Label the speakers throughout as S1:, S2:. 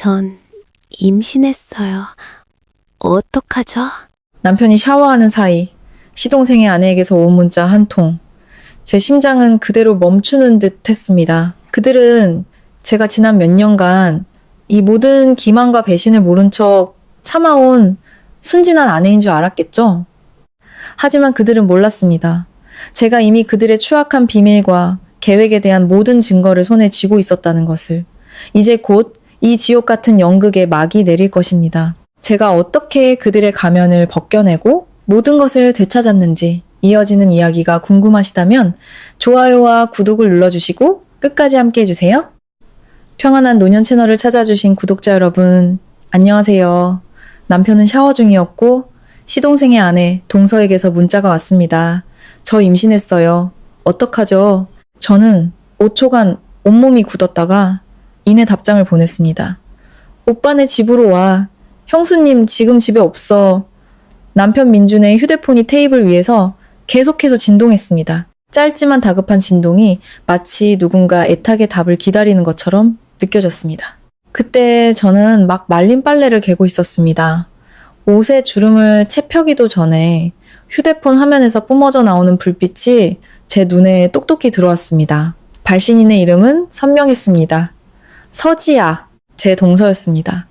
S1: 전 임신했어요. 어떡하죠?
S2: 남편이 샤워하는 사이 시동생의 아내에게서 온 문자 한 통. 제 심장은 그대로 멈추는 듯 했습니다. 그들은 제가 지난 몇 년간 이 모든 기만과 배신을 모른 척 참아온 순진한 아내인 줄 알았겠죠? 하지만 그들은 몰랐습니다. 제가 이미 그들의 추악한 비밀과 계획에 대한 모든 증거를 손에 쥐고 있었다는 것을. 이제 곧 이 지옥 같은 연극에 막이 내릴 것입니다. 제가 어떻게 그들의 가면을 벗겨내고 모든 것을 되찾았는지 이어지는 이야기가 궁금하시다면 좋아요와 구독을 눌러주시고 끝까지 함께 해주세요. 평안한 노년 채널을 찾아주신 구독자 여러분, 안녕하세요. 남편은 샤워 중이었고 시동생의 아내 동서에게서 문자가 왔습니다. 저 임신했어요. 어떡하죠? 저는 5초간 온몸이 굳었다가 이내 답장을 보냈습니다. 오빠네 집으로 와. 형수님 지금 집에 없어. 남편 민준의 휴대폰이 테이블 위에서 계속해서 진동했습니다. 짧지만 다급한 진동이 마치 누군가 애타게 답을 기다리는 것처럼 느껴졌습니다. 그때 저는 막 말린 빨래를 개고 있었습니다. 옷에 주름을 채 펴기도 전에 휴대폰 화면에서 뿜어져 나오는 불빛이 제 눈에 똑똑히 들어왔습니다. 발신인의 이름은 선명했습니다. 서지아, 제 동서였습니다.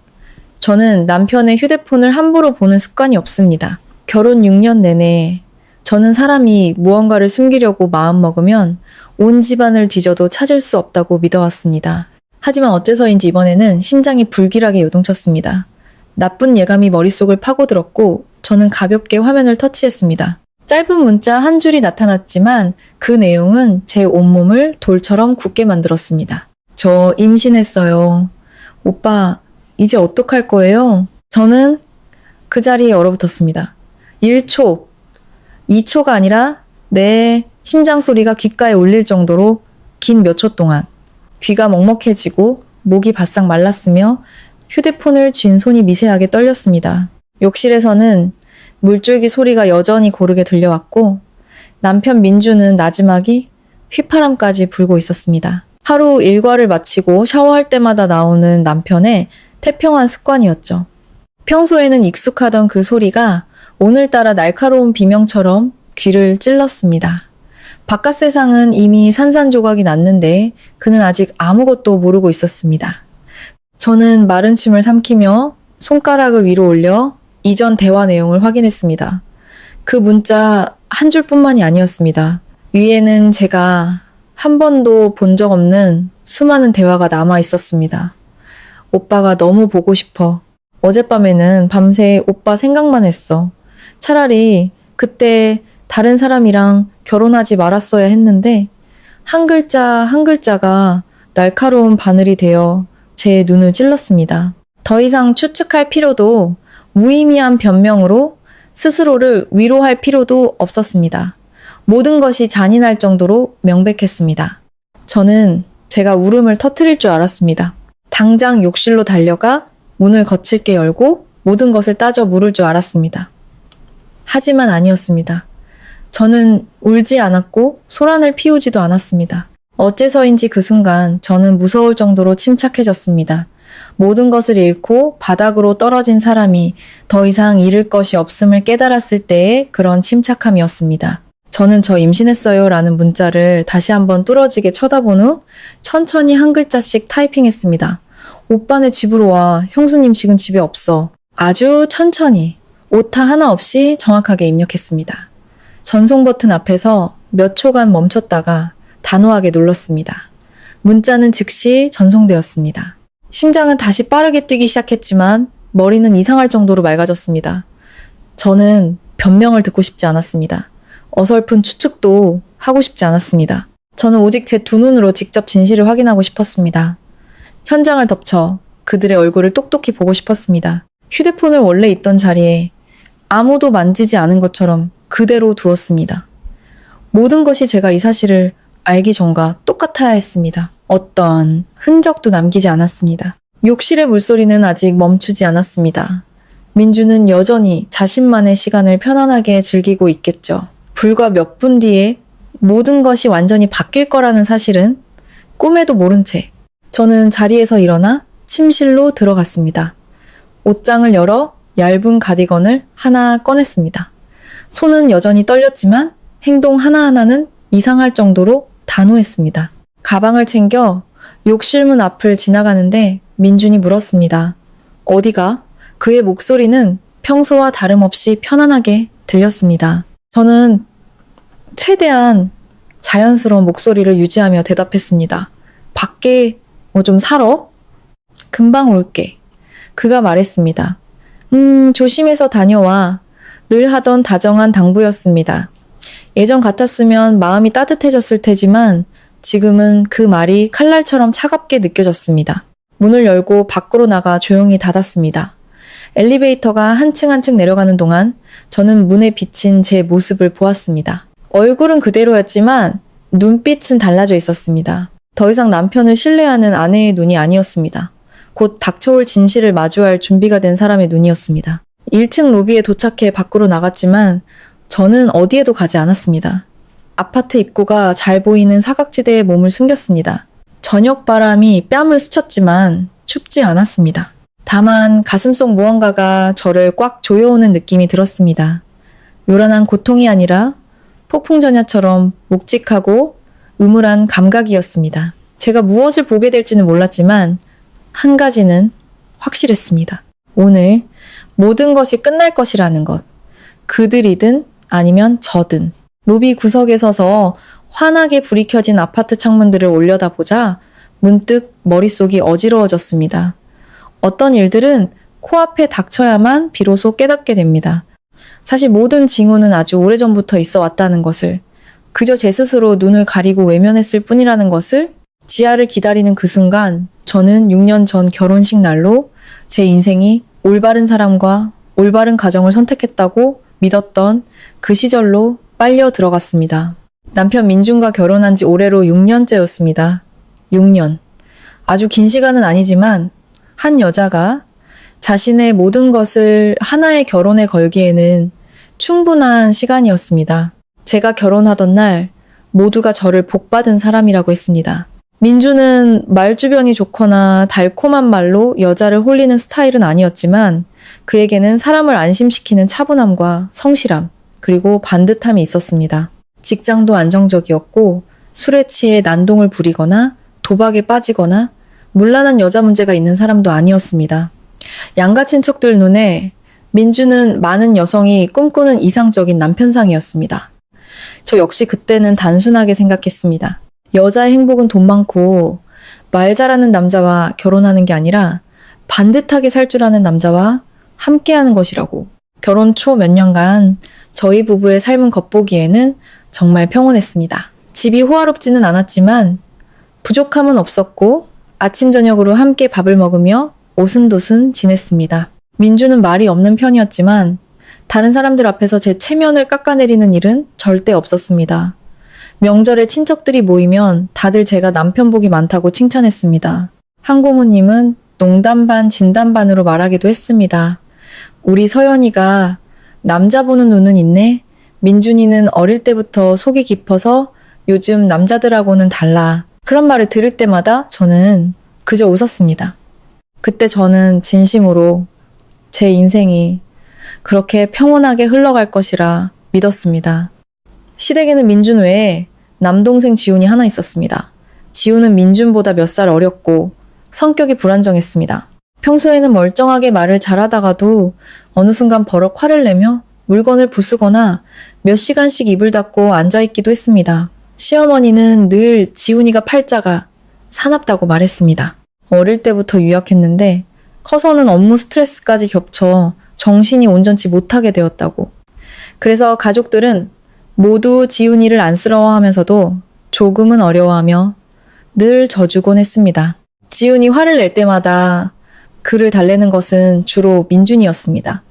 S2: 저는 남편의 휴대폰을 함부로 보는 습관이 없습니다. 결혼 6년 내내 저는 사람이 무언가를 숨기려고 마음먹으면 온 집안을 뒤져도 찾을 수 없다고 믿어왔습니다. 하지만 어째서인지 이번에는 심장이 불길하게 요동쳤습니다. 나쁜 예감이 머릿속을 파고들었고 저는 가볍게 화면을 터치했습니다. 짧은 문자 한 줄이 나타났지만 그 내용은 제 온몸을 돌처럼 굳게 만들었습니다. 저 임신했어요. 오빠, 이제 어떡할 거예요? 저는 그 자리에 얼어붙었습니다. 1초, 2초가 아니라 내 심장 소리가 귓가에 울릴 정도로 긴 몇 초 동안 귀가 먹먹해지고 목이 바싹 말랐으며 휴대폰을 쥔 손이 미세하게 떨렸습니다. 욕실에서는 물줄기 소리가 여전히 고르게 들려왔고 남편 민주는 나지막이 휘파람까지 불고 있었습니다. 하루 일과를 마치고 샤워할 때마다 나오는 남편의 태평한 습관이었죠. 평소에는 익숙하던 그 소리가 오늘따라 날카로운 비명처럼 귀를 찔렀습니다. 바깥 세상은 이미 산산조각이 났는데 그는 아직 아무것도 모르고 있었습니다. 저는 마른 침을 삼키며 손가락을 위로 올려 이전 대화 내용을 확인했습니다. 그 문자 한 줄뿐만이 아니었습니다. 위에는 제가 한 번도 본 적 없는 수많은 대화가 남아 있었습니다. 오빠가 너무 보고 싶어. 어젯밤에는 밤새 오빠 생각만 했어. 차라리 그때 다른 사람이랑 결혼하지 말았어야 했는데 한 글자 한 글자가 날카로운 바늘이 되어 제 눈을 찔렀습니다. 더 이상 추측할 필요도 무의미한 변명으로 스스로를 위로할 필요도 없었습니다. 모든 것이 잔인할 정도로 명백했습니다. 저는 제가 울음을 터뜨릴 줄 알았습니다. 당장 욕실로 달려가 문을 거칠게 열고 모든 것을 따져 물을 줄 알았습니다. 하지만 아니었습니다. 저는 울지 않았고 소란을 피우지도 않았습니다. 어째서인지 그 순간 저는 무서울 정도로 침착해졌습니다. 모든 것을 잃고 바닥으로 떨어진 사람이 더 이상 잃을 것이 없음을 깨달았을 때의 그런 침착함이었습니다. 저는 저 임신했어요 라는 문자를 다시 한번 뚫어지게 쳐다본 후 천천히 한 글자씩 타이핑했습니다. 오빠네 집으로 와. 형수님 지금 집에 없어. 아주 천천히 오타 하나 없이 정확하게 입력했습니다. 전송 버튼 앞에서 몇 초간 멈췄다가 단호하게 눌렀습니다. 문자는 즉시 전송되었습니다. 심장은 다시 빠르게 뛰기 시작했지만 머리는 이상할 정도로 맑아졌습니다. 저는 변명을 듣고 싶지 않았습니다. 어설픈 추측도 하고 싶지 않았습니다. 저는 오직 제 두 눈으로 직접 진실을 확인하고 싶었습니다. 현장을 덮쳐 그들의 얼굴을 똑똑히 보고 싶었습니다. 휴대폰을 원래 있던 자리에 아무도 만지지 않은 것처럼 그대로 두었습니다. 모든 것이 제가 이 사실을 알기 전과 똑같아야 했습니다. 어떤 흔적도 남기지 않았습니다. 욕실의 물소리는 아직 멈추지 않았습니다. 민주는 여전히 자신만의 시간을 편안하게 즐기고 있겠죠. 불과 몇 분 뒤에 모든 것이 완전히 바뀔 거라는 사실은 꿈에도 모른 채 저는 자리에서 일어나 침실로 들어갔습니다. 옷장을 열어 얇은 가디건을 하나 꺼냈습니다. 손은 여전히 떨렸지만 행동 하나하나는 이상할 정도로 단호했습니다. 가방을 챙겨 욕실문 앞을 지나가는데 민준이 물었습니다. 어디가? 그의 목소리는 평소와 다름없이 편안하게 들렸습니다. 저는 최대한 자연스러운 목소리를 유지하며 대답했습니다. 밖에 뭐 좀 사러? 금방 올게. 그가 말했습니다. 조심해서 다녀와. 늘 하던 다정한 당부였습니다. 예전 같았으면 마음이 따뜻해졌을 테지만 지금은 그 말이 칼날처럼 차갑게 느껴졌습니다. 문을 열고 밖으로 나가 조용히 닫았습니다. 엘리베이터가 한층 한층 내려가는 동안 저는 문에 비친 제 모습을 보았습니다. 얼굴은 그대로였지만 눈빛은 달라져 있었습니다. 더 이상 남편을 신뢰하는 아내의 눈이 아니었습니다. 곧 닥쳐올 진실을 마주할 준비가 된 사람의 눈이었습니다. 1층 로비에 도착해 밖으로 나갔지만 저는 어디에도 가지 않았습니다. 아파트 입구가 잘 보이는 사각지대에 몸을 숨겼습니다. 저녁 바람이 뺨을 스쳤지만 춥지 않았습니다. 다만 가슴속 무언가가 저를 꽉 조여오는 느낌이 들었습니다. 요란한 고통이 아니라 폭풍전야처럼 묵직하고 음울한 감각이었습니다. 제가 무엇을 보게 될지는 몰랐지만 한 가지는 확실했습니다. 오늘 모든 것이 끝날 것이라는 것. 그들이든 아니면 저든. 로비 구석에 서서 환하게 불이 켜진 아파트 창문들을 올려다보자 문득 머릿속이 어지러워졌습니다. 어떤 일들은 코앞에 닥쳐야만 비로소 깨닫게 됩니다. 사실 모든 징후는 아주 오래전부터 있어 왔다는 것을, 그저 제 스스로 눈을 가리고 외면했을 뿐이라는 것을. 지아를 기다리는 그 순간 저는 6년 전 결혼식 날로 제 인생이 올바른 사람과 올바른 가정을 선택했다고 믿었던 그 시절로 빨려 들어갔습니다. 남편 민준과 결혼한 지 올해로 6년째였습니다. 6년. 아주 긴 시간은 아니지만 한 여자가 자신의 모든 것을 하나의 결혼에 걸기에는 충분한 시간이었습니다. 제가 결혼하던 날 모두가 저를 복받은 사람이라고 했습니다. 민주는 말주변이 좋거나 달콤한 말로 여자를 홀리는 스타일은 아니었지만 그에게는 사람을 안심시키는 차분함과 성실함, 그리고 반듯함이 있었습니다. 직장도 안정적이었고 술에 취해 난동을 부리거나 도박에 빠지거나 문란한 여자 문제가 있는 사람도 아니었습니다. 양가 친척들 눈에 민주는 많은 여성이 꿈꾸는 이상적인 남편상이었습니다. 저 역시 그때는 단순하게 생각했습니다. 여자의 행복은 돈 많고 말 잘하는 남자와 결혼하는 게 아니라 반듯하게 살 줄 아는 남자와 함께하는 것이라고. 결혼 초 몇 년간 저희 부부의 삶은 겉보기에는 정말 평온했습니다. 집이 호화롭지는 않았지만 부족함은 없었고 아침 저녁으로 함께 밥을 먹으며 오순도순 지냈습니다. 민주는 말이 없는 편이었지만 다른 사람들 앞에서 제 체면을 깎아내리는 일은 절대 없었습니다. 명절에 친척들이 모이면 다들 제가 남편 복이 많다고 칭찬했습니다. 한 고모님은 농담 반 진담 반으로 말하기도 했습니다. 우리 서연이가 남자 보는 눈은 있네. 민준이는 어릴 때부터 속이 깊어서 요즘 남자들하고는 달라. 그런 말을 들을 때마다 저는 그저 웃었습니다. 그때 저는 진심으로 제 인생이 그렇게 평온하게 흘러갈 것이라 믿었습니다. 시댁에는 민준 외에 남동생 지훈이 하나 있었습니다. 지훈은 민준보다 몇 살 어렸고 성격이 불안정했습니다. 평소에는 멀쩡하게 말을 잘하다가도 어느 순간 버럭 화를 내며 물건을 부수거나 몇 시간씩 입을 닫고 앉아있기도 했습니다. 시어머니는 늘 지훈이가 팔자가 사납다고 말했습니다. 어릴 때부터 유약했는데 커서는 업무 스트레스까지 겹쳐 정신이 온전치 못하게 되었다고. 그래서 가족들은 모두 지훈이를 안쓰러워하면서도 조금은 어려워하며 늘 져주곤 했습니다. 지훈이 화를 낼 때마다 그를 달래는 것은 주로 민준이었습니다.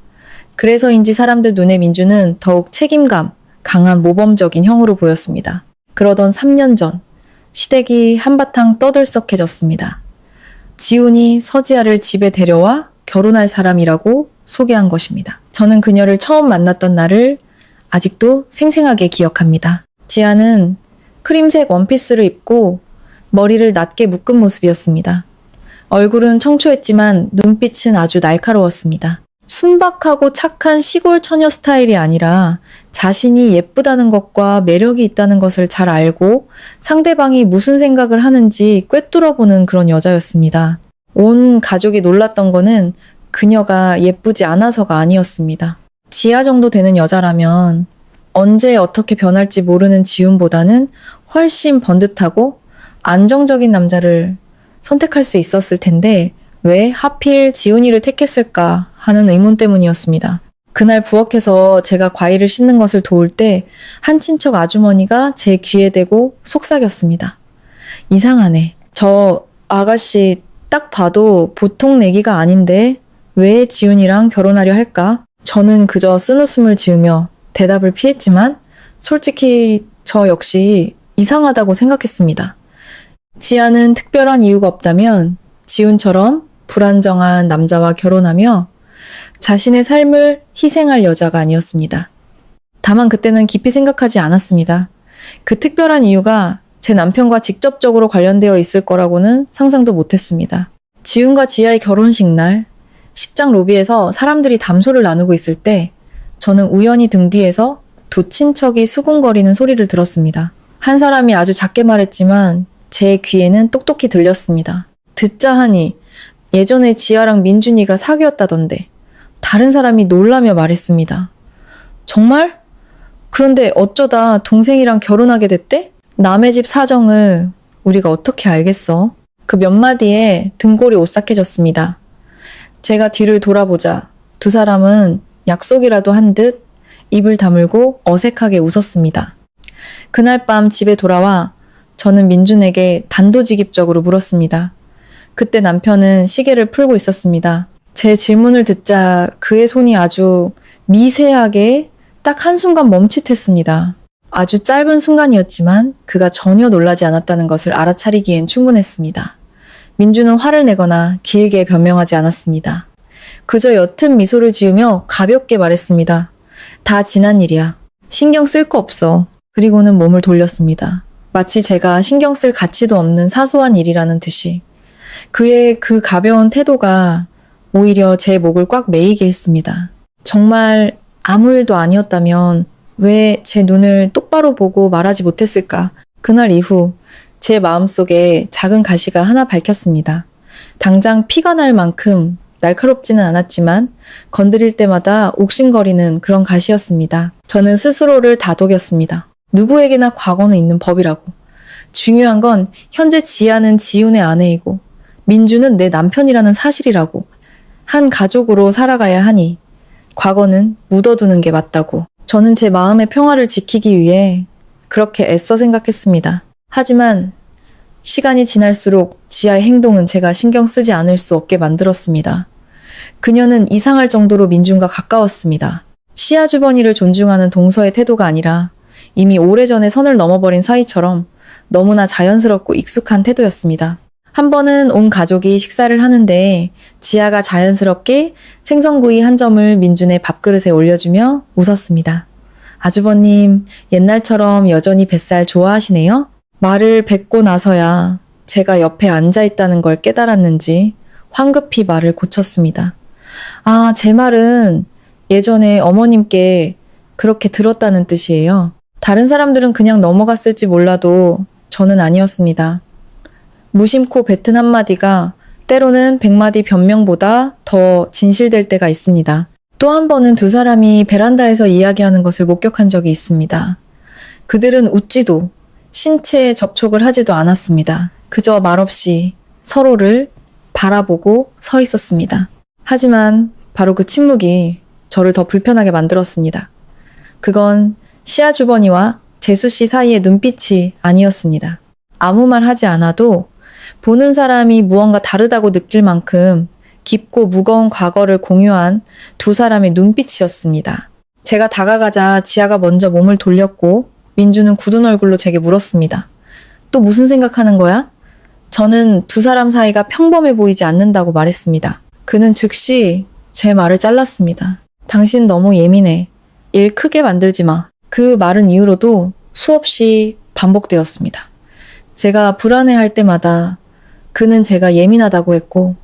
S2: 그래서인지 사람들 눈에 민준은 더욱 책임감, 강한 모범적인 형으로 보였습니다. 그러던 3년 전 시댁이 한바탕 떠들썩해졌습니다. 지훈이 서지아를 집에 데려와 결혼할 사람이라고 소개한 것입니다. 저는 그녀를 처음 만났던 날을 아직도 생생하게 기억합니다. 지아는 크림색 원피스를 입고 머리를 낮게 묶은 모습이었습니다. 얼굴은 청초했지만 눈빛은 아주 날카로웠습니다. 순박하고 착한 시골 처녀 스타일이 아니라 자신이 예쁘다는 것과 매력이 있다는 것을 잘 알고 상대방이 무슨 생각을 하는지 꿰뚫어보는 그런 여자였습니다. 온 가족이 놀랐던 거는 그녀가 예쁘지 않아서가 아니었습니다. 지아 정도 되는 여자라면 언제 어떻게 변할지 모르는 지훈보다는 훨씬 번듯하고 안정적인 남자를 선택할 수 있었을 텐데 왜 하필 지훈이를 택했을까 하는 의문 때문이었습니다. 그날 부엌에서 제가 과일을 씻는 것을 도울 때 한 친척 아주머니가 제 귀에 대고 속삭였습니다. 이상하네. 저 아가씨 딱 봐도 보통 내기가 아닌데 왜 지훈이랑 결혼하려 할까? 저는 그저 쓴웃음을 지으며 대답을 피했지만 솔직히 저 역시 이상하다고 생각했습니다. 지아는 특별한 이유가 없다면 지훈처럼 불안정한 남자와 결혼하며 자신의 삶을 희생할 여자가 아니었습니다. 다만 그때는 깊이 생각하지 않았습니다. 그 특별한 이유가 제 남편과 직접적으로 관련되어 있을 거라고는 상상도 못했습니다. 지훈과 지아의 결혼식 날 식장 로비에서 사람들이 담소를 나누고 있을 때 저는 우연히 등 뒤에서 두 친척이 수군거리는 소리를 들었습니다. 한 사람이 아주 작게 말했지만 제 귀에는 똑똑히 들렸습니다. 듣자 하니 예전에 지아랑 민준이가 사귀었다던데 다른 사람이 놀라며 말했습니다. 정말? 그런데 어쩌다 동생이랑 결혼하게 됐대? 남의 집 사정을 우리가 어떻게 알겠어? 그 몇 마디에 등골이 오싹해졌습니다. 제가 뒤를 돌아보자 두 사람은 약속이라도 한 듯 입을 다물고 어색하게 웃었습니다. 그날 밤 집에 돌아와 저는 민준에게 단도직입적으로 물었습니다. 그때 남편은 시계를 풀고 있었습니다. 제 질문을 듣자 그의 손이 아주 미세하게 딱 한순간 멈칫했습니다. 아주 짧은 순간이었지만 그가 전혀 놀라지 않았다는 것을 알아차리기엔 충분했습니다. 민주는 화를 내거나 길게 변명하지 않았습니다. 그저 옅은 미소를 지으며 가볍게 말했습니다. 다 지난 일이야. 신경 쓸 거 없어. 그리고는 몸을 돌렸습니다. 마치 제가 신경 쓸 가치도 없는 사소한 일이라는 듯이. 그의 그 가벼운 태도가 오히려 제 목을 꽉 메이게 했습니다. 정말 아무 일도 아니었다면 왜 제 눈을 똑바로 보고 말하지 못했을까? 그날 이후 제 마음속에 작은 가시가 하나 밝혔습니다. 당장 피가 날 만큼 날카롭지는 않았지만 건드릴 때마다 옥신거리는 그런 가시였습니다. 저는 스스로를 다독였습니다. 누구에게나 과거는 있는 법이라고. 중요한 건 현재 지아는 지훈의 아내이고 민주는 내 남편이라는 사실이라고. 한 가족으로 살아가야 하니 과거는 묻어두는 게 맞다고. 저는 제 마음의 평화를 지키기 위해 그렇게 애써 생각했습니다. 하지만 시간이 지날수록 지아의 행동은 제가 신경 쓰지 않을 수 없게 만들었습니다. 그녀는 이상할 정도로 민준과 가까웠습니다. 시아 주버니를 존중하는 동서의 태도가 아니라 이미 오래전에 선을 넘어버린 사이처럼 너무나 자연스럽고 익숙한 태도였습니다. 한 번은 온 가족이 식사를 하는데 지아가 자연스럽게 생선구이 한 점을 민준의 밥그릇에 올려주며 웃었습니다. 아주버님, 옛날처럼 여전히 뱃살 좋아하시네요? 말을 뱉고 나서야 제가 옆에 앉아있다는 걸 깨달았는지 황급히 말을 고쳤습니다. 아, 제 말은 예전에 어머님께 그렇게 들었다는 뜻이에요. 다른 사람들은 그냥 넘어갔을지 몰라도 저는 아니었습니다. 무심코 뱉은 한마디가 때로는 100마디 변명보다 더 진실될 때가 있습니다. 또 한 번은 두 사람이 베란다에서 이야기하는 것을 목격한 적이 있습니다. 그들은 웃지도 신체 접촉을 하지도 않았습니다. 그저 말없이 서로를 바라보고 서 있었습니다. 하지만 바로 그 침묵이 저를 더 불편하게 만들었습니다. 그건 시아 주버니와 재수 씨 사이의 눈빛이 아니었습니다. 아무 말 하지 않아도 보는 사람이 무언가 다르다고 느낄 만큼 깊고 무거운 과거를 공유한 두 사람의 눈빛이었습니다. 제가 다가가자 지아가 먼저 몸을 돌렸고 민주는 굳은 얼굴로 제게 물었습니다. 또 무슨 생각하는 거야? 저는 두 사람 사이가 평범해 보이지 않는다고 말했습니다. 그는 즉시 제 말을 잘랐습니다. 당신 너무 예민해. 일 크게 만들지 마. 그 말은 이후로도 수없이 반복되었습니다. 제가 불안해할 때마다 그는 제가 예민하다고 했고,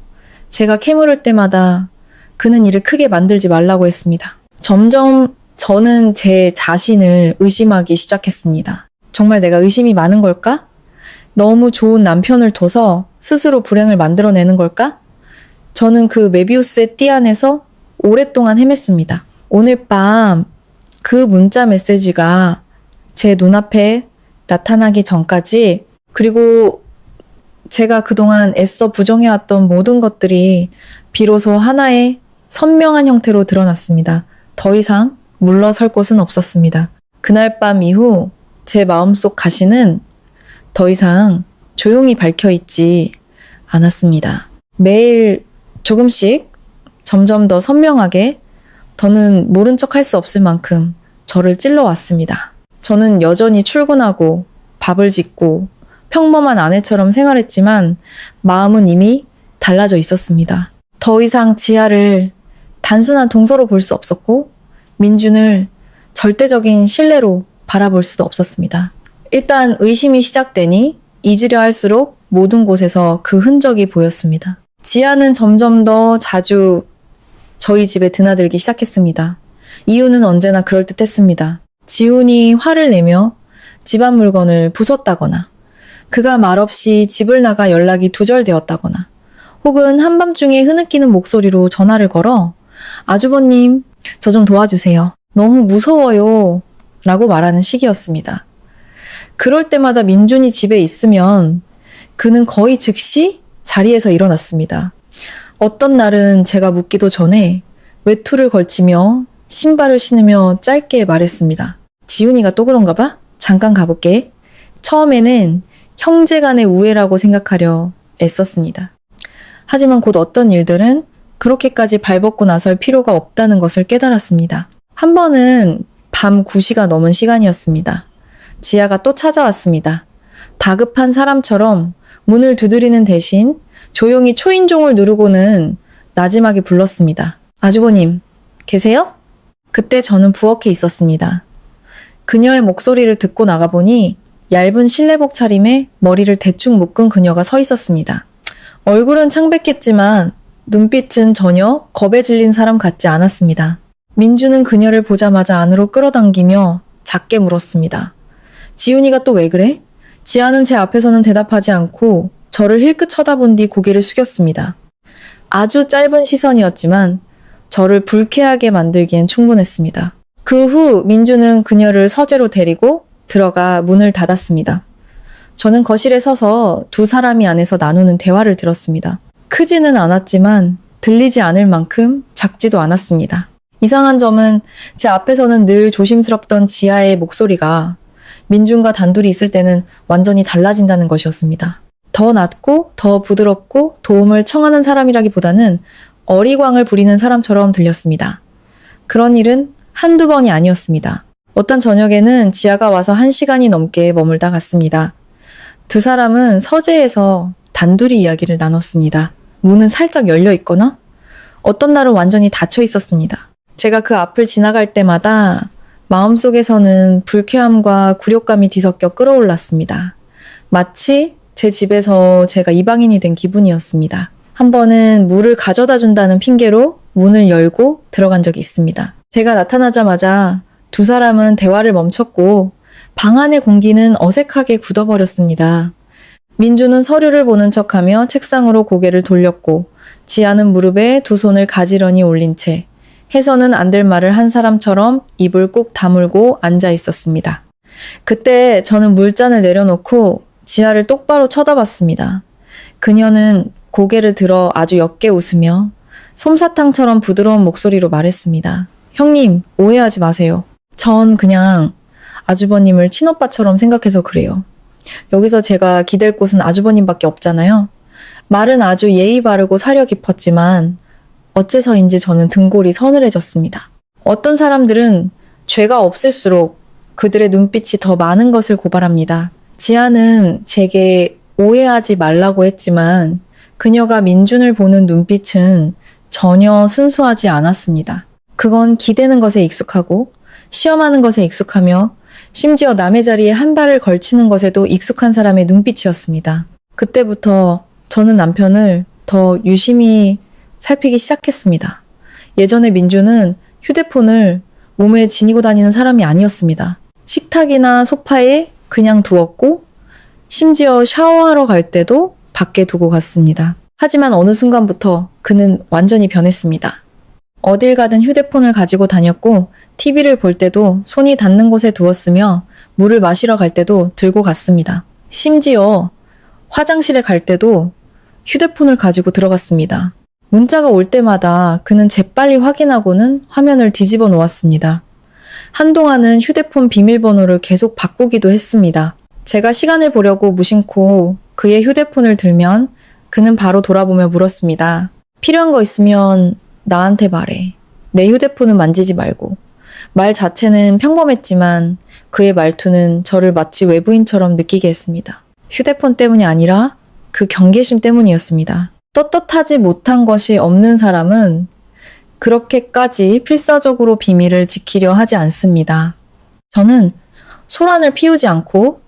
S2: 제가 캐물을 때마다 그는 이를 크게 만들지 말라고 했습니다. 점점 저는 제 자신을 의심하기 시작했습니다. 정말 내가 의심이 많은 걸까? 너무 좋은 남편을 둬서 스스로 불행을 만들어내는 걸까? 저는 그 메비우스의 띠 안에서 오랫동안 헤맸습니다. 오늘 밤 그 문자 메시지가 제 눈앞에 나타나기 전까지, 그리고 제가 그동안 애써 부정해왔던 모든 것들이 비로소 하나의 선명한 형태로 드러났습니다. 더 이상 물러설 곳은 없었습니다. 그날 밤 이후 제 마음속 가시는 더 이상 조용히 밝혀있지 않았습니다. 매일 조금씩 점점 더 선명하게, 더는 모른 척 할 수 없을 만큼 저를 찔러왔습니다. 저는 여전히 출근하고 밥을 짓고 평범한 아내처럼 생활했지만 마음은 이미 달라져 있었습니다. 더 이상 지아를 단순한 동서로 볼 수 없었고, 민준을 절대적인 신뢰로 바라볼 수도 없었습니다. 일단 의심이 시작되니 잊으려 할수록 모든 곳에서 그 흔적이 보였습니다. 지아는 점점 더 자주 저희 집에 드나들기 시작했습니다. 이유는 언제나 그럴듯했습니다. 지훈이 화를 내며 집안 물건을 부쉈다거나, 그가 말없이 집을 나가 연락이 두절되었다거나, 혹은 한밤중에 흐느끼는 목소리로 전화를 걸어 아주버님, 저 좀 도와주세요. 너무 무서워요. 라고 말하는 시기였습니다. 그럴 때마다 민준이 집에 있으면 그는 거의 즉시 자리에서 일어났습니다. 어떤 날은 제가 묻기도 전에 외투를 걸치며 신발을 신으며 짧게 말했습니다. 지훈이가 또 그런가 봐? 잠깐 가볼게. 처음에는 형제 간의 우애라고 생각하려 애썼습니다. 하지만 곧 어떤 일들은 그렇게까지 발벗고 나설 필요가 없다는 것을 깨달았습니다. 한 번은 밤 9시가 넘은 시간이었습니다. 지아가 또 찾아왔습니다. 다급한 사람처럼 문을 두드리는 대신 조용히 초인종을 누르고는 나지막이 불렀습니다. 아주버님, 계세요? 그때 저는 부엌에 있었습니다. 그녀의 목소리를 듣고 나가보니 얇은 실내복 차림에 머리를 대충 묶은 그녀가 서 있었습니다. 얼굴은 창백했지만 눈빛은 전혀 겁에 질린 사람 같지 않았습니다. 민주는 그녀를 보자마자 안으로 끌어당기며 작게 물었습니다. 지훈이가 또 왜 그래? 지아는 제 앞에서는 대답하지 않고 저를 힐끗 쳐다본 뒤 고개를 숙였습니다. 아주 짧은 시선이었지만 저를 불쾌하게 만들기엔 충분했습니다. 그 후 민주는 그녀를 서재로 데리고 들어가 문을 닫았습니다. 저는 거실에 서서 두 사람이 안에서 나누는 대화를 들었습니다. 크지는 않았지만 들리지 않을 만큼 작지도 않았습니다. 이상한 점은 제 앞에서는 늘 조심스럽던 지아의 목소리가 민준과 단둘이 있을 때는 완전히 달라진다는 것이었습니다. 더 낮고 더 부드럽고 도움을 청하는 사람이라기보다는 어리광을 부리는 사람처럼 들렸습니다. 그런 일은 한두 번이 아니었습니다. 어떤 저녁에는 지아가 와서 1시간이 넘게 머물다 갔습니다. 두 사람은 서재에서 단둘이 이야기를 나눴습니다. 문은 살짝 열려 있거나 어떤 날은 완전히 닫혀 있었습니다. 제가 그 앞을 지나갈 때마다 마음속에서는 불쾌함과 굴욕감이 뒤섞여 끌어올랐습니다. 마치 제 집에서 제가 이방인이 된 기분이었습니다. 한 번은 물을 가져다 준다는 핑계로 문을 열고 들어간 적이 있습니다. 제가 나타나자마자 두 사람은 대화를 멈췄고 방 안의 공기는 어색하게 굳어버렸습니다. 민주는 서류를 보는 척하며 책상으로 고개를 돌렸고 지아는 무릎에 두 손을 가지런히 올린 채 해서는 안 될 말을 한 사람처럼 입을 꾹 다물고 앉아 있었습니다. 그때 저는 물잔을 내려놓고 지아를 똑바로 쳐다봤습니다. 그녀는 고개를 들어 아주 옅게 웃으며 솜사탕처럼 부드러운 목소리로 말했습니다. 형님, 오해하지 마세요. 전 그냥 아주버님을 친오빠처럼 생각해서 그래요. 여기서 제가 기댈 곳은 아주버님밖에 없잖아요. 말은 아주 예의 바르고 사려 깊었지만 어째서인지 저는 등골이 서늘해졌습니다. 어떤 사람들은 죄가 없을수록 그들의 눈빛이 더 많은 것을 고발합니다. 지아는 제게 오해하지 말라고 했지만 그녀가 민준을 보는 눈빛은 전혀 순수하지 않았습니다. 그건 기대는 것에 익숙하고 시험하는 것에 익숙하며 심지어 남의 자리에 한 발을 걸치는 것에도 익숙한 사람의 눈빛이었습니다. 그때부터 저는 남편을 더 유심히 살피기 시작했습니다. 예전에 민주는 휴대폰을 몸에 지니고 다니는 사람이 아니었습니다. 식탁이나 소파에 그냥 두었고, 심지어 샤워하러 갈 때도 밖에 두고 갔습니다. 하지만 어느 순간부터 그는 완전히 변했습니다. 어딜 가든 휴대폰을 가지고 다녔고, TV를 볼 때도 손이 닿는 곳에 두었으며, 물을 마시러 갈 때도 들고 갔습니다. 심지어 화장실에 갈 때도 휴대폰을 가지고 들어갔습니다. 문자가 올 때마다 그는 재빨리 확인하고는 화면을 뒤집어 놓았습니다. 한동안은 휴대폰 비밀번호를 계속 바꾸기도 했습니다. 제가 시간을 보려고 무심코 그의 휴대폰을 들면 그는 바로 돌아보며 물었습니다. 필요한 거 있으면 나한테 말해. 내 휴대폰은 만지지 말고. 말 자체는 평범했지만 그의 말투는 저를 마치 외부인처럼 느끼게 했습니다. 휴대폰 때문이 아니라 그 경계심 때문이었습니다. 떳떳하지 못한 것이 없는 사람은 그렇게까지 필사적으로 비밀을 지키려 하지 않습니다. 저는 소란을 피우지 않고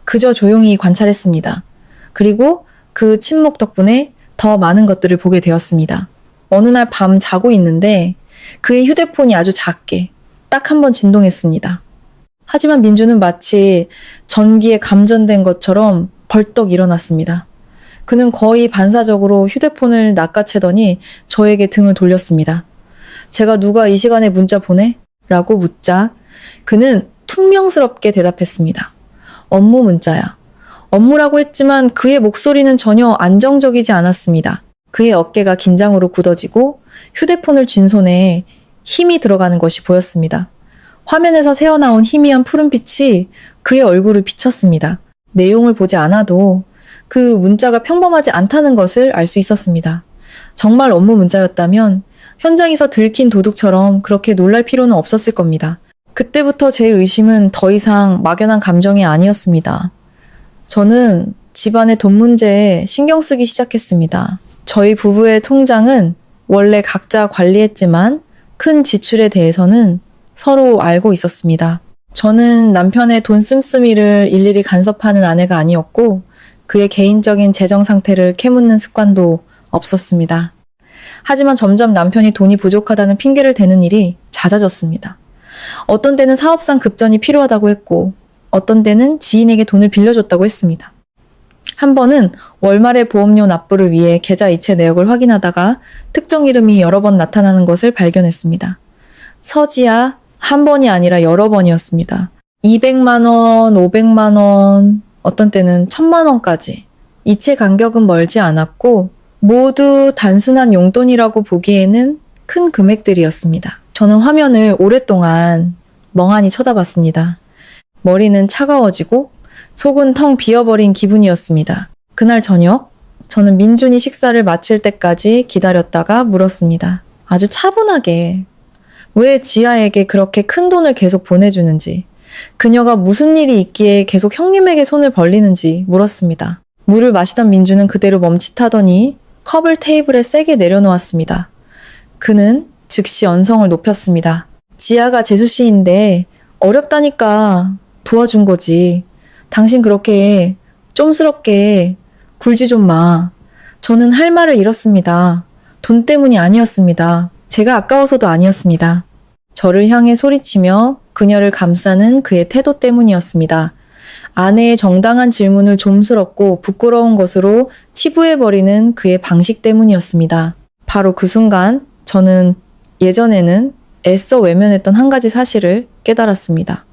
S2: 그저 조용히 관찰했습니다. 그리고 그 침묵 덕분에 더 많은 것들을 보게 되었습니다. 어느 날 밤 자고 있는데 그의 휴대폰이 아주 작게 딱 한 번 진동했습니다. 하지만 민주는 마치 전기에 감전된 것처럼 벌떡 일어났습니다. 그는 거의 반사적으로 휴대폰을 낚아채더니 저에게 등을 돌렸습니다. 제가 누가 이 시간에 문자 보내? 라고 묻자 그는 퉁명스럽게 대답했습니다. 업무 문자야. 업무라고 했지만 그의 목소리는 전혀 안정적이지 않았습니다. 그의 어깨가 긴장으로 굳어지고 휴대폰을 쥔 손에 힘이 들어가는 것이 보였습니다. 화면에서 새어나온 희미한 푸른빛이 그의 얼굴을 비쳤습니다. 내용을 보지 않아도 그 문자가 평범하지 않다는 것을 알 수 있었습니다. 정말 업무 문자였다면 현장에서 들킨 도둑처럼 그렇게 놀랄 필요는 없었을 겁니다. 그때부터 제 의심은 더 이상 막연한 감정이 아니었습니다. 저는 집안의 돈 문제에 신경 쓰기 시작했습니다. 저희 부부의 통장은 원래 각자 관리했지만 큰 지출에 대해서는 서로 알고 있었습니다. 저는 남편의 돈 씀씀이를 일일이 간섭하는 아내가 아니었고 그의 개인적인 재정 상태를 캐묻는 습관도 없었습니다. 하지만 점점 남편이 돈이 부족하다는 핑계를 대는 일이 잦아졌습니다. 어떤 때는 사업상 급전이 필요하다고 했고 어떤 때는 지인에게 돈을 빌려줬다고 했습니다. 한 번은 월말에 보험료 납부를 위해 계좌 이체 내역을 확인하다가 특정 이름이 여러 번 나타나는 것을 발견했습니다. 서지야 한 번이 아니라 여러 번이었습니다. 200만 원, 500만 원, 어떤 때는 1000만 원까지. 이체 간격은 멀지 않았고 모두 단순한 용돈이라고 보기에는 큰 금액들이었습니다. 저는 화면을 오랫동안 멍하니 쳐다봤습니다. 머리는 차가워지고 속은 텅 비어버린 기분이었습니다. 그날 저녁, 저는 민준이 식사를 마칠 때까지 기다렸다가 물었습니다. 아주 차분하게. 왜 지아에게 그렇게 큰 돈을 계속 보내주는지, 그녀가 무슨 일이 있기에 계속 형님에게 손을 벌리는지 물었습니다. 물을 마시던 민주는 그대로 멈칫하더니 컵을 테이블에 세게 내려놓았습니다. 그는 즉시 언성을 높였습니다. 지아가 재수씨인데 어렵다니까 도와준 거지. 당신 그렇게 쫌스럽게 굴지 좀 마. 저는 할 말을 잃었습니다. 돈 때문이 아니었습니다. 제가 아까워서도 아니었습니다. 저를 향해 소리치며 그녀를 감싸는 그의 태도 때문이었습니다. 아내의 정당한 질문을 좀스럽고 부끄러운 것으로 치부해버리는 그의 방식 때문이었습니다. 바로 그 순간 저는 예전에는 애써 외면했던 한 가지 사실을 깨달았습니다.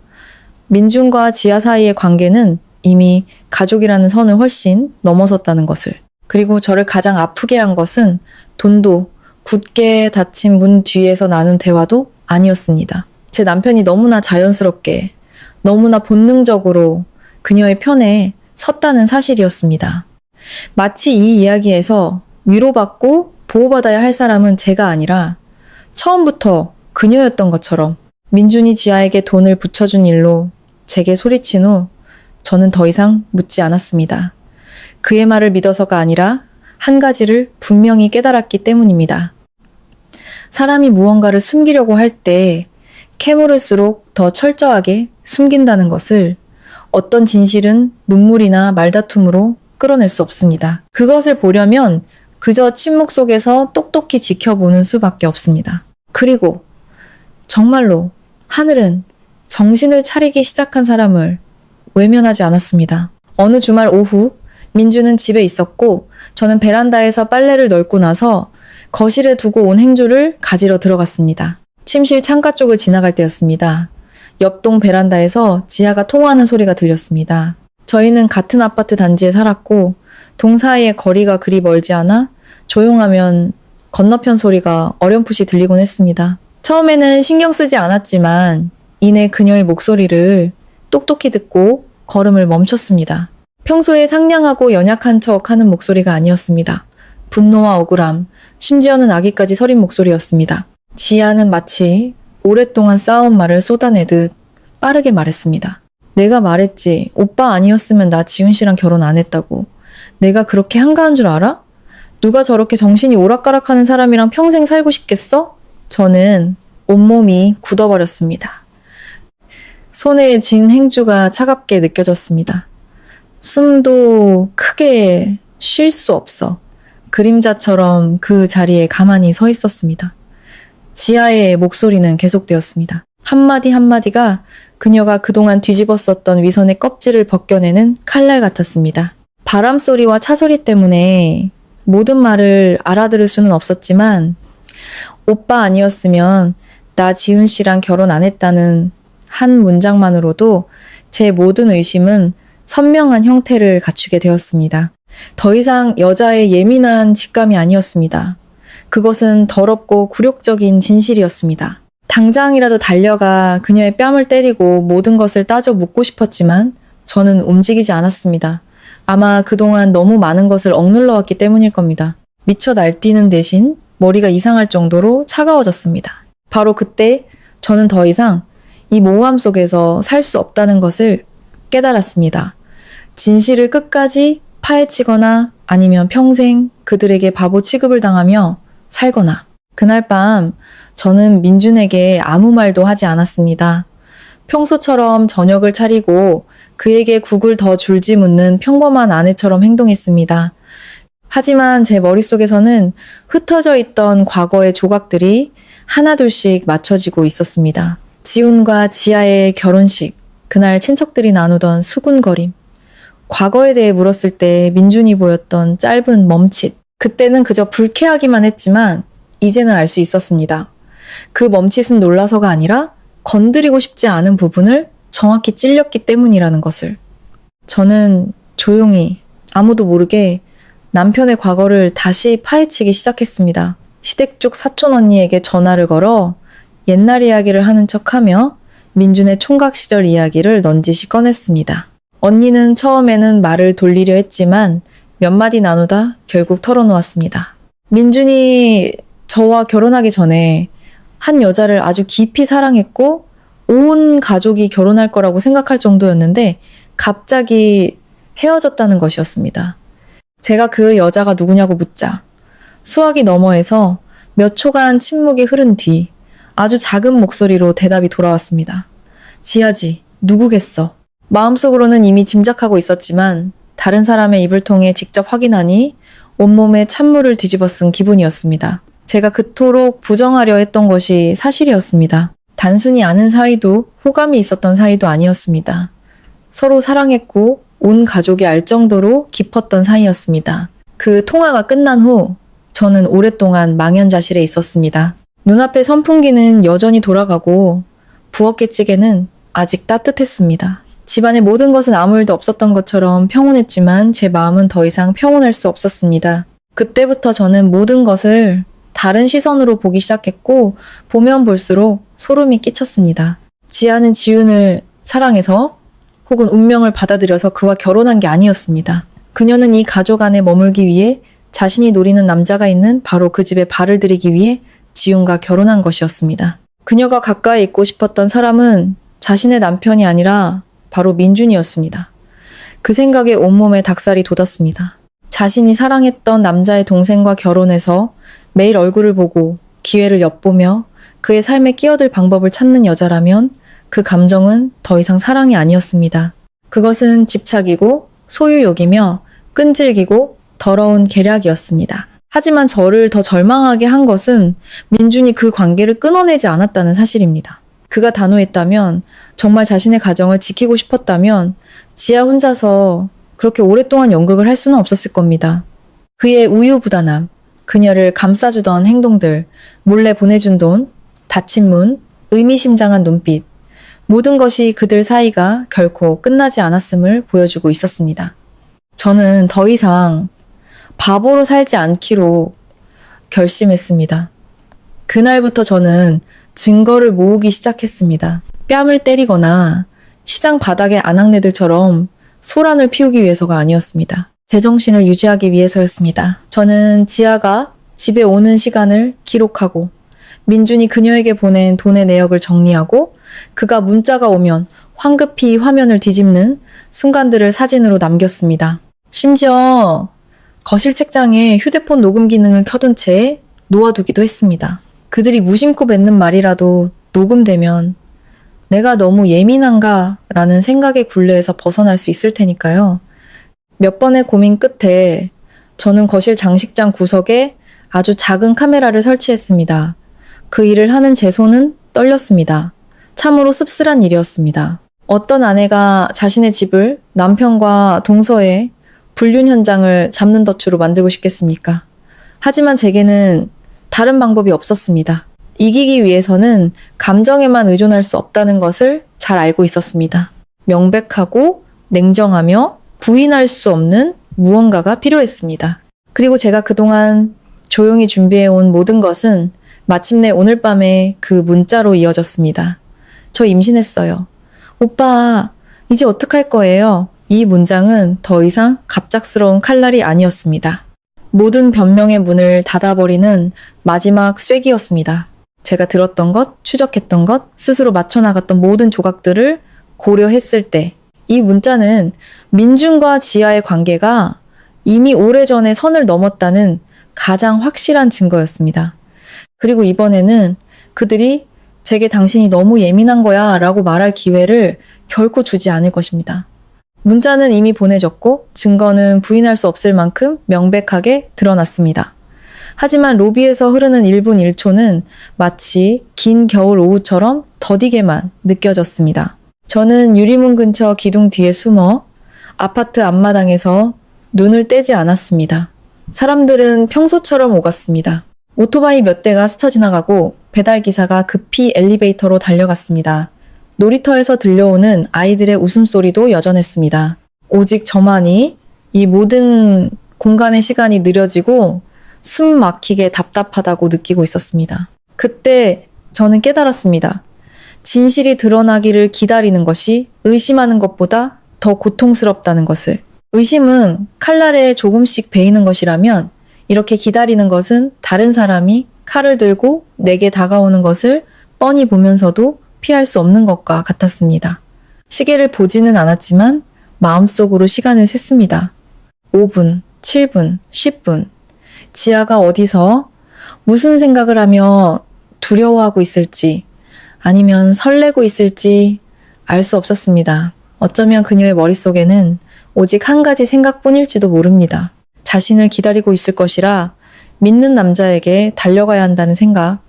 S2: 민준과 지아 사이의 관계는 이미 가족이라는 선을 훨씬 넘어섰다는 것을. 그리고 저를 가장 아프게 한 것은 돈도 굳게 닫힌 문 뒤에서 나눈 대화도 아니었습니다. 제 남편이 너무나 자연스럽게, 너무나 본능적으로 그녀의 편에 섰다는 사실이었습니다. 마치 이 이야기에서 위로받고 보호받아야 할 사람은 제가 아니라 처음부터 그녀였던 것처럼 민준이 지아에게 돈을 붙여준 일로 제게 소리친 후 저는 더 이상 묻지 않았습니다. 그의 말을 믿어서가 아니라 한 가지를 분명히 깨달았기 때문입니다. 사람이 무언가를 숨기려고 할 때 캐물을수록 더 철저하게 숨긴다는 것을 어떤 진실은 눈물이나 말다툼으로 끌어낼 수 없습니다. 그것을 보려면 그저 침묵 속에서 똑똑히 지켜보는 수밖에 없습니다. 그리고 정말로 하늘은 정신을 차리기 시작한 사람을 외면하지 않았습니다. 어느 주말 오후 민주는 집에 있었고 저는 베란다에서 빨래를 널고 나서 거실에 두고 온 행주를 가지러 들어갔습니다. 침실 창가 쪽을 지나갈 때였습니다. 옆동 베란다에서 지아가 통화하는 소리가 들렸습니다. 저희는 같은 아파트 단지에 살았고 동 사이의 거리가 그리 멀지 않아 조용하면 건너편 소리가 어렴풋이 들리곤 했습니다. 처음에는 신경 쓰지 않았지만 이내 그녀의 목소리를 똑똑히 듣고 걸음을 멈췄습니다. 평소에 상냥하고 연약한 척하는 목소리가 아니었습니다. 분노와 억울함, 심지어는 악의까지 서린 목소리였습니다. 지아는 마치 오랫동안 쌓아온 말을 쏟아내듯 빠르게 말했습니다. 내가 말했지. 오빠 아니었으면 나 지훈 씨랑 결혼 안 했다고. 내가 그렇게 한가한 줄 알아? 누가 저렇게 정신이 오락가락하는 사람이랑 평생 살고 싶겠어? 저는 온몸이 굳어버렸습니다. 손에 쥔 행주가 차갑게 느껴졌습니다. 숨도 크게 쉴 수 없어 그림자처럼 그 자리에 가만히 서 있었습니다. 지아의 목소리는 계속되었습니다. 한마디 한마디가 그녀가 그동안 뒤집어 썼던 위선의 껍질을 벗겨내는 칼날 같았습니다. 바람소리와 차소리 때문에 모든 말을 알아들을 수는 없었지만 오빠 아니었으면 나 지훈 씨랑 결혼 안 했다는 한 문장만으로도 제 모든 의심은 선명한 형태를 갖추게 되었습니다. 더 이상 여자의 예민한 직감이 아니었습니다. 그것은 더럽고 굴욕적인 진실이었습니다. 당장이라도 달려가 그녀의 뺨을 때리고 모든 것을 따져 묻고 싶었지만 저는 움직이지 않았습니다. 아마 그동안 너무 많은 것을 억눌러 왔기 때문일 겁니다. 미쳐 날뛰는 대신 머리가 이상할 정도로 차가워졌습니다. 바로 그때 저는 더 이상 이 모호함 속에서 살 수 없다는 것을 깨달았습니다. 진실을 끝까지 파헤치거나 아니면 평생 그들에게 바보 취급을 당하며 살거나. 그날 밤 저는 민준에게 아무 말도 하지 않았습니다. 평소처럼 저녁을 차리고 그에게 국을 더 줄지 묻는 평범한 아내처럼 행동했습니다. 하지만 제 머릿속에서는 흩어져 있던 과거의 조각들이 하나둘씩 맞춰지고 있었습니다. 지훈과 지아의 결혼식, 그날 친척들이 나누던 수군거림, 과거에 대해 물었을 때 민준이 보였던 짧은 멈칫, 그때는 그저 불쾌하기만 했지만 이제는 알 수 있었습니다. 그 멈칫은 놀라서가 아니라 건드리고 싶지 않은 부분을 정확히 찔렸기 때문이라는 것을. 저는 조용히 아무도 모르게 남편의 과거를 다시 파헤치기 시작했습니다. 시댁 쪽 사촌 언니에게 전화를 걸어 옛날 이야기를 하는 척하며 민준의 총각 시절 이야기를 넌지시 꺼냈습니다. 언니는 처음에는 말을 돌리려 했지만 몇 마디 나누다 결국 털어놓았습니다. 민준이 저와 결혼하기 전에 한 여자를 아주 깊이 사랑했고 온 가족이 결혼할 거라고 생각할 정도였는데 갑자기 헤어졌다는 것이었습니다. 제가 그 여자가 누구냐고 묻자 수화기 너머에서 몇 초간 침묵이 흐른 뒤 아주 작은 목소리로 대답이 돌아왔습니다. 지아지, 누구겠어? 마음속으로는 이미 짐작하고 있었지만 다른 사람의 입을 통해 직접 확인하니 온몸에 찬물을 뒤집어 쓴 기분이었습니다. 제가 그토록 부정하려 했던 것이 사실이었습니다. 단순히 아는 사이도 호감이 있었던 사이도 아니었습니다. 서로 사랑했고 온 가족이 알 정도로 깊었던 사이였습니다. 그 통화가 끝난 후 저는 오랫동안 망연자실해 있었습니다. 눈앞의 선풍기는 여전히 돌아가고 부엌의 찌개는 아직 따뜻했습니다. 집안의 모든 것은 아무 일도 없었던 것처럼 평온했지만 제 마음은 더 이상 평온할 수 없었습니다. 그때부터 저는 모든 것을 다른 시선으로 보기 시작했고 보면 볼수록 소름이 끼쳤습니다. 지아는 지훈을 사랑해서 혹은 운명을 받아들여서 그와 결혼한 게 아니었습니다. 그녀는 이 가족 안에 머물기 위해 자신이 노리는 남자가 있는 바로 그 집에 발을 들이기 위해 지훈과 결혼한 것이었습니다. 그녀가 가까이 있고 싶었던 사람은 자신의 남편이 아니라 바로 민준이었습니다. 그 생각에 온몸에 닭살이 돋았습니다. 자신이 사랑했던 남자의 동생과 결혼해서 매일 얼굴을 보고 기회를 엿보며 그의 삶에 끼어들 방법을 찾는 여자라면 그 감정은 더 이상 사랑이 아니었습니다. 그것은 집착이고 소유욕이며 끈질기고 더러운 계략이었습니다. 하지만 저를 더 절망하게 한 것은 민준이 그 관계를 끊어내지 않았다는 사실입니다. 그가 단호했다면, 정말 자신의 가정을 지키고 싶었다면 지아 혼자서 그렇게 오랫동안 연극을 할 수는 없었을 겁니다. 그의 우유부단함, 그녀를 감싸주던 행동들, 몰래 보내준 돈, 닫힌 문, 의미심장한 눈빛, 모든 것이 그들 사이가 결코 끝나지 않았음을 보여주고 있었습니다. 저는 더 이상 바보로 살지 않기로 결심했습니다. 그날부터 저는 증거를 모으기 시작했습니다. 뺨을 때리거나 시장 바닥의 아낙네들처럼 소란을 피우기 위해서가 아니었습니다. 제정신을 유지하기 위해서였습니다. 저는 지아가 집에 오는 시간을 기록하고 민준이 그녀에게 보낸 돈의 내역을 정리하고 그가 문자가 오면 황급히 화면을 뒤집는 순간들을 사진으로 남겼습니다. 심지어 거실 책장에 휴대폰 녹음 기능을 켜둔 채 놓아두기도 했습니다. 그들이 무심코 뱉는 말이라도 녹음되면 내가 너무 예민한가 라는 생각의 굴레에서 벗어날 수 있을 테니까요. 몇 번의 고민 끝에 저는 거실 장식장 구석에 아주 작은 카메라를 설치했습니다. 그 일을 하는 제 손은 떨렸습니다. 참으로 씁쓸한 일이었습니다. 어떤 아내가 자신의 집을 남편과 동서의 불륜 현장을 잡는 덫으로 만들고 싶겠습니까? 하지만 제게는 다른 방법이 없었습니다. 이기기 위해서는 감정에만 의존할 수 없다는 것을 잘 알고 있었습니다. 명백하고 냉정하며 부인할 수 없는 무언가가 필요했습니다. 그리고 제가 그동안 조용히 준비해온 모든 것은 마침내 오늘 밤에 그 문자로 이어졌습니다. 저 임신했어요. 오빠, 이제 어떡할 거예요? 이 문장은 더 이상 갑작스러운 칼날이 아니었습니다. 모든 변명의 문을 닫아버리는 마지막 쐐기였습니다. 제가 들었던 것, 추적했던 것, 스스로 맞춰나갔던 모든 조각들을 고려했을 때 이 문자는 민준과 지아의 관계가 이미 오래전에 선을 넘었다는 가장 확실한 증거였습니다. 그리고 이번에는 그들이 제게 당신이 너무 예민한 거야 라고 말할 기회를 결코 주지 않을 것입니다. 문자는 이미 보내졌고 증거는 부인할 수 없을 만큼 명백하게 드러났습니다. 하지만 로비에서 흐르는 1분 1초는 마치 긴 겨울 오후처럼 더디게만 느껴졌습니다. 저는 유리문 근처 기둥 뒤에 숨어 아파트 앞마당에서 눈을 떼지 않았습니다. 사람들은 평소처럼 오갔습니다. 오토바이 몇 대가 스쳐 지나가고 배달기사가 급히 엘리베이터로 달려갔습니다. 놀이터에서 들려오는 아이들의 웃음소리도 여전했습니다. 오직 저만이 이 모든 공간의 시간이 느려지고 숨 막히게 답답하다고 느끼고 있었습니다. 그때 저는 깨달았습니다. 진실이 드러나기를 기다리는 것이 의심하는 것보다 더 고통스럽다는 것을. 의심은 칼날에 조금씩 베이는 것이라면 이렇게 기다리는 것은 다른 사람이 칼을 들고 내게 다가오는 것을 뻔히 보면서도 피할 수 없는 것과 같았습니다. 시계를 보지는 않았지만 마음속으로 시간을 셌습니다. 5분, 7분, 10분. 지아가 어디서 무슨 생각을 하며 두려워하고 있을지 아니면 설레고 있을지 알 수 없었습니다. 어쩌면 그녀의 머릿속에는 오직 한 가지 생각뿐일지도 모릅니다. 자신을 기다리고 있을 것이라 믿는 남자에게 달려가야 한다는 생각.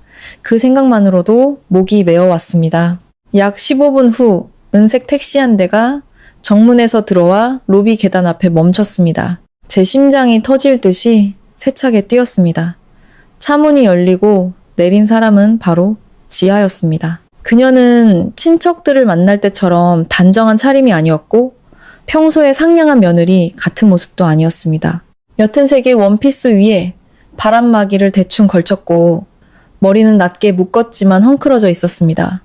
S2: 그 생각만으로도 목이 메어왔습니다. 약 15분 후 은색 택시 한 대가 정문에서 들어와 로비 계단 앞에 멈췄습니다. 제 심장이 터질 듯이 세차게 뛰었습니다. 차문이 열리고 내린 사람은 바로 지아였습니다. 그녀는 친척들을 만날 때처럼 단정한 차림이 아니었고 평소에 상냥한 며느리 같은 모습도 아니었습니다. 옅은 색의 원피스 위에 바람막이를 대충 걸쳤고 머리는 낮게 묶었지만 헝클어져 있었습니다.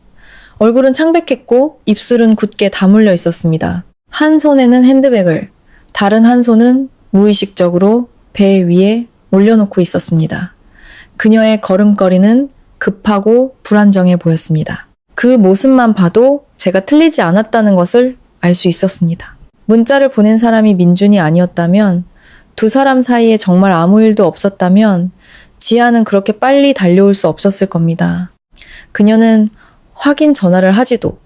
S2: 얼굴은 창백했고 입술은 굳게 다물려 있었습니다. 한 손에는 핸드백을, 다른 한 손은 무의식적으로 배 위에 올려놓고 있었습니다. 그녀의 걸음걸이는 급하고 불안정해 보였습니다. 그 모습만 봐도 제가 틀리지 않았다는 것을 알 수 있었습니다. 문자를 보낸 사람이 민준이 아니었다면, 두 사람 사이에 정말 아무 일도 없었다면 지아는 그렇게 빨리 달려올 수 없었을 겁니다. 그녀는 확인 전화를 하지도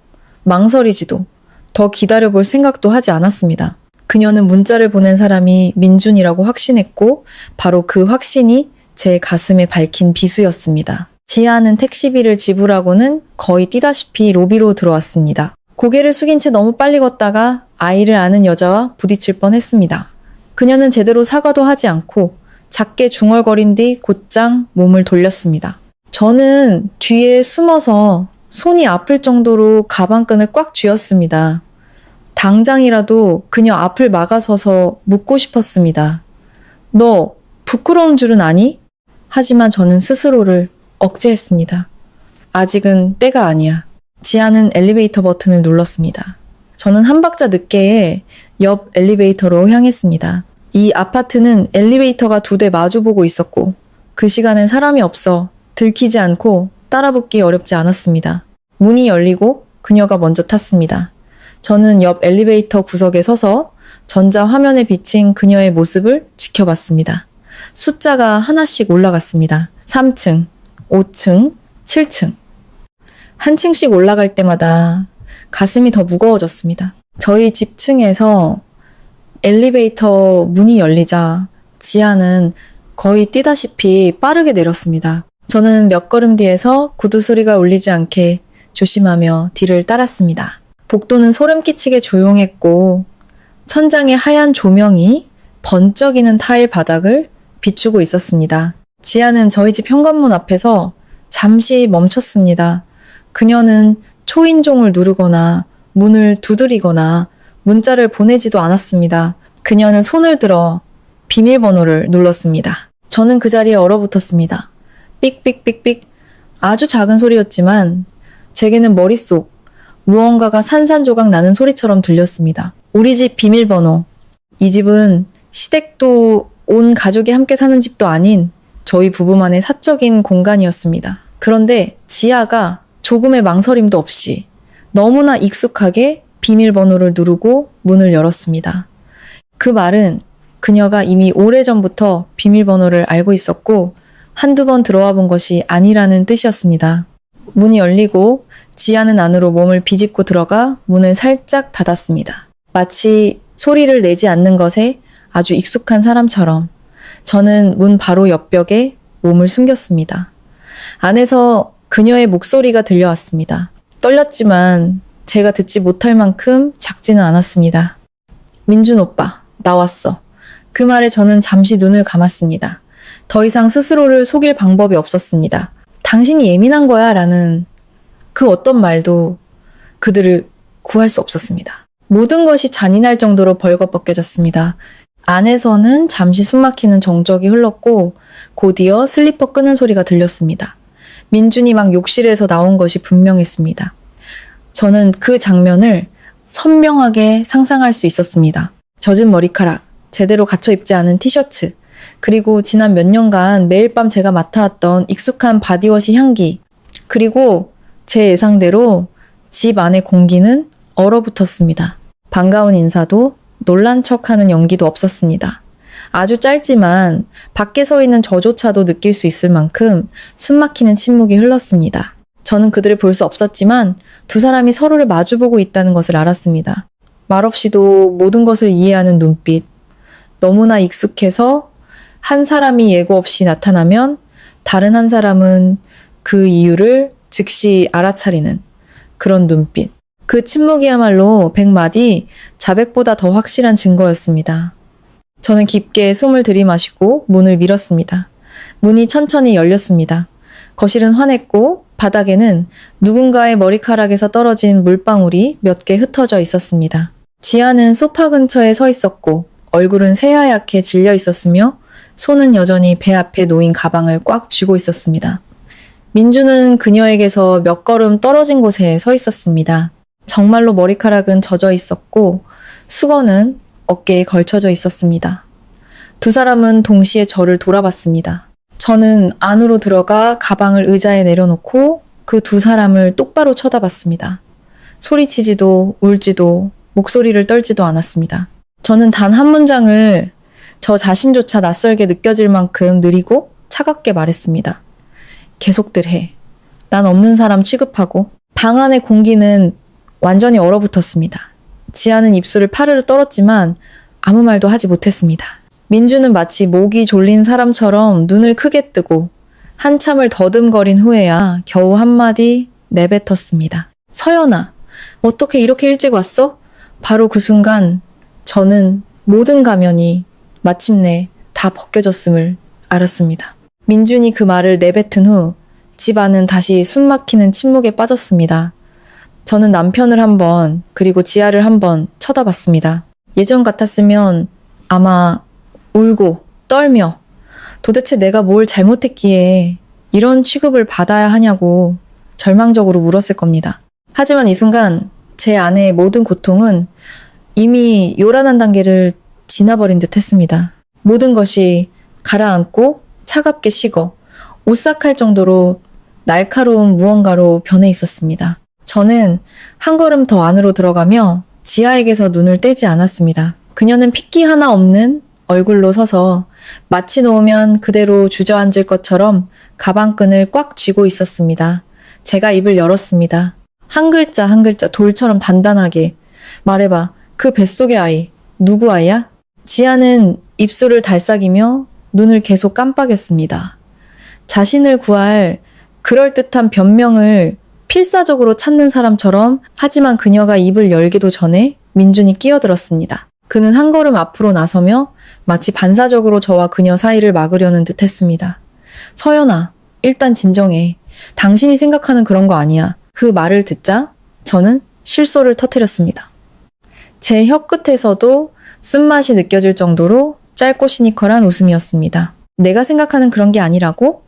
S2: 망설이지도 더 기다려볼 생각도 하지 않았습니다. 그녀는 문자를 보낸 사람이 민준이라고 확신했고 바로 그 확신이 제 가슴에 밝힌 비수였습니다. 지아는 택시비를 지불하고는 거의 뛰다시피 로비로 들어왔습니다. 고개를 숙인 채 너무 빨리 걷다가 아이를 아는 여자와 부딪힐 뻔했습니다. 그녀는 제대로 사과도 하지 않고 작게 중얼거린 뒤 곧장 몸을 돌렸습니다. 저는 뒤에 숨어서 손이 아플 정도로 가방끈을 꽉 쥐었습니다. 당장이라도 그녀 앞을 막아서서 묻고 싶었습니다. 너 부끄러운 줄은 아니? 하지만 저는 스스로를 억제했습니다. 아직은 때가 아니야. 지아는 엘리베이터 버튼을 눌렀습니다. 저는 한 박자 늦게 옆 엘리베이터로 향했습니다. 이 아파트는 엘리베이터가 2대 마주보고 있었고 그 시간엔 사람이 없어 들키지 않고 따라붙기 어렵지 않았습니다. 문이 열리고 그녀가 먼저 탔습니다. 저는 옆 엘리베이터 구석에 서서 전자화면에 비친 그녀의 모습을 지켜봤습니다. 숫자가 하나씩 올라갔습니다. 3층, 5층, 7층. 한 층씩 올라갈 때마다 가슴이 더 무거워졌습니다. 저희 집 층에서 엘리베이터 문이 열리자 지아는 거의 뛰다시피 빠르게 내렸습니다. 저는 몇 걸음 뒤에서 구두 소리가 울리지 않게 조심하며 뒤를 따랐습니다. 복도는 소름 끼치게 조용했고 천장의 하얀 조명이 번쩍이는 타일 바닥을 비추고 있었습니다. 지아는 저희 집 현관문 앞에서 잠시 멈췄습니다. 그녀는 초인종을 누르거나 문을 두드리거나 문자를 보내지도 않았습니다. 그녀는 손을 들어 비밀번호를 눌렀습니다. 저는 그 자리에 얼어붙었습니다. 삑삑삑삑. 아주 작은 소리였지만 제게는 머릿속 무언가가 산산조각 나는 소리처럼 들렸습니다. 우리 집 비밀번호. 이 집은 시댁도 온 가족이 함께 사는 집도 아닌 저희 부부만의 사적인 공간이었습니다. 그런데 지아가 조금의 망설임도 없이 너무나 익숙하게 비밀번호를 누르고 문을 열었습니다. 그 말은 그녀가 이미 오래전부터 비밀번호를 알고 있었고 한두 번 들어와 본 것이 아니라는 뜻이었습니다. 문이 열리고 지아는 안으로 몸을 비집고 들어가 문을 살짝 닫았습니다. 마치 소리를 내지 않는 것에 아주 익숙한 사람처럼 저는 문 바로 옆벽에 몸을 숨겼습니다. 안에서 그녀의 목소리가 들려왔습니다. 떨렸지만 제가 듣지 못할 만큼 작지는 않았습니다. 민준 오빠, 나왔어. 그 말에 저는 잠시 눈을 감았습니다. 더 이상 스스로를 속일 방법이 없었습니다. 당신이 예민한 거야 라는 그 어떤 말도 그들을 구할 수 없었습니다. 모든 것이 잔인할 정도로 벌거벗겨졌습니다. 안에서는 잠시 숨막히는 정적이 흘렀고 곧이어 슬리퍼 끄는 소리가 들렸습니다. 민준이 막 욕실에서 나온 것이 분명했습니다. 저는 그 장면을 선명하게 상상할 수 있었습니다. 젖은 머리카락, 제대로 갖춰 입지 않은 티셔츠, 그리고 지난 몇 년간 매일 밤 제가 맡아왔던 익숙한 바디워시 향기, 그리고 제 예상대로 집 안의 공기는 얼어붙었습니다. 반가운 인사도 놀란 척하는 연기도 없었습니다. 아주 짧지만 밖에 서 있는 저조차도 느낄 수 있을 만큼 숨막히는 침묵이 흘렀습니다. 저는 그들을 볼 수 없었지만 두 사람이 서로를 마주보고 있다는 것을 알았습니다. 말없이도 모든 것을 이해하는 눈빛, 너무나 익숙해서 한 사람이 예고 없이 나타나면 다른 한 사람은 그 이유를 즉시 알아차리는 그런 눈빛. 그 침묵이야말로 100마디 자백보다 더 확실한 증거였습니다. 저는 깊게 숨을 들이마시고 문을 밀었습니다. 문이 천천히 열렸습니다. 거실은 환했고 바닥에는 누군가의 머리카락에서 떨어진 물방울이 몇 개 흩어져 있었습니다. 지아는 소파 근처에 서 있었고 얼굴은 새하얗게 질려 있었으며 손은 여전히 배 앞에 놓인 가방을 꽉 쥐고 있었습니다. 민주는 그녀에게서 몇 걸음 떨어진 곳에 서 있었습니다. 정말로 머리카락은 젖어 있었고 수건은 어깨에 걸쳐져 있었습니다. 두 사람은 동시에 저를 돌아봤습니다. 저는 안으로 들어가 가방을 의자에 내려놓고 그 두 사람을 똑바로 쳐다봤습니다. 소리치지도 울지도 목소리를 떨지도 않았습니다. 저는 단 한 문장을 저 자신조차 낯설게 느껴질 만큼 느리고 차갑게 말했습니다. 계속들 해. 난 없는 사람 취급하고. 방 안의 공기는 완전히 얼어붙었습니다. 지아는 입술을 파르르 떨었지만 아무 말도 하지 못했습니다. 민주는 마치 목이 졸린 사람처럼 눈을 크게 뜨고 한참을 더듬거린 후에야 겨우 한마디 내뱉었습니다. 서연아, 어떻게 이렇게 일찍 왔어? 바로 그 순간 저는 모든 가면이 마침내 다 벗겨졌음을 알았습니다. 민준이 그 말을 내뱉은 후 집안은 다시 숨막히는 침묵에 빠졌습니다. 저는 남편을 한번 그리고 지아를 한번 쳐다봤습니다. 예전 같았으면 아마 울고 떨며 도대체 내가 뭘 잘못했기에 이런 취급을 받아야 하냐고 절망적으로 물었을 겁니다. 하지만 이 순간 제 안의 모든 고통은 이미 요란한 단계를 지나버린 듯 했습니다. 모든 것이 가라앉고 차갑게 식어 오싹할 정도로 날카로운 무언가로 변해 있었습니다. 저는 한 걸음 더 안으로 들어가며 지아에게서 눈을 떼지 않았습니다. 그녀는 핏기 하나 없는 얼굴로 서서 마치 놓으면 그대로 주저앉을 것처럼 가방끈을 꽉 쥐고 있었습니다. 제가 입을 열었습니다. 한 글자 한 글자 돌처럼 단단하게 말해봐. 그 뱃속의 아이 누구 아이야? 지아는 입술을 달싹이며 눈을 계속 깜빡였습니다. 자신을 구할 그럴듯한 변명을 필사적으로 찾는 사람처럼 하지만 그녀가 입을 열기도 전에 민준이 끼어들었습니다. 그는 한 걸음 앞으로 나서며 마치 반사적으로 저와 그녀 사이를 막으려는 듯 했습니다. 서연아, 일단 진정해. 당신이 생각하는 그런 거 아니야. 그 말을 듣자 저는 실소를 터뜨렸습니다. 제 혀끝에서도 쓴맛이 느껴질 정도로 짧고 시니컬한 웃음이었습니다. 내가 생각하는 그런 게 아니라고?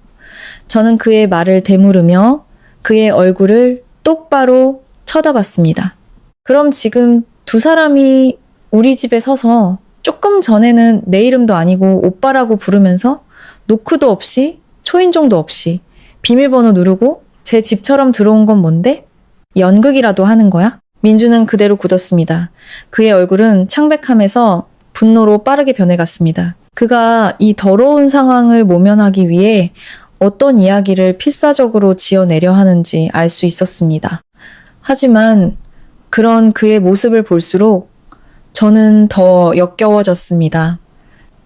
S2: 저는 그의 말을 되물으며 그의 얼굴을 똑바로 쳐다봤습니다. 그럼 지금 두 사람이 우리 집에 서서 조금 전에는 내 이름도 아니고 오빠라고 부르면서 노크도 없이 초인종도 없이 비밀번호 누르고 제 집처럼 들어온 건 뭔데? 연극이라도 하는 거야? 민주는 그대로 굳었습니다. 그의 얼굴은 창백함에서 분노로 빠르게 변해갔습니다. 그가 이 더러운 상황을 모면하기 위해 어떤 이야기를 필사적으로 지어내려 하는지 알 수 있었습니다. 하지만 그런 그의 모습을 볼수록 저는 더 역겨워졌습니다.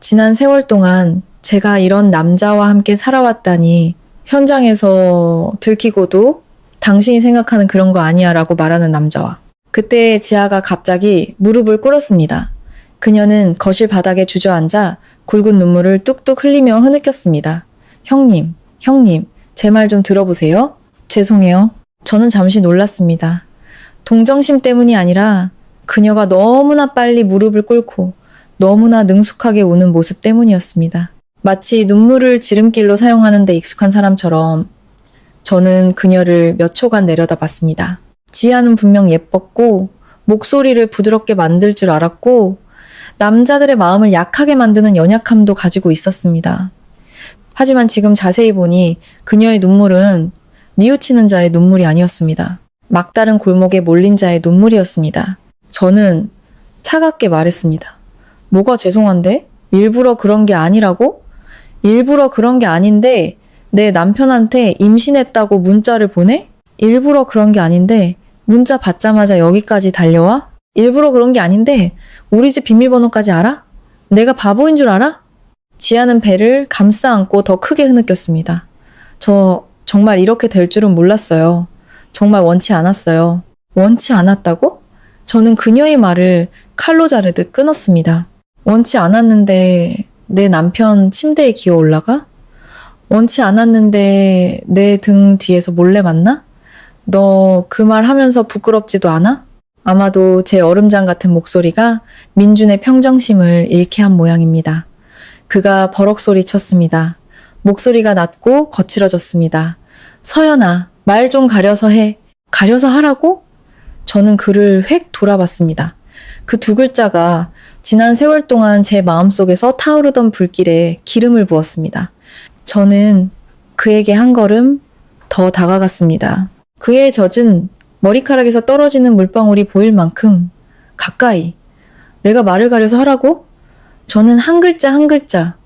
S2: 지난 세월 동안 제가 이런 남자와 함께 살아왔다니 현장에서 들키고도 당신이 생각하는 그런 거 아니야 라고 말하는 남자와 그때 지아가 갑자기 무릎을 꿇었습니다. 그녀는 거실 바닥에 주저앉아 굵은 눈물을 뚝뚝 흘리며 흐느꼈습니다. 형님, 제 말 좀 들어보세요. 죄송해요. 저는 잠시 놀랐습니다. 동정심 때문이 아니라 그녀가 너무나 빨리 무릎을 꿇고 너무나 능숙하게 우는 모습 때문이었습니다. 마치 눈물을 지름길로 사용하는 데 익숙한 사람처럼 저는 그녀를 몇 초간 내려다봤습니다. 지아는 분명 예뻤고 목소리를 부드럽게 만들 줄 알았고 남자들의 마음을 약하게 만드는 연약함도 가지고 있었습니다. 하지만 지금 자세히 보니 그녀의 눈물은 뉘우치는 자의 눈물이 아니었습니다. 막다른 골목에 몰린 자의 눈물이었습니다. 저는 차갑게 말했습니다. 뭐가 죄송한데? 일부러 그런 게 아니라고? 일부러 그런 게 아닌데 내 남편한테 임신했다고 문자를 보내? 일부러 그런 게 아닌데 문자 받자마자 여기까지 달려와? 일부러 그런 게 아닌데 우리 집 비밀번호까지 알아? 내가 바보인 줄 알아? 지아는 배를 감싸 안고 더 크게 흐느꼈습니다. 저 정말 이렇게 될 줄은 몰랐어요. 정말 원치 않았어요. 원치 않았다고? 저는 그녀의 말을 칼로 자르듯 끊었습니다. 원치 않았는데 내 남편 침대에 기어 올라가? 원치 않았는데 내 등 뒤에서 몰래 만나? 너 그 말 하면서 부끄럽지도 않아? 아마도 제 얼음장 같은 목소리가 민준의 평정심을 잃게 한 모양입니다. 그가 버럭 소리쳤습니다. 목소리가 낮고 거칠어졌습니다. 서연아, 말 좀 가려서 해. 가려서 하라고? 저는 그를 획 돌아봤습니다. 그 두 글자가 지난 세월 동안 제 마음속에서 타오르던 불길에 기름을 부었습니다. 저는 그에게 한 걸음 더 다가갔습니다. 그의 젖은 머리카락에서 떨어지는 물방울이 보일 만큼 가까이. 내가 말을 가려서 하라고? 저는 한 글자 한 글자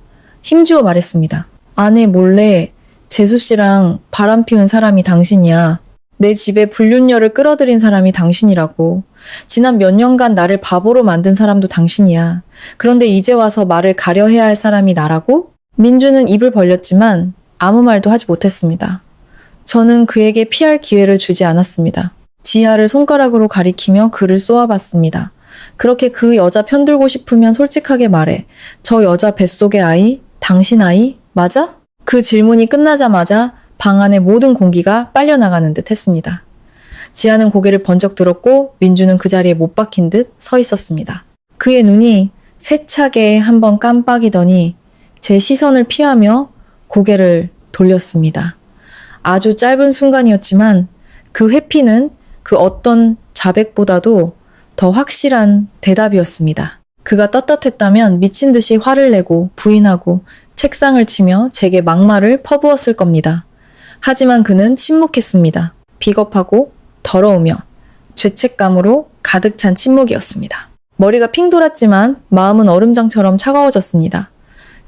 S2: 힘주어 말했습니다. 아내 몰래 재수 씨랑 바람 피운 사람이 당신이야. 내 집에 불륜녀를 끌어들인 사람이 당신이라고. 지난 몇 년간 나를 바보로 만든 사람도 당신이야. 그런데 이제 와서 말을 가려해야 할 사람이 나라고? 민주는 입을 벌렸지만 아무 말도 하지 못했습니다. 저는 그에게 피할 기회를 주지 않았습니다. 지아를 손가락으로 가리키며 그를 쏘아봤습니다. 그렇게 그 여자 편들고 싶으면 솔직하게 말해. 저 여자 뱃속의 아이, 당신 아이, 맞아? 그 질문이 끝나자마자 방 안의 모든 공기가 빨려나가는 듯 했습니다. 지아는 고개를 번쩍 들었고 민주는 그 자리에 못 박힌 듯 서 있었습니다. 그의 눈이 세차게 한번 깜빡이더니 제 시선을 피하며 고개를 돌렸습니다. 아주 짧은 순간이었지만 그 회피는 그 어떤 자백보다도 더 확실한 대답이었습니다. 그가 떳떳했다면 미친 듯이 화를 내고 부인하고 책상을 치며 제게 막말을 퍼부었을 겁니다. 하지만 그는 침묵했습니다. 비겁하고 더러우며 죄책감으로 가득 찬 침묵이었습니다. 머리가 핑 돌았지만 마음은 얼음장처럼 차가워졌습니다.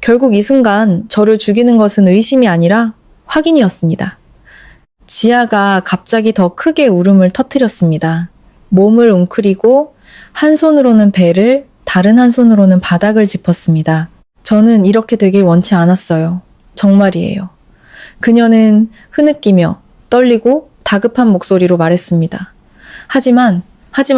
S2: 결국 이 순간 저를 죽이는 것은 의심이 아니라 확인이었습니다. 지아가 갑자기 더 크게 울음을 터뜨렸습니다. 몸을 웅크리고 한 손으로는 배를, 다른 한 손으로는 바닥을 짚었습니다. 저는 이렇게 되길 원치 않았어요. 정말이에요. 그녀는 흐느끼며 떨리고 다급한 목소리로 말했습니다. 하지만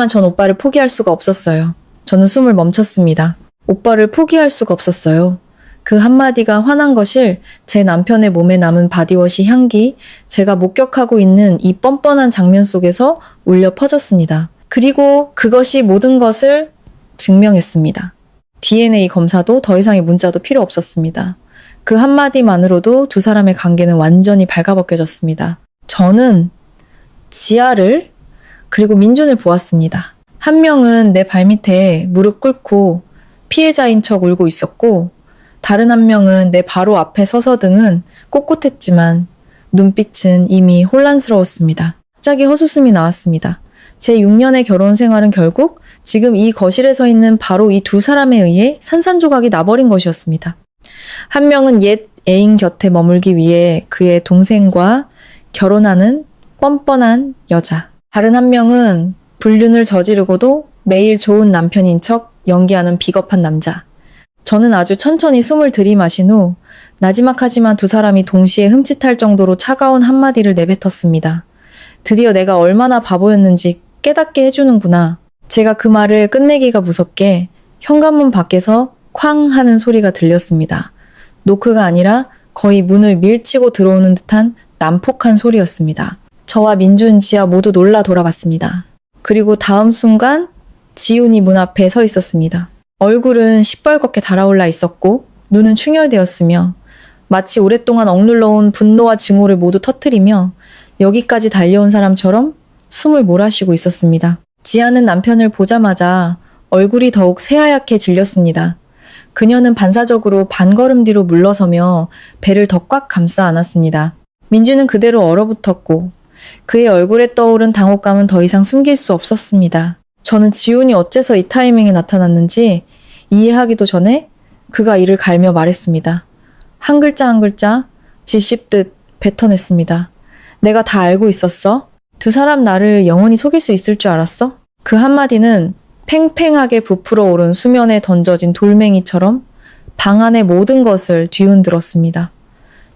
S2: 전 오빠를 포기할 수가 없었어요. 저는 숨을 멈췄습니다. 오빠를 포기할 수가 없었어요. 그 한마디가 화난 것일 제 남편의 몸에 남은 바디워시 향기, 제가 목격하고 있는 이 뻔뻔한 장면 속에서 울려 퍼졌습니다. 그리고 그것이 모든 것을 증명했습니다. DNA 검사도 더 이상의 문자도 필요 없었습니다. 그 한마디만으로도 두 사람의 관계는 완전히 발가벗겨졌습니다. 저는 지아를 그리고 민준을 보았습니다. 한 명은 내 발밑에 무릎 꿇고 피해자인 척 울고 있었고 다른 한 명은 내 바로 앞에 서서 등은 꼿꼿했지만 눈빛은 이미 혼란스러웠습니다. 갑자기 헛웃음이 나왔습니다. 제 6년의 결혼 생활은 결국 지금 이 거실에 서 있는 바로 이 두 사람에 의해 산산조각이 나버린 것이었습니다. 한 명은 옛 애인 곁에 머물기 위해 그의 동생과 결혼하는 뻔뻔한 여자. 다른 한 명은 불륜을 저지르고도 매일 좋은 남편인 척 연기하는 비겁한 남자. 저는 아주 천천히 숨을 들이마신 후 나지막하지만 두 사람이 동시에 흠칫할 정도로 차가운 한마디를 내뱉었습니다. 드디어 내가 얼마나 바보였는지 깨닫게 해주는구나. 제가 그 말을 끝내기가 무섭게 현관문 밖에서 쾅 하는 소리가 들렸습니다. 노크가 아니라 거의 문을 밀치고 들어오는 듯한 난폭한 소리였습니다. 저와 민준, 지아 모두 놀라 돌아봤습니다. 그리고 다음 순간 지훈이 문 앞에 서 있었습니다. 얼굴은 시뻘겋게 달아올라 있었고 눈은 충혈되었으며 마치 오랫동안 억눌러온 분노와 증오를 모두 터뜨리며 여기까지 달려온 사람처럼 숨을 몰아쉬고 있었습니다. 지아는 남편을 보자마자 얼굴이 더욱 새하얗게 질렸습니다. 그녀는 반사적으로 반걸음 뒤로 물러서며 배를 더 꽉 감싸 안았습니다. 민주는 그대로 얼어붙었고 그의 얼굴에 떠오른 당혹감은 더 이상 숨길 수 없었습니다. 저는 지훈이 어째서 이 타이밍에 나타났는지 이해하기도 전에 그가 이를 갈며 말했습니다. 한 글자 한 글자 지씹듯 뱉어냈습니다. 내가 다 알고 있었어? 두 사람 나를 영원히 속일 수 있을 줄 알았어? 그 한마디는 팽팽하게 부풀어 오른 수면에 던져진 돌멩이처럼 방 안의 모든 것을 뒤흔들었습니다.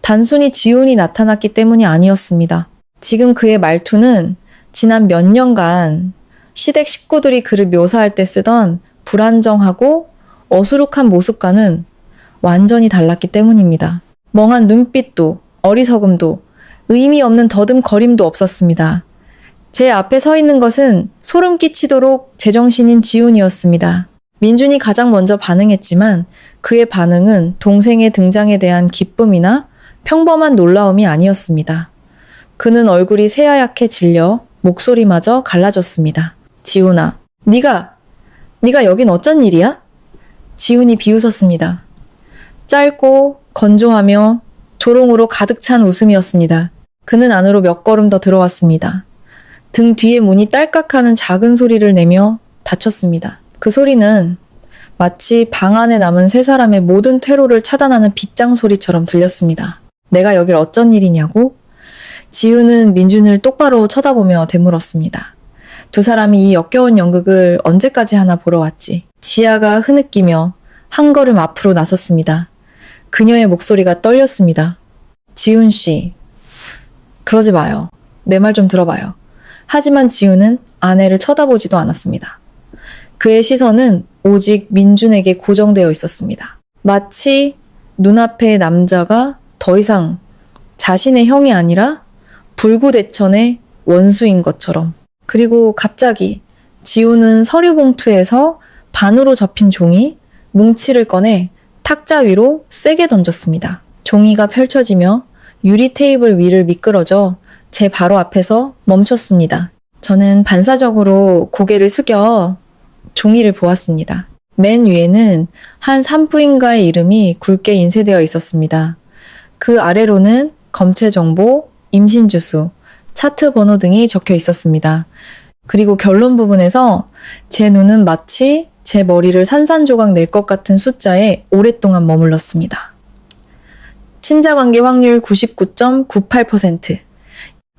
S2: 단순히 지훈이 나타났기 때문이 아니었습니다. 지금 그의 말투는 지난 몇 년간 시댁 식구들이 그를 묘사할 때 쓰던 불안정하고 어수룩한 모습과는 완전히 달랐기 때문입니다. 멍한 눈빛도 어리석음도 의미 없는 더듬거림도 없었습니다. 제 앞에 서 있는 것은 소름 끼치도록 제정신인 지훈이었습니다. 민준이 가장 먼저 반응했지만 그의 반응은 동생의 등장에 대한 기쁨이나 평범한 놀라움이 아니었습니다. 그는 얼굴이 새하얗게 질려 목소리마저 갈라졌습니다. 지훈아, 네가 여긴 어쩐 일이야? 지훈이 비웃었습니다. 짧고 건조하며 조롱으로 가득 찬 웃음이었습니다. 그는 안으로 몇 걸음 더 들어왔습니다. 등 뒤에 문이 딸깍하는 작은 소리를 내며 닫혔습니다. 그 소리는 마치 방 안에 남은 세 사람의 모든 퇴로를 차단하는 빗장 소리처럼 들렸습니다. 내가 여길 어쩐 일이냐고? 지훈은 민준을 똑바로 쳐다보며 되물었습니다. 두 사람이 이 역겨운 연극을 언제까지 하나 보러 왔지. 지아가 흐느끼며 한 걸음 앞으로 나섰습니다. 그녀의 목소리가 떨렸습니다. 지훈 씨, 그러지 마요. 내 말 좀 들어봐요. 하지만 지훈은 아내를 쳐다보지도 않았습니다. 그의 시선은 오직 민준에게 고정되어 있었습니다. 마치 눈앞의 남자가 더 이상 자신의 형이 아니라 불구대천의 원수인 것처럼. 그리고 갑자기 지훈은 서류 봉투에서 반으로 접힌 종이, 뭉치를 꺼내 탁자 위로 세게 던졌습니다. 종이가 펼쳐지며 유리 테이블 위를 미끄러져 제 바로 앞에서 멈췄습니다. 저는 반사적으로 고개를 숙여 종이를 보았습니다. 맨 위에는 한 산부인과의 이름이 굵게 인쇄되어 있었습니다. 그 아래로는 검체 정보, 임신 주수, 차트 번호 등이 적혀 있었습니다. 그리고 결론 부분에서 제 눈은 마치 제 머리를 산산조각 낼 것 같은 숫자에 오랫동안 머물렀습니다. 친자관계 확률 99.98%.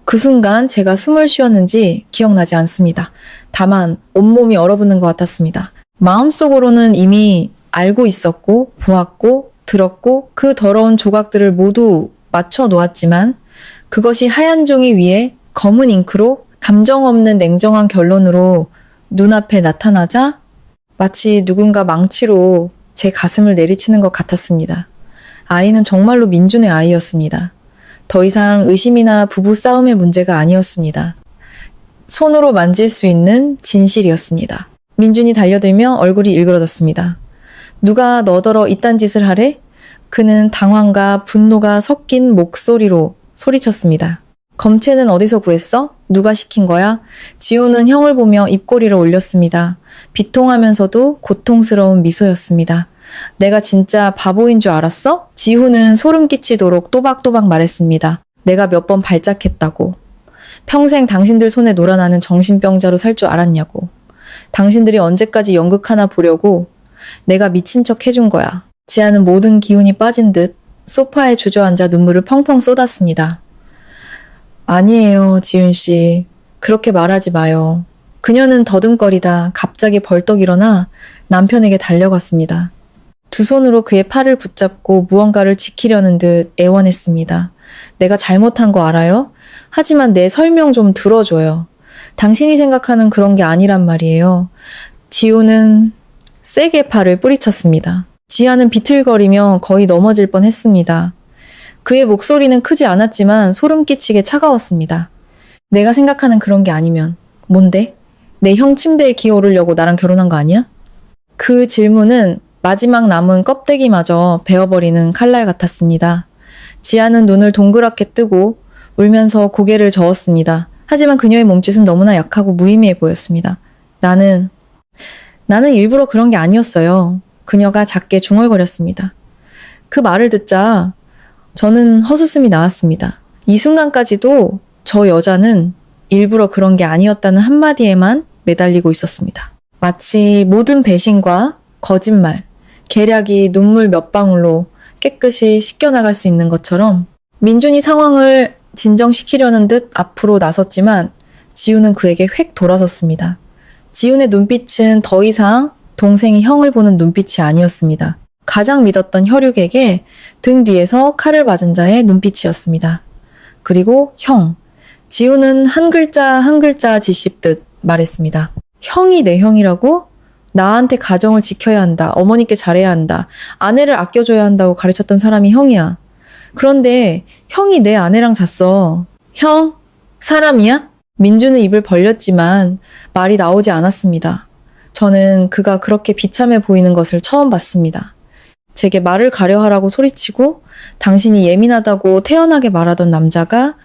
S2: 그 순간 제가 숨을 쉬었는지 기억나지 않습니다. 다만 온몸이 얼어붙는 것 같았습니다. 마음속으로는 이미 알고 있었고, 보았고, 들었고, 그 더러운 조각들을 모두 맞춰 놓았지만 그것이 하얀 종이 위에 검은 잉크로 감정 없는 냉정한 결론으로 눈앞에 나타나자 마치 누군가 망치로 제 가슴을 내리치는 것 같았습니다. 아이는 정말로 민준의 아이였습니다. 더 이상 의심이나 부부싸움의 문제가 아니었습니다. 손으로 만질 수 있는 진실이었습니다. 민준이 달려들며 얼굴이 일그러졌습니다. 누가 너더러 이딴 짓을 하래? 그는 당황과 분노가 섞인 목소리로 소리쳤습니다. 검체는 어디서 구했어? 누가 시킨 거야? 지호는 형을 보며 입꼬리를 올렸습니다. 비통하면서도 고통스러운 미소였습니다. 내가 진짜 바보인 줄 알았어? 지훈은 소름 끼치도록 또박또박 말했습니다. 내가 몇 번 발작했다고. 평생 당신들 손에 놀아나는 정신병자로 살 줄 알았냐고. 당신들이 언제까지 연극 하나 보려고 내가 미친 척 해준 거야. 지아는 모든 기운이 빠진 듯 소파에 주저앉아 눈물을 펑펑 쏟았습니다. 아니에요, 지훈 씨. 그렇게 말하지 마요. 그녀는 더듬거리다 갑자기 벌떡 일어나 남편에게 달려갔습니다. 두 손으로 그의 팔을 붙잡고 무언가를 지키려는 듯 애원했습니다. 내가 잘못한 거 알아요? 하지만 내 설명 좀 들어줘요. 당신이 생각하는 그런 게 아니란 말이에요. 지우는 세게 팔을 뿌리쳤습니다. 지아는 비틀거리며 거의 넘어질 뻔했습니다. 그의 목소리는 크지 않았지만 소름 끼치게 차가웠습니다. 내가 생각하는 그런 게 아니면 뭔데? 내 형 침대에 기어오르려고 나랑 결혼한 거 아니야? 그 질문은 마지막 남은 껍데기마저 베어버리는 칼날 같았습니다. 지아는 눈을 동그랗게 뜨고 울면서 고개를 저었습니다. 하지만 그녀의 몸짓은 너무나 약하고 무의미해 보였습니다. 나는 일부러 그런 게 아니었어요. 그녀가 작게 중얼거렸습니다. 그 말을 듣자 저는 헛웃음이 나왔습니다. 이 순간까지도 저 여자는 일부러 그런 게 아니었다는 한마디에만 매달리고 있었습니다. 마치 모든 배신과 거짓말, 계략이 눈물 몇 방울로 깨끗이 씻겨나갈 수 있는 것처럼 민준이 상황을 진정시키려는 듯 앞으로 나섰지만 지훈은 그에게 획 돌아섰습니다. 지훈의 눈빛은 더 이상 동생이 형을 보는 눈빛이 아니었습니다. 가장 믿었던 혈육에게 등 뒤에서 칼을 맞은 자의 눈빛이었습니다. 그리고 형. 지훈은 한 글자 한 글자 짓씹듯 말했습니다. 형이 내 형이라고? 나한테 가정을 지켜야 한다. 어머니께 잘해야 한다. 아내를 아껴줘야 한다고 가르쳤던 사람이 형이야. 그런데 형이 내 아내랑 잤어. 형? 사람이야? 민주는 입을 벌렸지만 말이 나오지 않았습니다. 저는 그가 그렇게 비참해 보이는 것을 처음 봤습니다. 제게 말을 가려하라고 소리치고 당신이 예민하다고 태연하게 말하던 남자가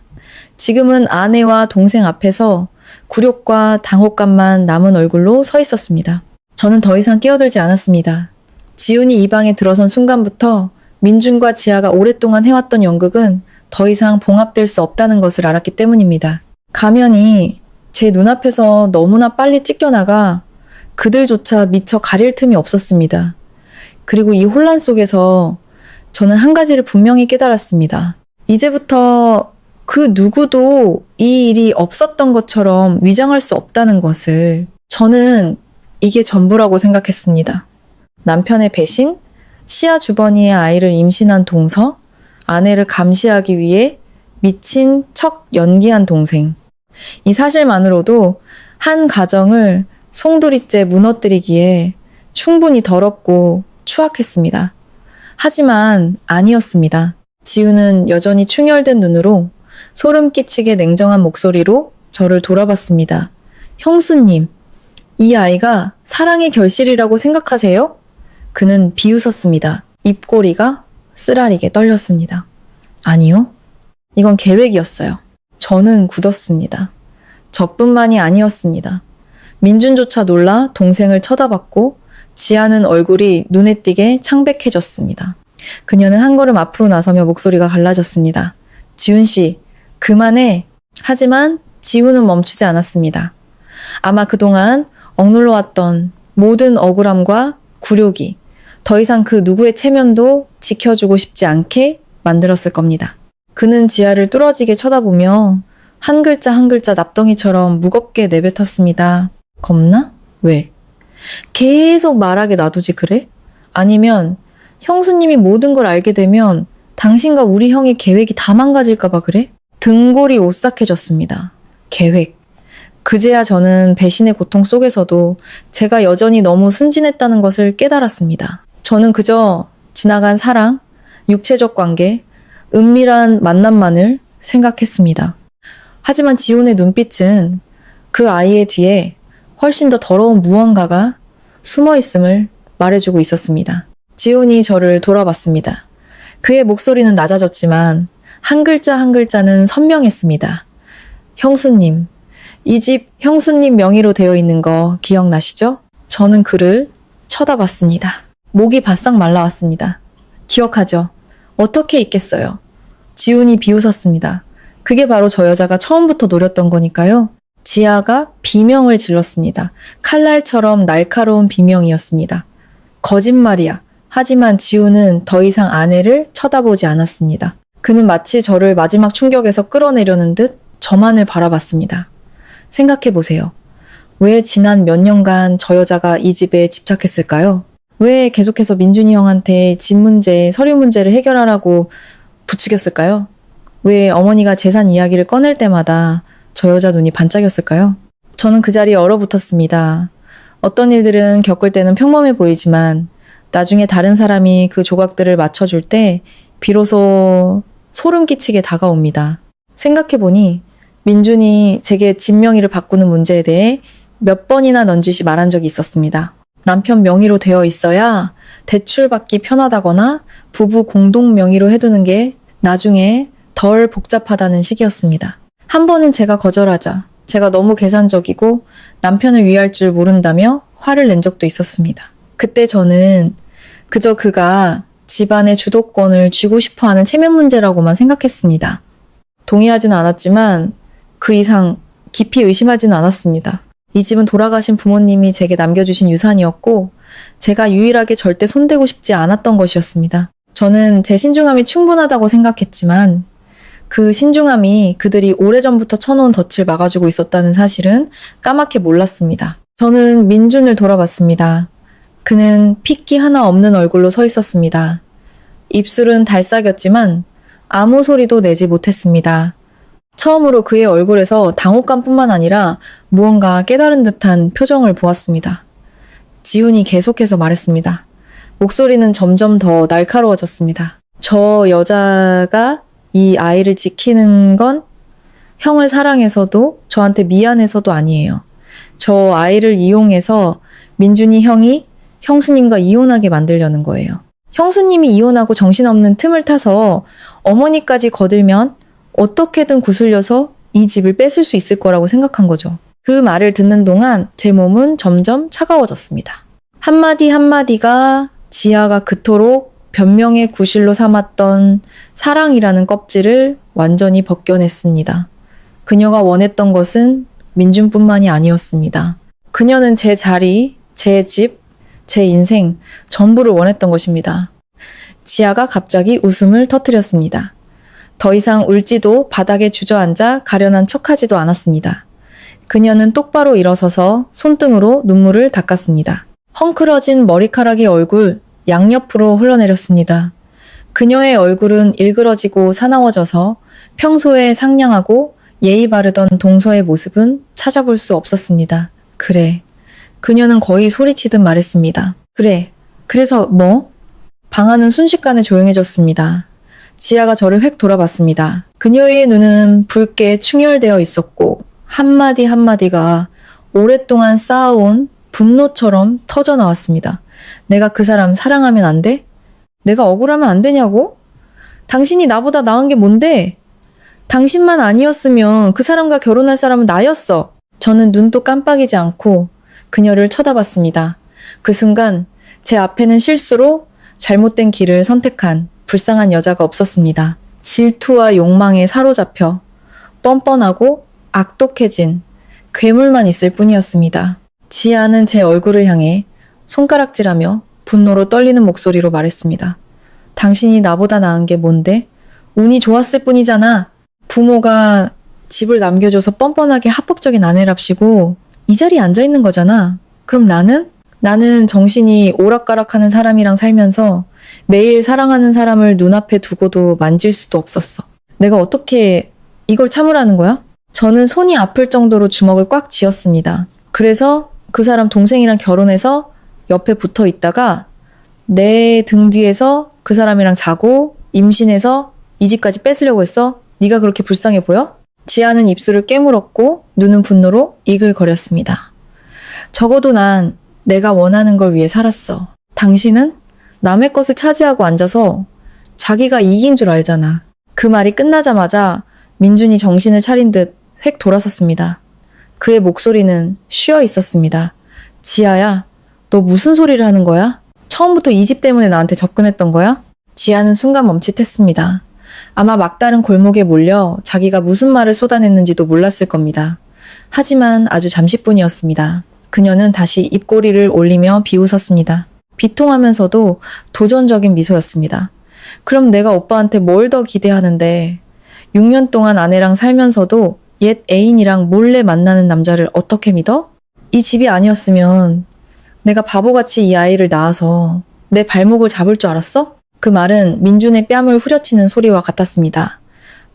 S2: 지금은 아내와 동생 앞에서 굴욕과 당혹감만 남은 얼굴로 서 있었습니다. 저는 더 이상 끼어들지 않았습니다. 지훈이 이 방에 들어선 순간부터 민준과 지아가 오랫동안 해왔던 연극은 더 이상 봉합될 수 없다는 것을 알았기 때문입니다. 가면이 제 눈앞에서 너무나 빨리 찢겨나가 그들조차 미처 가릴 틈이 없었습니다. 그리고 이 혼란 속에서 저는 한 가지를 분명히 깨달았습니다. 이제부터 그 누구도 이 일이 없었던 것처럼 위장할 수 없다는 것을 저는 이게 전부라고 생각했습니다. 남편의 배신, 시아 주버니의 아이를 임신한 동서, 아내를 감시하기 위해 미친 척 연기한 동생. 이 사실만으로도 한 가정을 송두리째 무너뜨리기에 충분히 더럽고 추악했습니다. 하지만 아니었습니다. 지우는 여전히 충혈된 눈으로 소름 끼치게 냉정한 목소리로 저를 돌아봤습니다. 형수님, 이 아이가 사랑의 결실이라고 생각하세요? 그는 비웃었습니다. 입꼬리가 쓰라리게 떨렸습니다. 아니요. 이건 계획이었어요. 저는 굳었습니다. 저뿐만이 아니었습니다. 민준조차 놀라 동생을 쳐다봤고 지아는 얼굴이 눈에 띄게 창백해졌습니다. 그녀는 한 걸음 앞으로 나서며 목소리가 갈라졌습니다. 지훈 씨, 그만해. 하지만 지훈은 멈추지 않았습니다. 아마 그동안 억눌러왔던 모든 억울함과 굴욕이 더 이상 그 누구의 체면도 지켜주고 싶지 않게 만들었을 겁니다. 그는 지아를 뚫어지게 쳐다보며 한 글자 한 글자 납덩이처럼 무겁게 내뱉었습니다. 겁나? 왜? 계속 말하게 놔두지 그래? 아니면 형수님이 모든 걸 알게 되면 당신과 우리 형의 계획이 다 망가질까봐 그래? 등골이 오싹해졌습니다. 계획. 그제야 저는 배신의 고통 속에서도 제가 여전히 너무 순진했다는 것을 깨달았습니다. 저는 그저 지나간 사랑, 육체적 관계, 은밀한 만남만을 생각했습니다. 하지만 지훈의 눈빛은 그 아이의 뒤에 훨씬 더 더러운 무언가가 숨어 있음을 말해주고 있었습니다. 지훈이 저를 돌아봤습니다. 그의 목소리는 낮아졌지만 한 글자 한 글자는 선명했습니다. 형수님, 이 집 형수님 명의로 되어 있는 거 기억나시죠? 저는 그를 쳐다봤습니다. 목이 바싹 말라왔습니다. 기억하죠? 어떻게 잊겠어요? 지훈이 비웃었습니다. 그게 바로 저 여자가 처음부터 노렸던 거니까요. 지아가 비명을 질렀습니다. 칼날처럼 날카로운 비명이었습니다. 거짓말이야. 하지만 지훈은 더 이상 아내를 쳐다보지 않았습니다. 그는 마치 저를 마지막 충격에서 끌어내려는 듯 저만을 바라봤습니다. 생각해보세요. 왜 지난 몇 년간 저 여자가 이 집에 집착했을까요? 왜 계속해서 민준이 형한테 집 문제, 서류 문제를 해결하라고 부추겼을까요? 왜 어머니가 재산 이야기를 꺼낼 때마다 저 여자 눈이 반짝였을까요? 저는 그 자리에 얼어붙었습니다. 어떤 일들은 겪을 때는 평범해 보이지만 나중에 다른 사람이 그 조각들을 맞춰줄 때 비로소 소름 끼치게 다가옵니다. 생각해보니 민준이 제게 집 명의를 바꾸는 문제에 대해 몇 번이나 넌지시 말한 적이 있었습니다. 남편 명의로 되어 있어야 대출받기 편하다거나 부부 공동 명의로 해두는 게 나중에 덜 복잡하다는 식이었습니다. 한 번은 제가 거절하자 제가 너무 계산적이고 남편을 위할 줄 모른다며 화를 낸 적도 있었습니다. 그때 저는 그저 그가 집안의 주도권을 쥐고 싶어하는 체면 문제라고만 생각했습니다. 동의하지는 않았지만 그 이상 깊이 의심하지는 않았습니다. 이 집은 돌아가신 부모님이 제게 남겨주신 유산이었고 제가 유일하게 절대 손대고 싶지 않았던 것이었습니다. 저는 제 신중함이 충분하다고 생각했지만 그 신중함이 그들이 오래전부터 쳐놓은 덫을 막아주고 있었다는 사실은 까맣게 몰랐습니다. 저는 민준을 돌아봤습니다. 그는 핏기 하나 없는 얼굴로 서 있었습니다. 입술은 달싹였지만 아무 소리도 내지 못했습니다. 처음으로 그의 얼굴에서 당혹감뿐만 아니라 무언가 깨달은 듯한 표정을 보았습니다. 지훈이 계속해서 말했습니다. 목소리는 점점 더 날카로워졌습니다. 저 여자가 이 아이를 지키는 건 형을 사랑해서도 저한테 미안해서도 아니에요. 저 아이를 이용해서 민준이 형이 형수님과 이혼하게 만들려는 거예요. 형수님이 이혼하고 정신없는 틈을 타서 어머니까지 거들면 어떻게든 구슬려서 이 집을 뺏을 수 있을 거라고 생각한 거죠. 그 말을 듣는 동안 제 몸은 점점 차가워졌습니다. 한마디 한마디가 지아가 그토록 변명의 구실로 삼았던 사랑이라는 껍질을 완전히 벗겨냈습니다. 그녀가 원했던 것은 민준뿐만이 아니었습니다. 그녀는 제 자리, 제 집, 제 인생 전부를 원했던 것입니다. 지아가 갑자기 웃음을 터뜨렸습니다. 더 이상 울지도 바닥에 주저앉아 가련한 척하지도 않았습니다. 그녀는 똑바로 일어서서 손등으로 눈물을 닦았습니다. 헝클어진 머리카락이 얼굴 양옆으로 흘러내렸습니다. 그녀의 얼굴은 일그러지고 사나워져서 평소에 상냥하고 예의 바르던 동서의 모습은 찾아볼 수 없었습니다. 그래. 그녀는 거의 소리치듯 말했습니다. 그래. 그래서 뭐? 방 안은 순식간에 조용해졌습니다. 지아가 저를 획 돌아봤습니다. 그녀의 눈은 붉게 충혈되어 있었고 한마디 한마디가 오랫동안 쌓아온 분노처럼 터져 나왔습니다. 내가 그 사람 사랑하면 안 돼? 내가 억울하면 안 되냐고? 당신이 나보다 나은 게 뭔데? 당신만 아니었으면 그 사람과 결혼할 사람은 나였어. 저는 눈도 깜빡이지 않고 그녀를 쳐다봤습니다. 그 순간 제 앞에는 실수로 잘못된 길을 선택한 불쌍한 여자가 없었습니다. 질투와 욕망에 사로잡혀 뻔뻔하고 악독해진 괴물만 있을 뿐이었습니다. 지아는 제 얼굴을 향해 손가락질하며 분노로 떨리는 목소리로 말했습니다. 당신이 나보다 나은 게 뭔데? 운이 좋았을 뿐이잖아. 부모가 집을 남겨줘서 뻔뻔하게 합법적인 아내랍시고 이 자리에 앉아있는 거잖아. 그럼 나는? 나는 정신이 오락가락하는 사람이랑 살면서 매일 사랑하는 사람을 눈앞에 두고도 만질 수도 없었어. 내가 어떻게 이걸 참으라는 거야? 저는 손이 아플 정도로 주먹을 꽉 쥐었습니다. 그래서 그 사람 동생이랑 결혼해서 옆에 붙어 있다가 내 등 뒤에서 그 사람이랑 자고 임신해서 이 집까지 뺏으려고 했어? 네가 그렇게 불쌍해 보여? 지아는 입술을 깨물었고 눈은 분노로 이글거렸습니다. 적어도 난 내가 원하는 걸 위해 살았어. 당신은 남의 것을 차지하고 앉아서 자기가 이긴 줄 알잖아. 그 말이 끝나자마자 민준이 정신을 차린 듯 획 돌아섰습니다. 그의 목소리는 쉬어 있었습니다. 지아야, 너 무슨 소리를 하는 거야? 처음부터 이 집 때문에 나한테 접근했던 거야? 지아는 순간 멈칫했습니다. 아마 막다른 골목에 몰려 자기가 무슨 말을 쏟아냈는지도 몰랐을 겁니다. 하지만 아주 잠시뿐이었습니다. 그녀는 다시 입꼬리를 올리며 비웃었습니다. 비통하면서도 도전적인 미소였습니다. 그럼 내가 오빠한테 뭘 더 기대하는데 6년 동안 아내랑 살면서도 옛 애인이랑 몰래 만나는 남자를 어떻게 믿어? 이 집이 아니었으면 내가 바보같이 이 아이를 낳아서 내 발목을 잡을 줄 알았어? 그 말은 민준의 뺨을 후려치는 소리와 같았습니다.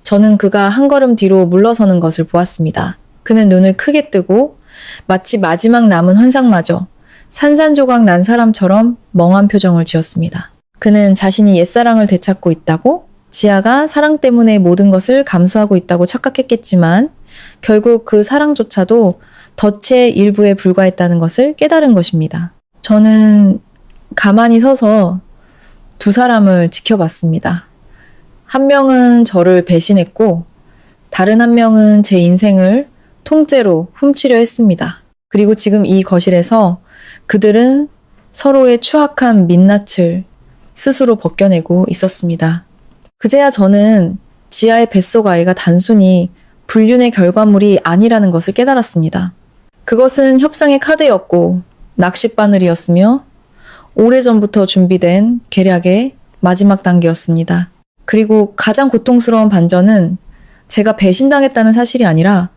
S2: 저는 그가 한 걸음 뒤로 물러서는 것을 보았습니다. 그는 눈을 크게 뜨고 마치 마지막 남은 환상마저 산산조각 난 사람처럼 멍한 표정을 지었습니다. 그는 자신이 옛사랑을 되찾고 있다고, 지아가 사랑 때문에 모든 것을 감수하고 있다고 착각했겠지만 결국 그 사랑조차도 덫의 일부에 불과했다는 것을 깨달은 것입니다. 저는 가만히 서서 두 사람을 지켜봤습니다. 한 명은 저를 배신했고 다른 한 명은 제 인생을 통째로 훔치려 했습니다. 그리고 지금 이 거실에서 그들은 서로의 추악한 민낯을 스스로 벗겨내고 있었습니다. 그제야 저는 지아의 뱃속 아이가 단순히 불륜의 결과물이 아니라는 것을 깨달았습니다. 그것은 협상의 카드였고 낚싯바늘이었으며 오래전부터 준비된 계략의 마지막 단계였습니다. 그리고 가장 고통스러운 반전은 제가 배신당했다는 사실이 아니라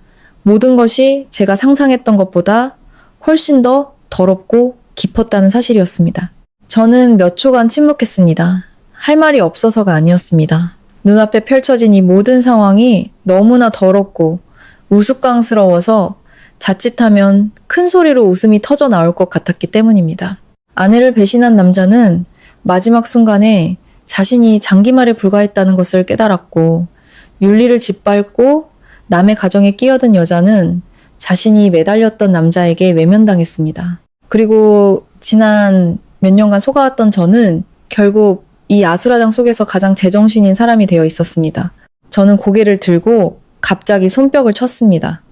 S2: 모든 것이 제가 상상했던 것보다 훨씬 더 더럽고 깊었다는 사실이었습니다. 저는 몇 초간 침묵했습니다. 할 말이 없어서가 아니었습니다. 눈앞에 펼쳐진 이 모든 상황이 너무나 더럽고 우스꽝스러워서 자칫하면 큰 소리로 웃음이 터져 나올 것 같았기 때문입니다. 아내를 배신한 남자는 마지막 순간에 자신이 장기말에 불과했다는 것을 깨달았고, 윤리를 짓밟고 남의 가정에 끼어든 여자는 자신이 매달렸던 남자에게 외면당했습니다. 그리고 지난 몇 년간 속아왔던 저는 결국 이 아수라장 속에서 가장 제정신인 사람이 되어 있었습니다. 저는 고개를 들고 갑자기 손뼉을 쳤습니다.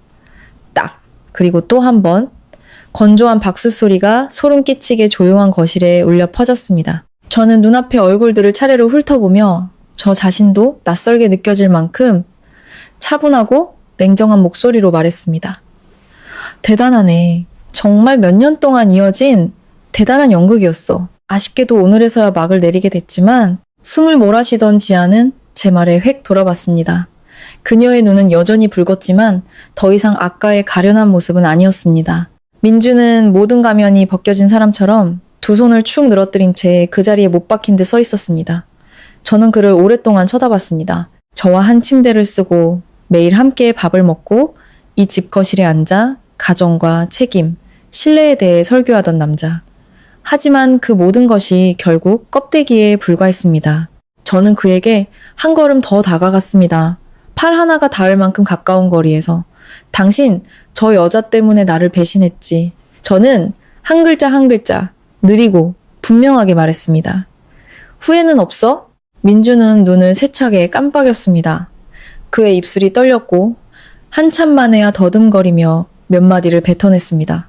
S2: 딱! 그리고 또 한 번 건조한 박수 소리가 소름 끼치게 조용한 거실에 울려 퍼졌습니다. 저는 눈앞의 얼굴들을 차례로 훑어보며 저 자신도 낯설게 느껴질 만큼 차분하고 냉정한 목소리로 말했습니다. 대단하네. 정말 몇 년 동안 이어진 대단한 연극이었어. 아쉽게도 오늘에서야 막을 내리게 됐지만 숨을 몰아쉬던 지아는 제 말에 획 돌아봤습니다. 그녀의 눈은 여전히 붉었지만 더 이상 아까의 가련한 모습은 아니었습니다. 민주는 모든 가면이 벗겨진 사람처럼 두 손을 축 늘어뜨린 채 그 자리에 못 박힌 듯 서 있었습니다. 저는 그를 오랫동안 쳐다봤습니다. 저와 한 침대를 쓰고 매일 함께 밥을 먹고 이 집 거실에 앉아 가정과 책임, 신뢰에 대해 설교하던 남자. 하지만 그 모든 것이 결국 껍데기에 불과했습니다. 저는 그에게 한 걸음 더 다가갔습니다. 팔 하나가 닿을 만큼 가까운 거리에서. 당신, 저 여자 때문에 나를 배신했지. 저는 한 글자 한 글자, 느리고 분명하게 말했습니다. 후회는 없어? 민주는 눈을 세차게 깜빡였습니다. 그의 입술이 떨렸고 한참 만에야 더듬거리며 몇 마디를 뱉어냈습니다.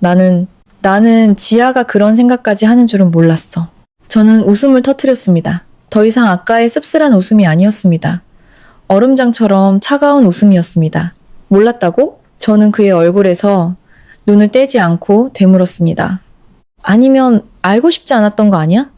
S2: 나는 지아가 그런 생각까지 하는 줄은 몰랐어. 저는 웃음을 터뜨렸습니다. 더 이상 아까의 씁쓸한 웃음이 아니었습니다. 얼음장처럼 차가운 웃음이었습니다. 몰랐다고? 저는 그의 얼굴에서 눈을 떼지 않고 되물었습니다. 아니면 알고 싶지 않았던 거 아니야?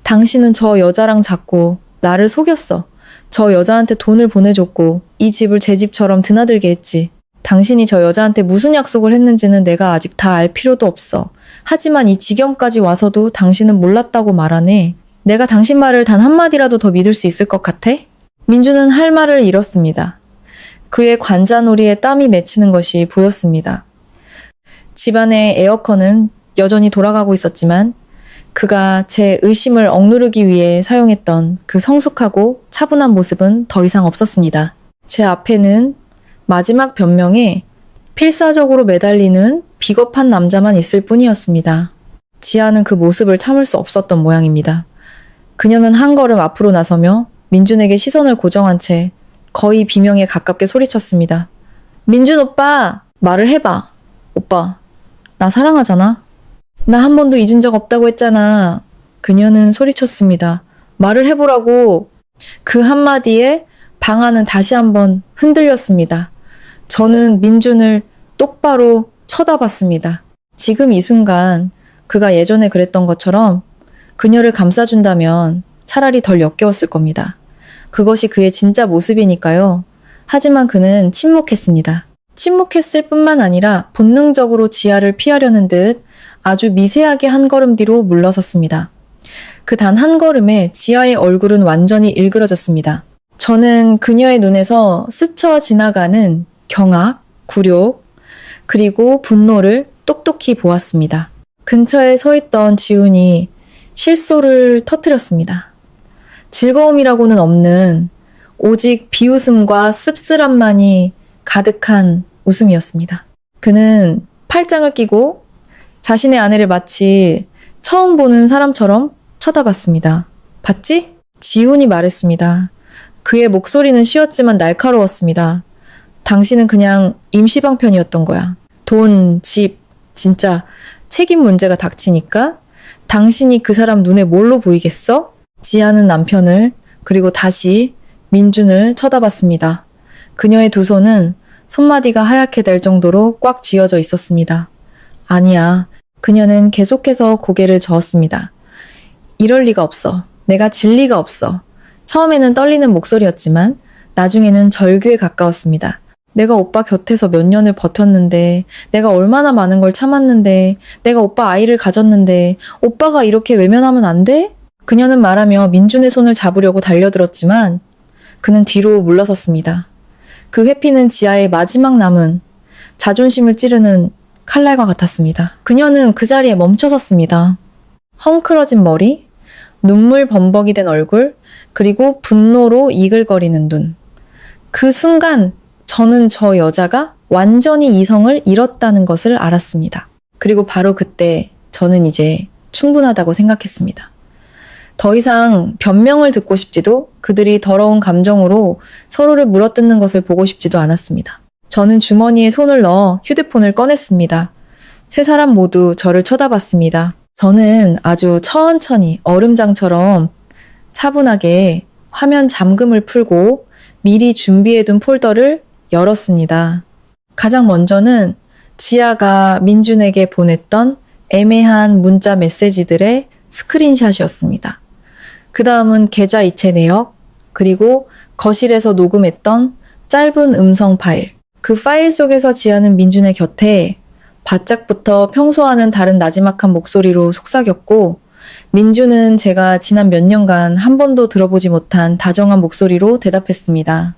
S2: 당신은 저 여자랑 잤고 나를 속였어. 저 여자한테 돈을 보내줬고 이 집을 제 집처럼 드나들게 했지. 당신이 저 여자한테 무슨 약속을 했는지는 내가 아직 다 알 필요도 없어. 하지만 이 지경까지 와서도 당신은 몰랐다고 말하네. 내가 당신 말을 단 한마디라도 더 믿을 수 있을 것 같아? 민주는 할 말을 잃었습니다. 그의 관자놀이에 땀이 맺히는 것이 보였습니다. 집안의 에어컨은 여전히 돌아가고 있었지만 그가 제 의심을 억누르기 위해 사용했던 그 성숙하고 차분한 모습은 더 이상 없었습니다. 제 앞에는 마지막 변명에 필사적으로 매달리는 비겁한 남자만 있을 뿐이었습니다. 지아는 그 모습을 참을 수 없었던 모양입니다. 그녀는 한 걸음 앞으로 나서며 민준에게 시선을 고정한 채 거의 비명에 가깝게 소리쳤습니다. 민준 오빠! 말을 해봐. 오빠, 나 사랑하잖아. 나 한 번도 잊은 적 없다고 했잖아. 그녀는 소리쳤습니다. 말을 해보라고. 그 한마디에 방 안은 다시 한번 흔들렸습니다. 저는 민준을 똑바로 쳐다봤습니다. 지금 이 순간 그가 예전에 그랬던 것처럼 그녀를 감싸준다면 차라리 덜 역겨웠을 겁니다. 그것이 그의 진짜 모습이니까요. 하지만 그는 침묵했습니다. 침묵했을 뿐만 아니라 본능적으로 지아를 피하려는 듯 아주 미세하게 한 걸음 뒤로 물러섰습니다. 그 단 한 걸음에 지아의 얼굴은 완전히 일그러졌습니다. 저는 그녀의 눈에서 스쳐 지나가는 경악, 굴욕, 그리고 분노를 똑똑히 보았습니다. 근처에 서 있던 지훈이 실소를 터뜨렸습니다. 즐거움이라고는 없는 오직 비웃음과 씁쓸함만이 가득한 웃음이었습니다. 그는 팔짱을 끼고 자신의 아내를 마치 처음 보는 사람처럼 쳐다봤습니다. 봤지? 지훈이 말했습니다. 그의 목소리는 쉬었지만 날카로웠습니다. 당신은 그냥 임시방편이었던 거야. 돈, 집, 진짜 책임 문제가 닥치니까 당신이 그 사람 눈에 뭘로 보이겠어? 지아는 남편을 그리고 다시 민준을 쳐다봤습니다. 그녀의 두 손은 손마디가 하얗게 될 정도로 꽉 쥐어져 있었습니다. 아니야. 그녀는 계속해서 고개를 저었습니다. 이럴 리가 없어. 내가 질 리가 없어. 처음에는 떨리는 목소리였지만 나중에는 절규에 가까웠습니다. 내가 오빠 곁에서 몇 년을 버텼는데, 내가 얼마나 많은 걸 참았는데, 내가 오빠 아이를 가졌는데, 오빠가 이렇게 외면하면 안 돼? 그녀는 말하며 민준의 손을 잡으려고 달려들었지만 그는 뒤로 물러섰습니다. 그 회피는 지아의 마지막 남은 자존심을 찌르는 칼날과 같았습니다. 그녀는 그 자리에 멈춰섰습니다. 헝클어진 머리, 눈물 범벅이 된 얼굴, 그리고 분노로 이글거리는 눈. 그 순간 저는 저 여자가 완전히 이성을 잃었다는 것을 알았습니다. 그리고 바로 그때 저는 이제 충분하다고 생각했습니다. 더 이상 변명을 듣고 싶지도 그들이 더러운 감정으로 서로를 물어뜯는 것을 보고 싶지도 않았습니다. 저는 주머니에 손을 넣어 휴대폰을 꺼냈습니다. 세 사람 모두 저를 쳐다봤습니다. 저는 아주 천천히 얼음장처럼 차분하게 화면 잠금을 풀고 미리 준비해둔 폴더를 열었습니다. 가장 먼저는 지아가 민준에게 보냈던 애매한 문자 메시지들의 스크린샷이었습니다. 그 다음은 계좌 이체 내역, 그리고 거실에서 녹음했던 짧은 음성 파일. 그 파일 속에서 지아는 민준의 곁에 바짝부터 평소와는 다른 나지막한 목소리로 속삭였고, 민준은 제가 지난 몇 년간 한 번도 들어보지 못한 다정한 목소리로 대답했습니다.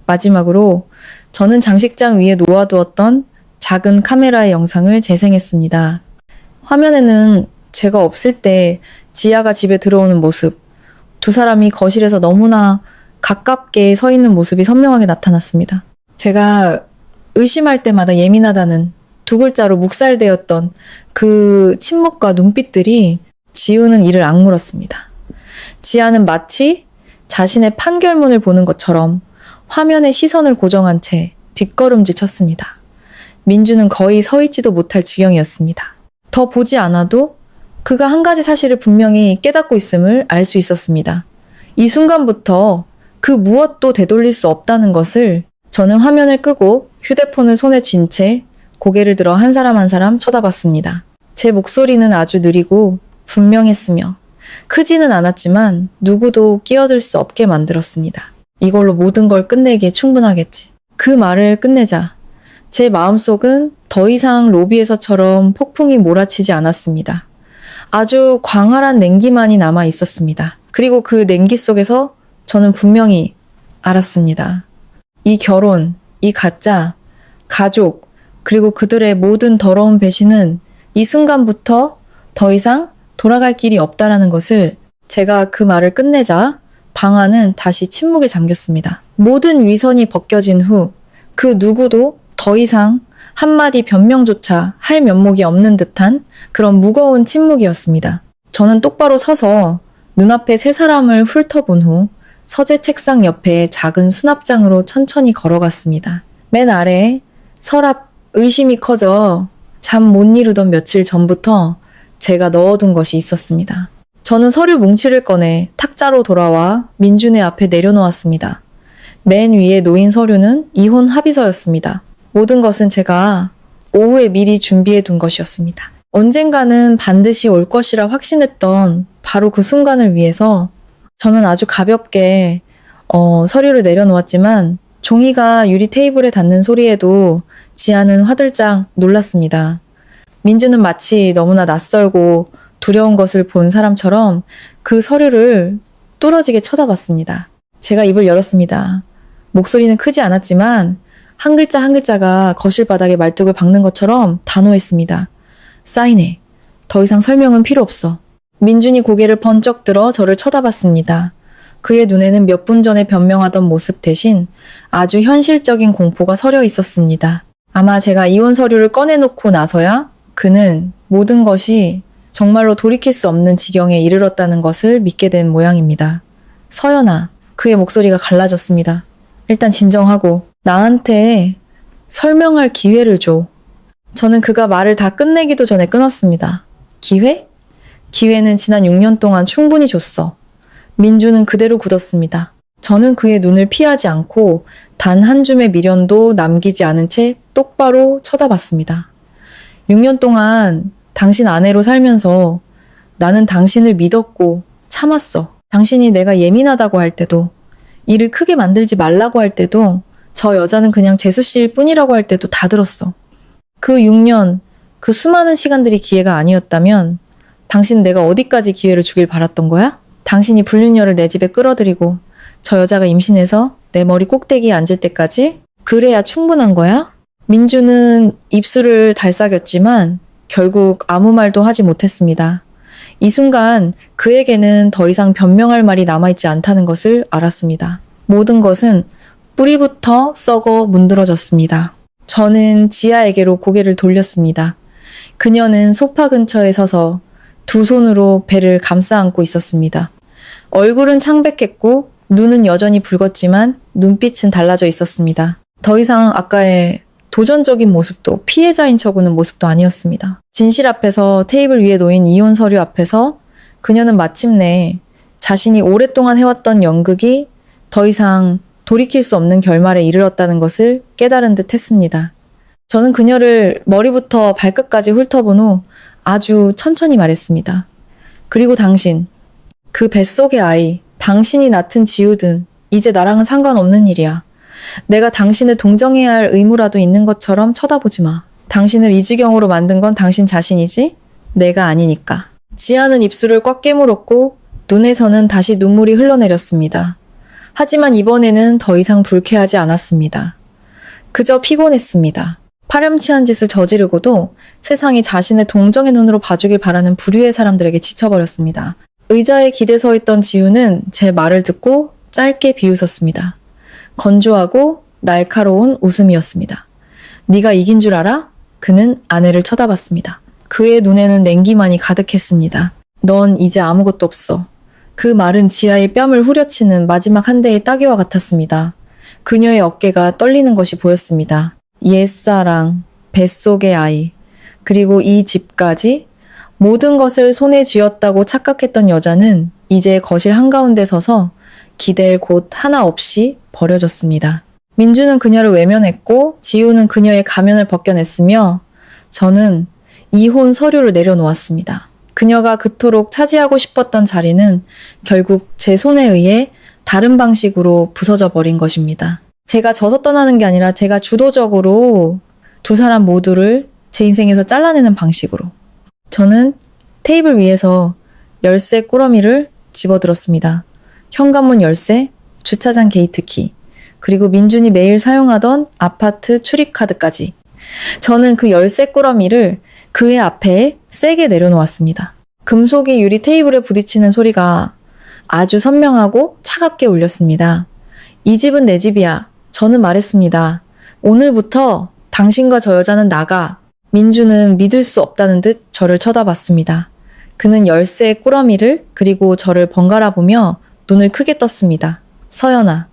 S2: 마지막으로 저는 장식장 위에 놓아두었던 작은 카메라의 영상을 재생했습니다. 화면에는 제가 없을 때 지아가 집에 들어오는 모습, 두 사람이 거실에서 너무나 가깝게 서 있는 모습이 선명하게 나타났습니다. 제가 의심할 때마다 예민하다는 두 글자로 묵살되었던 그 침묵과 눈빛들이 지우는 이를 악물었습니다. 지아는 마치 자신의 판결문을 보는 것처럼 화면에 시선을 고정한 채 뒷걸음질 쳤습니다. 민주는 거의 서 있지도 못할 지경이었습니다. 더 보지 않아도 그가 한 가지 사실을 분명히 깨닫고 있음을 알 수 있었습니다. 이 순간부터 그 무엇도 되돌릴 수 없다는 것을. 저는 화면을 끄고 휴대폰을 손에 쥔 채 고개를 들어 한 사람 쳐다봤습니다. 제 목소리는 아주 느리고 분명했으며 크지는 않았지만 누구도 끼어들 수 없게 만들었습니다. 이걸로 모든 걸 끝내기에 충분하겠지. 그 말을 끝내자 제 마음속은 더 이상 로비에서처럼 폭풍이 몰아치지 않았습니다. 아주 광활한 냉기만이 남아 있었습니다. 그리고 그 냉기 속에서 저는 분명히 알았습니다. 이 결혼, 이 가짜, 가족, 그리고 그들의 모든 더러운 배신은 이 순간부터 더 이상 돌아갈 길이 없다라는 것을. 제가 그 말을 끝내자 방 안은 다시 침묵에 잠겼습니다. 모든 위선이 벗겨진 후 그 누구도 더 이상 한마디 변명조차 할 면목이 없는 듯한 그런 무거운 침묵이었습니다. 저는 똑바로 서서 눈앞에 세 사람을 훑어본 후 서재 책상 옆에 작은 수납장으로 천천히 걸어갔습니다. 맨 아래 서랍. 의심이 커져 잠 못 이루던 며칠 전부터 제가 넣어둔 것이 있었습니다. 저는 서류 뭉치를 꺼내 탁자로 돌아와 민준의 앞에 내려놓았습니다. 맨 위에 놓인 서류는 이혼 합의서였습니다. 모든 것은 제가 오후에 미리 준비해 둔 것이었습니다. 언젠가는 반드시 올 것이라 확신했던 바로 그 순간을 위해서 저는 아주 가볍게 서류를 내려놓았지만 종이가 유리 테이블에 닿는 소리에도 지아는 화들짝 놀랐습니다. 민주는 마치 너무나 낯설고 두려운 것을 본 사람처럼 그 서류를 뚫어지게 쳐다봤습니다. 제가 입을 열었습니다. 목소리는 크지 않았지만 한 글자 한 글자가 거실 바닥에 말뚝을 박는 것처럼 단호했습니다. 사인해. 더 이상 설명은 필요 없어. 민준이 고개를 번쩍 들어 저를 쳐다봤습니다. 그의 눈에는 몇 분 전에 변명하던 모습 대신 아주 현실적인 공포가 서려 있었습니다. 아마 제가 이혼 서류를 꺼내놓고 나서야 그는 모든 것이 정말로 돌이킬 수 없는 지경에 이르렀다는 것을 믿게 된 모양입니다. 서연아, 그의 목소리가 갈라졌습니다. 일단 진정하고 나한테 설명할 기회를 줘. 저는 그가 말을 다 끝내기도 전에 끊었습니다. 기회? 기회는 지난 6년 동안 충분히 줬어. 민주는 그대로 굳었습니다. 저는 그의 눈을 피하지 않고 단 한 줌의 미련도 남기지 않은 채 똑바로 쳐다봤습니다. 6년 동안 당신 아내로 살면서 나는 당신을 믿었고 참았어. 당신이 내가 예민하다고 할 때도, 일을 크게 만들지 말라고 할 때도, 저 여자는 그냥 재수 씨일 뿐이라고 할 때도 다 들었어. 그 6년, 그 수많은 시간들이 기회가 아니었다면 당신 내가 어디까지 기회를 주길 바랐던 거야? 당신이 불륜녀를 내 집에 끌어들이고 저 여자가 임신해서 내 머리 꼭대기에 앉을 때까지? 그래야 충분한 거야? 민주는 입술을 달싹였지만 결국 아무 말도 하지 못했습니다. 이 순간 그에게는 더 이상 변명할 말이 남아있지 않다는 것을 알았습니다. 모든 것은 뿌리부터 썩어 문드러졌습니다. 저는 지아에게로 고개를 돌렸습니다. 그녀는 소파 근처에 서서 두 손으로 배를 감싸 안고 있었습니다. 얼굴은 창백했고 눈은 여전히 붉었지만 눈빛은 달라져 있었습니다. 더 이상 아까의 도전적인 모습도 피해자인 척 우는 모습도 아니었습니다. 진실 앞에서 테이블 위에 놓인 이혼 서류 앞에서 그녀는 마침내 자신이 오랫동안 해왔던 연극이 더 이상 돌이킬 수 없는 결말에 이르렀다는 것을 깨달은 듯 했습니다. 저는 그녀를 머리부터 발끝까지 훑어본 후 아주 천천히 말했습니다. 그리고 당신, 그 뱃속의 아이, 당신이 낳든 지우든 이제 나랑은 상관없는 일이야. 내가 당신을 동정해야 할 의무라도 있는 것처럼 쳐다보지 마. 당신을 이 지경으로 만든 건 당신 자신이지 내가 아니니까. 지아는 입술을 꽉 깨물었고 눈에서는 다시 눈물이 흘러내렸습니다. 하지만 이번에는 더 이상 불쾌하지 않았습니다. 그저 피곤했습니다. 파렴치한 짓을 저지르고도 세상이 자신의 동정의 눈으로 봐주길 바라는 부류의 사람들에게 지쳐버렸습니다. 의자에 기대 서 있던 지우는 제 말을 듣고 짧게 비웃었습니다. 건조하고 날카로운 웃음이었습니다. 네가 이긴 줄 알아? 그는 아내를 쳐다봤습니다. 그의 눈에는 냉기만이 가득했습니다. 넌 이제 아무것도 없어. 그 말은 지아의 뺨을 후려치는 마지막 한 대의 따귀와 같았습니다. 그녀의 어깨가 떨리는 것이 보였습니다. 옛사랑, 뱃속의 아이, 그리고 이 집까지 모든 것을 손에 쥐었다고 착각했던 여자는 이제 거실 한가운데 서서 기댈 곳 하나 없이 버려졌습니다. 민주는 그녀를 외면했고 지우는 그녀의 가면을 벗겨냈으며 저는 이혼 서류를 내려놓았습니다. 그녀가 그토록 차지하고 싶었던 자리는 결국 제 손에 의해 다른 방식으로 부서져 버린 것입니다. 제가 져서 떠나는 게 아니라 제가 주도적으로 두 사람 모두를 제 인생에서 잘라내는 방식으로. 저는 테이블 위에서 열쇠 꾸러미를 집어들었습니다. 현관문 열쇠, 주차장 게이트키, 그리고 민준이 매일 사용하던 아파트 출입카드까지. 저는 그 열쇠 꾸러미를 그의 앞에 세게 내려놓았습니다. 금속이 유리 테이블에 부딪히는 소리가 아주 선명하고 차갑게 울렸습니다. 이 집은 내 집이야. 저는 말했습니다. 오늘부터 당신과 저 여자는 나가. 민주는 믿을 수 없다는 듯 저를 쳐다봤습니다. 그는 열쇠의 꾸러미를 그리고 저를 번갈아 보며 눈을 크게 떴습니다. 서연아,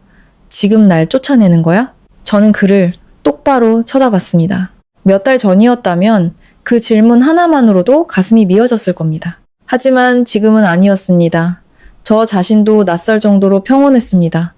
S2: 지금 날 쫓아내는 거야? 저는 그를 똑바로 쳐다봤습니다. 몇 달 전이었다면 그 질문 하나만으로도 가슴이 미어졌을 겁니다. 하지만 지금은 아니었습니다. 저 자신도 낯설 정도로 평온했습니다.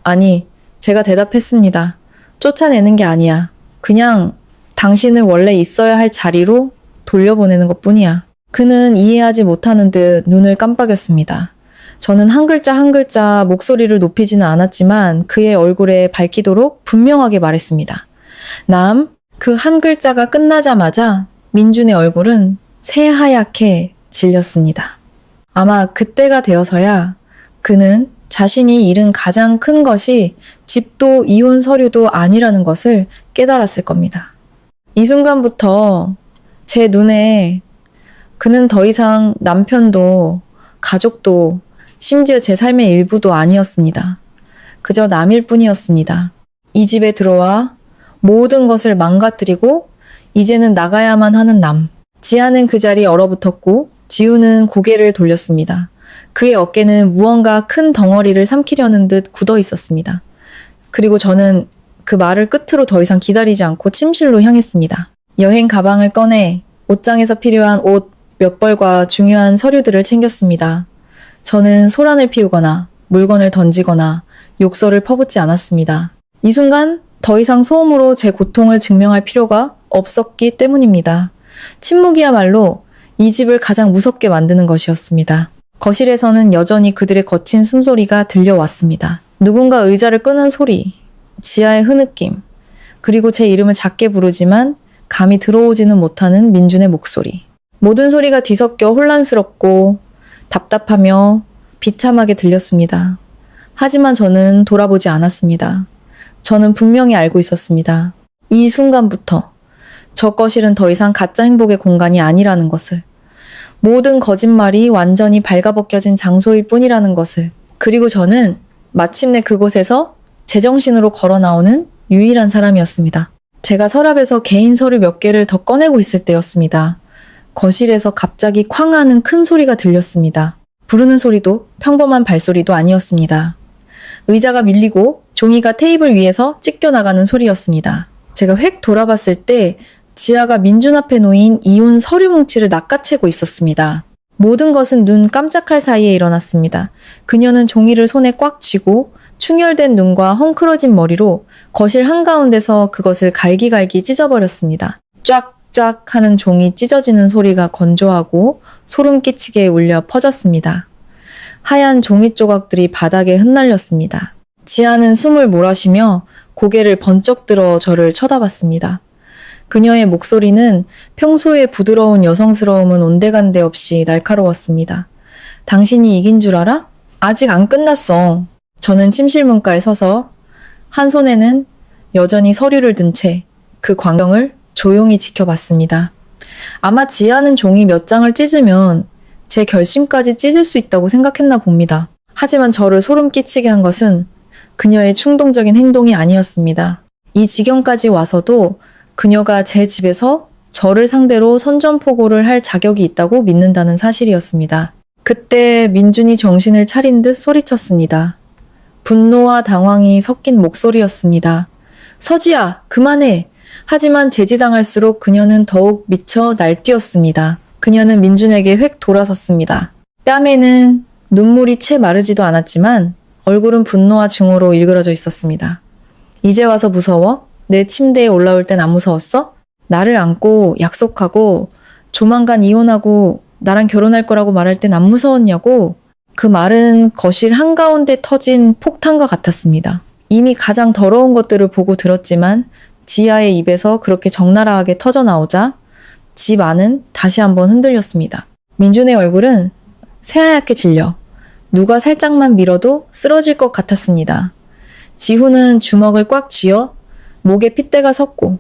S2: 아니, 제가 대답했습니다. 쫓아내는 게 아니야. 그냥 당신을 원래 있어야 할 자리로 돌려보내는 것뿐이야. 그는 이해하지 못하는 듯 눈을 깜빡였습니다. 저는 한 글자 한 글자 목소리를 높이지는 않았지만 그의 얼굴에 밝히도록 분명하게 말했습니다. 남, 그 한 글자가 끝나자마자 민준의 얼굴은 새하얗게 질렸습니다. 아마 그때가 되어서야 그는 자신이 잃은 가장 큰 것이 집도 이혼 서류도 아니라는 것을 깨달았을 겁니다. 이 순간부터 제 눈에 그는 더 이상 남편도 가족도 심지어 제 삶의 일부도 아니었습니다. 그저 남일 뿐이었습니다. 이 집에 들어와 모든 것을 망가뜨리고 이제는 나가야만 하는 남. 지아는 그 자리에 얼어붙었고 지우는 고개를 돌렸습니다. 그의 어깨는 무언가 큰 덩어리를 삼키려는 듯 굳어 있었습니다. 그리고 저는 그 말을 끝으로 더 이상 기다리지 않고 침실로 향했습니다. 여행 가방을 꺼내 옷장에서 필요한 옷 몇 벌과 중요한 서류들을 챙겼습니다. 저는 소란을 피우거나 물건을 던지거나 욕설을 퍼붓지 않았습니다. 이 순간 더 이상 소음으로 제 고통을 증명할 필요가 없었기 때문입니다. 침묵이야말로 이 집을 가장 무섭게 만드는 것이었습니다. 거실에서는 여전히 그들의 거친 숨소리가 들려왔습니다. 누군가 의자를 끄는 소리, 지하의 흐느낌, 그리고 제 이름을 작게 부르지만 감이 들어오지는 못하는 민준의 목소리. 모든 소리가 뒤섞여 혼란스럽고 답답하며 비참하게 들렸습니다. 하지만 저는 돌아보지 않았습니다. 저는 분명히 알고 있었습니다. 이 순간부터 저 거실은 더 이상 가짜 행복의 공간이 아니라는 것을, 모든 거짓말이 완전히 발가벗겨진 장소일 뿐이라는 것을, 그리고 저는 마침내 그곳에서 제정신으로 걸어 나오는 유일한 사람이었습니다. 제가 서랍에서 개인 서류 몇 개를 더 꺼내고 있을 때였습니다. 거실에서 갑자기 쾅 하는 큰 소리가 들렸습니다. 부르는 소리도 평범한 발소리도 아니었습니다. 의자가 밀리고 종이가 테이블 위에서 찢겨나가는 소리였습니다. 제가 획 돌아봤을 때 지아가 민준 앞에 놓인 이혼 서류 뭉치를 낚아채고 있었습니다. 모든 것은 눈 깜짝할 사이에 일어났습니다. 그녀는 종이를 손에 꽉 쥐고 충혈된 눈과 헝클어진 머리로 거실 한가운데서 그것을 갈기갈기 찢어버렸습니다. 쫙쫙 하는 종이 찢어지는 소리가 건조하고 소름 끼치게 울려 퍼졌습니다. 하얀 종이 조각들이 바닥에 흩날렸습니다. 지아는 숨을 몰아쉬며 고개를 번쩍 들어 저를 쳐다봤습니다. 그녀의 목소리는 평소의 부드러운 여성스러움은 온데간데 없이 날카로웠습니다. 당신이 이긴 줄 알아? 아직 안 끝났어. 저는 침실 문가에 서서 한 손에는 여전히 서류를 든 채 그 광경을 조용히 지켜봤습니다. 아마 지아는 종이 몇 장을 찢으면 제 결심까지 찢을 수 있다고 생각했나 봅니다. 하지만 저를 소름 끼치게 한 것은 그녀의 충동적인 행동이 아니었습니다. 이 지경까지 와서도 그녀가 제 집에서 저를 상대로 선전포고를 할 자격이 있다고 믿는다는 사실이었습니다. 그때 민준이 정신을 차린 듯 소리쳤습니다. 분노와 당황이 섞인 목소리였습니다. 서지야, 그만해. 하지만 제지당할수록 그녀는 더욱 미쳐 날뛰었습니다. 그녀는 민준에게 획 돌아섰습니다. 뺨에는 눈물이 채 마르지도 않았지만 얼굴은 분노와 증오로 일그러져 있었습니다. 이제 와서 무서워? 내 침대에 올라올 땐 안 무서웠어? 나를 안고 약속하고 조만간 이혼하고 나랑 결혼할 거라고 말할 땐 안 무서웠냐고? 그 말은 거실 한가운데 터진 폭탄과 같았습니다. 이미 가장 더러운 것들을 보고 들었지만 지아의 입에서 그렇게 적나라하게 터져나오자 집 안은 다시 한번 흔들렸습니다. 민준의 얼굴은 새하얗게 질려 누가 살짝만 밀어도 쓰러질 것 같았습니다. 지훈은 주먹을 꽉 쥐어 목에 핏대가 섰고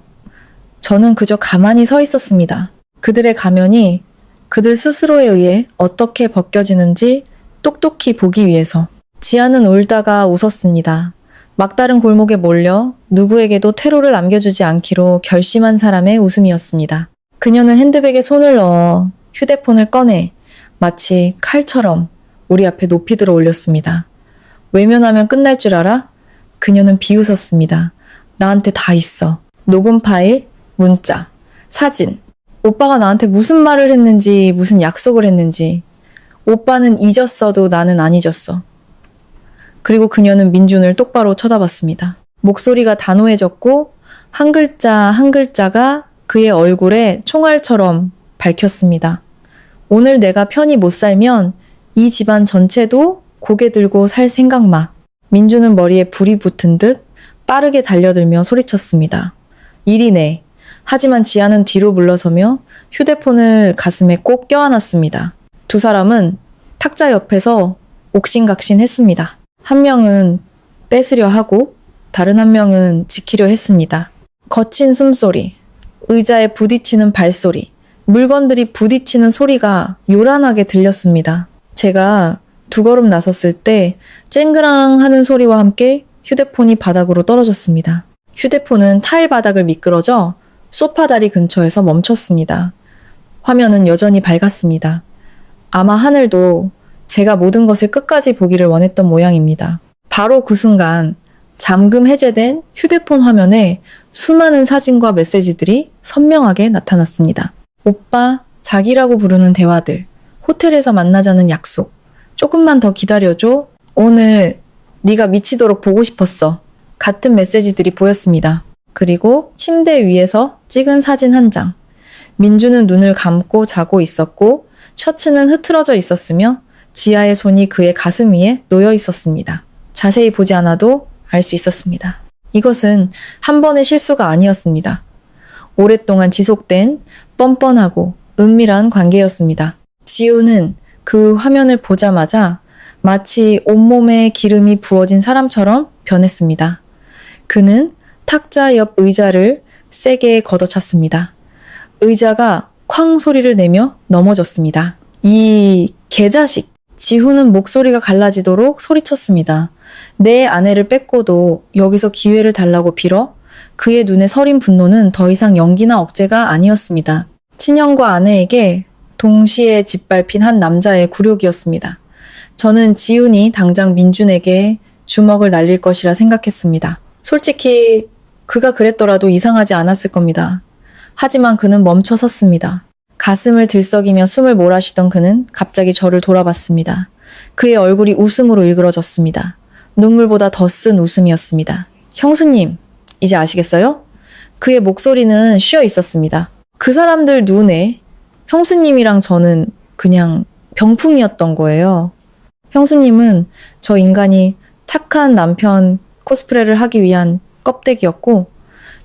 S2: 저는 그저 가만히 서 있었습니다. 그들의 가면이 그들 스스로에 의해 어떻게 벗겨지는지 똑똑히 보기 위해서. 지아는 울다가 웃었습니다. 막다른 골목에 몰려 누구에게도 퇴로를 남겨주지 않기로 결심한 사람의 웃음이었습니다. 그녀는 핸드백에 손을 넣어 휴대폰을 꺼내 마치 칼처럼 우리 앞에 높이 들어 올렸습니다. 외면하면 끝날 줄 알아? 그녀는 비웃었습니다. 나한테 다 있어. 녹음 파일, 문자, 사진. 오빠가 나한테 무슨 말을 했는지, 무슨 약속을 했는지. 오빠는 잊었어도 나는 안 잊었어. 그리고 그녀는 민준을 똑바로 쳐다봤습니다. 목소리가 단호해졌고 한 글자 한 글자가 그의 얼굴에 총알처럼 밝혔습니다. 오늘 내가 편히 못 살면 이 집안 전체도 고개 들고 살 생각 마. 민준은 머리에 불이 붙은 듯 빠르게 달려들며 소리쳤습니다. 일이네. 하지만 지아는 뒤로 물러서며 휴대폰을 가슴에 꼭 껴안았습니다. 두 사람은 탁자 옆에서 옥신각신했습니다. 한 명은 뺏으려 하고 다른 한 명은 지키려 했습니다. 거친 숨소리, 의자에 부딪히는 발소리, 물건들이 부딪히는 소리가 요란하게 들렸습니다. 제가 두 걸음 나섰을 때 쨍그랑 하는 소리와 함께 휴대폰이 바닥으로 떨어졌습니다. 휴대폰은 타일 바닥을 미끄러져 소파 다리 근처에서 멈췄습니다. 화면은 여전히 밝았습니다. 아마 하늘도 제가 모든 것을 끝까지 보기를 원했던 모양입니다. 바로 그 순간 잠금 해제된 휴대폰 화면에 수많은 사진과 메시지들이 선명하게 나타났습니다. 오빠, 자기라고 부르는 대화들, 호텔에서 만나자는 약속, 조금만 더 기다려줘, 오늘 네가 미치도록 보고 싶었어. 같은 메시지들이 보였습니다. 그리고 침대 위에서 찍은 사진 한 장. 민주는 눈을 감고 자고 있었고 셔츠는 흐트러져 있었으며 지아의 손이 그의 가슴 위에 놓여 있었습니다. 자세히 보지 않아도 알 수 있었습니다. 이것은 한 번의 실수가 아니었습니다. 오랫동안 지속된 뻔뻔하고 은밀한 관계였습니다. 지우는 그 화면을 보자마자 마치 온몸에 기름이 부어진 사람처럼 변했습니다. 그는 탁자 옆 의자를 세게 걷어찼습니다. 의자가 쾅 소리를 내며 넘어졌습니다. 이 개자식! 지훈은 목소리가 갈라지도록 소리쳤습니다. 내 아내를 뺏고도 여기서 기회를 달라고 빌어? 그의 눈에 서린 분노는 더 이상 연기나 억제가 아니었습니다. 친형과 아내에게 동시에 짓밟힌 한 남자의 굴욕이었습니다. 저는 지훈이 당장 민준에게 주먹을 날릴 것이라 생각했습니다. 솔직히 그가 그랬더라도 이상하지 않았을 겁니다. 하지만 그는 멈춰 섰습니다. 가슴을 들썩이며 숨을 몰아쉬던 그는 갑자기 저를 돌아봤습니다. 그의 얼굴이 웃음으로 일그러졌습니다. 눈물보다 더 쓴 웃음이었습니다. 형수님, 이제 아시겠어요? 그의 목소리는 쉬어 있었습니다. 그 사람들 눈에 형수님이랑 저는 그냥 병풍이었던 거예요. 형수님은 저 인간이 착한 남편 코스프레를 하기 위한 껍데기였고,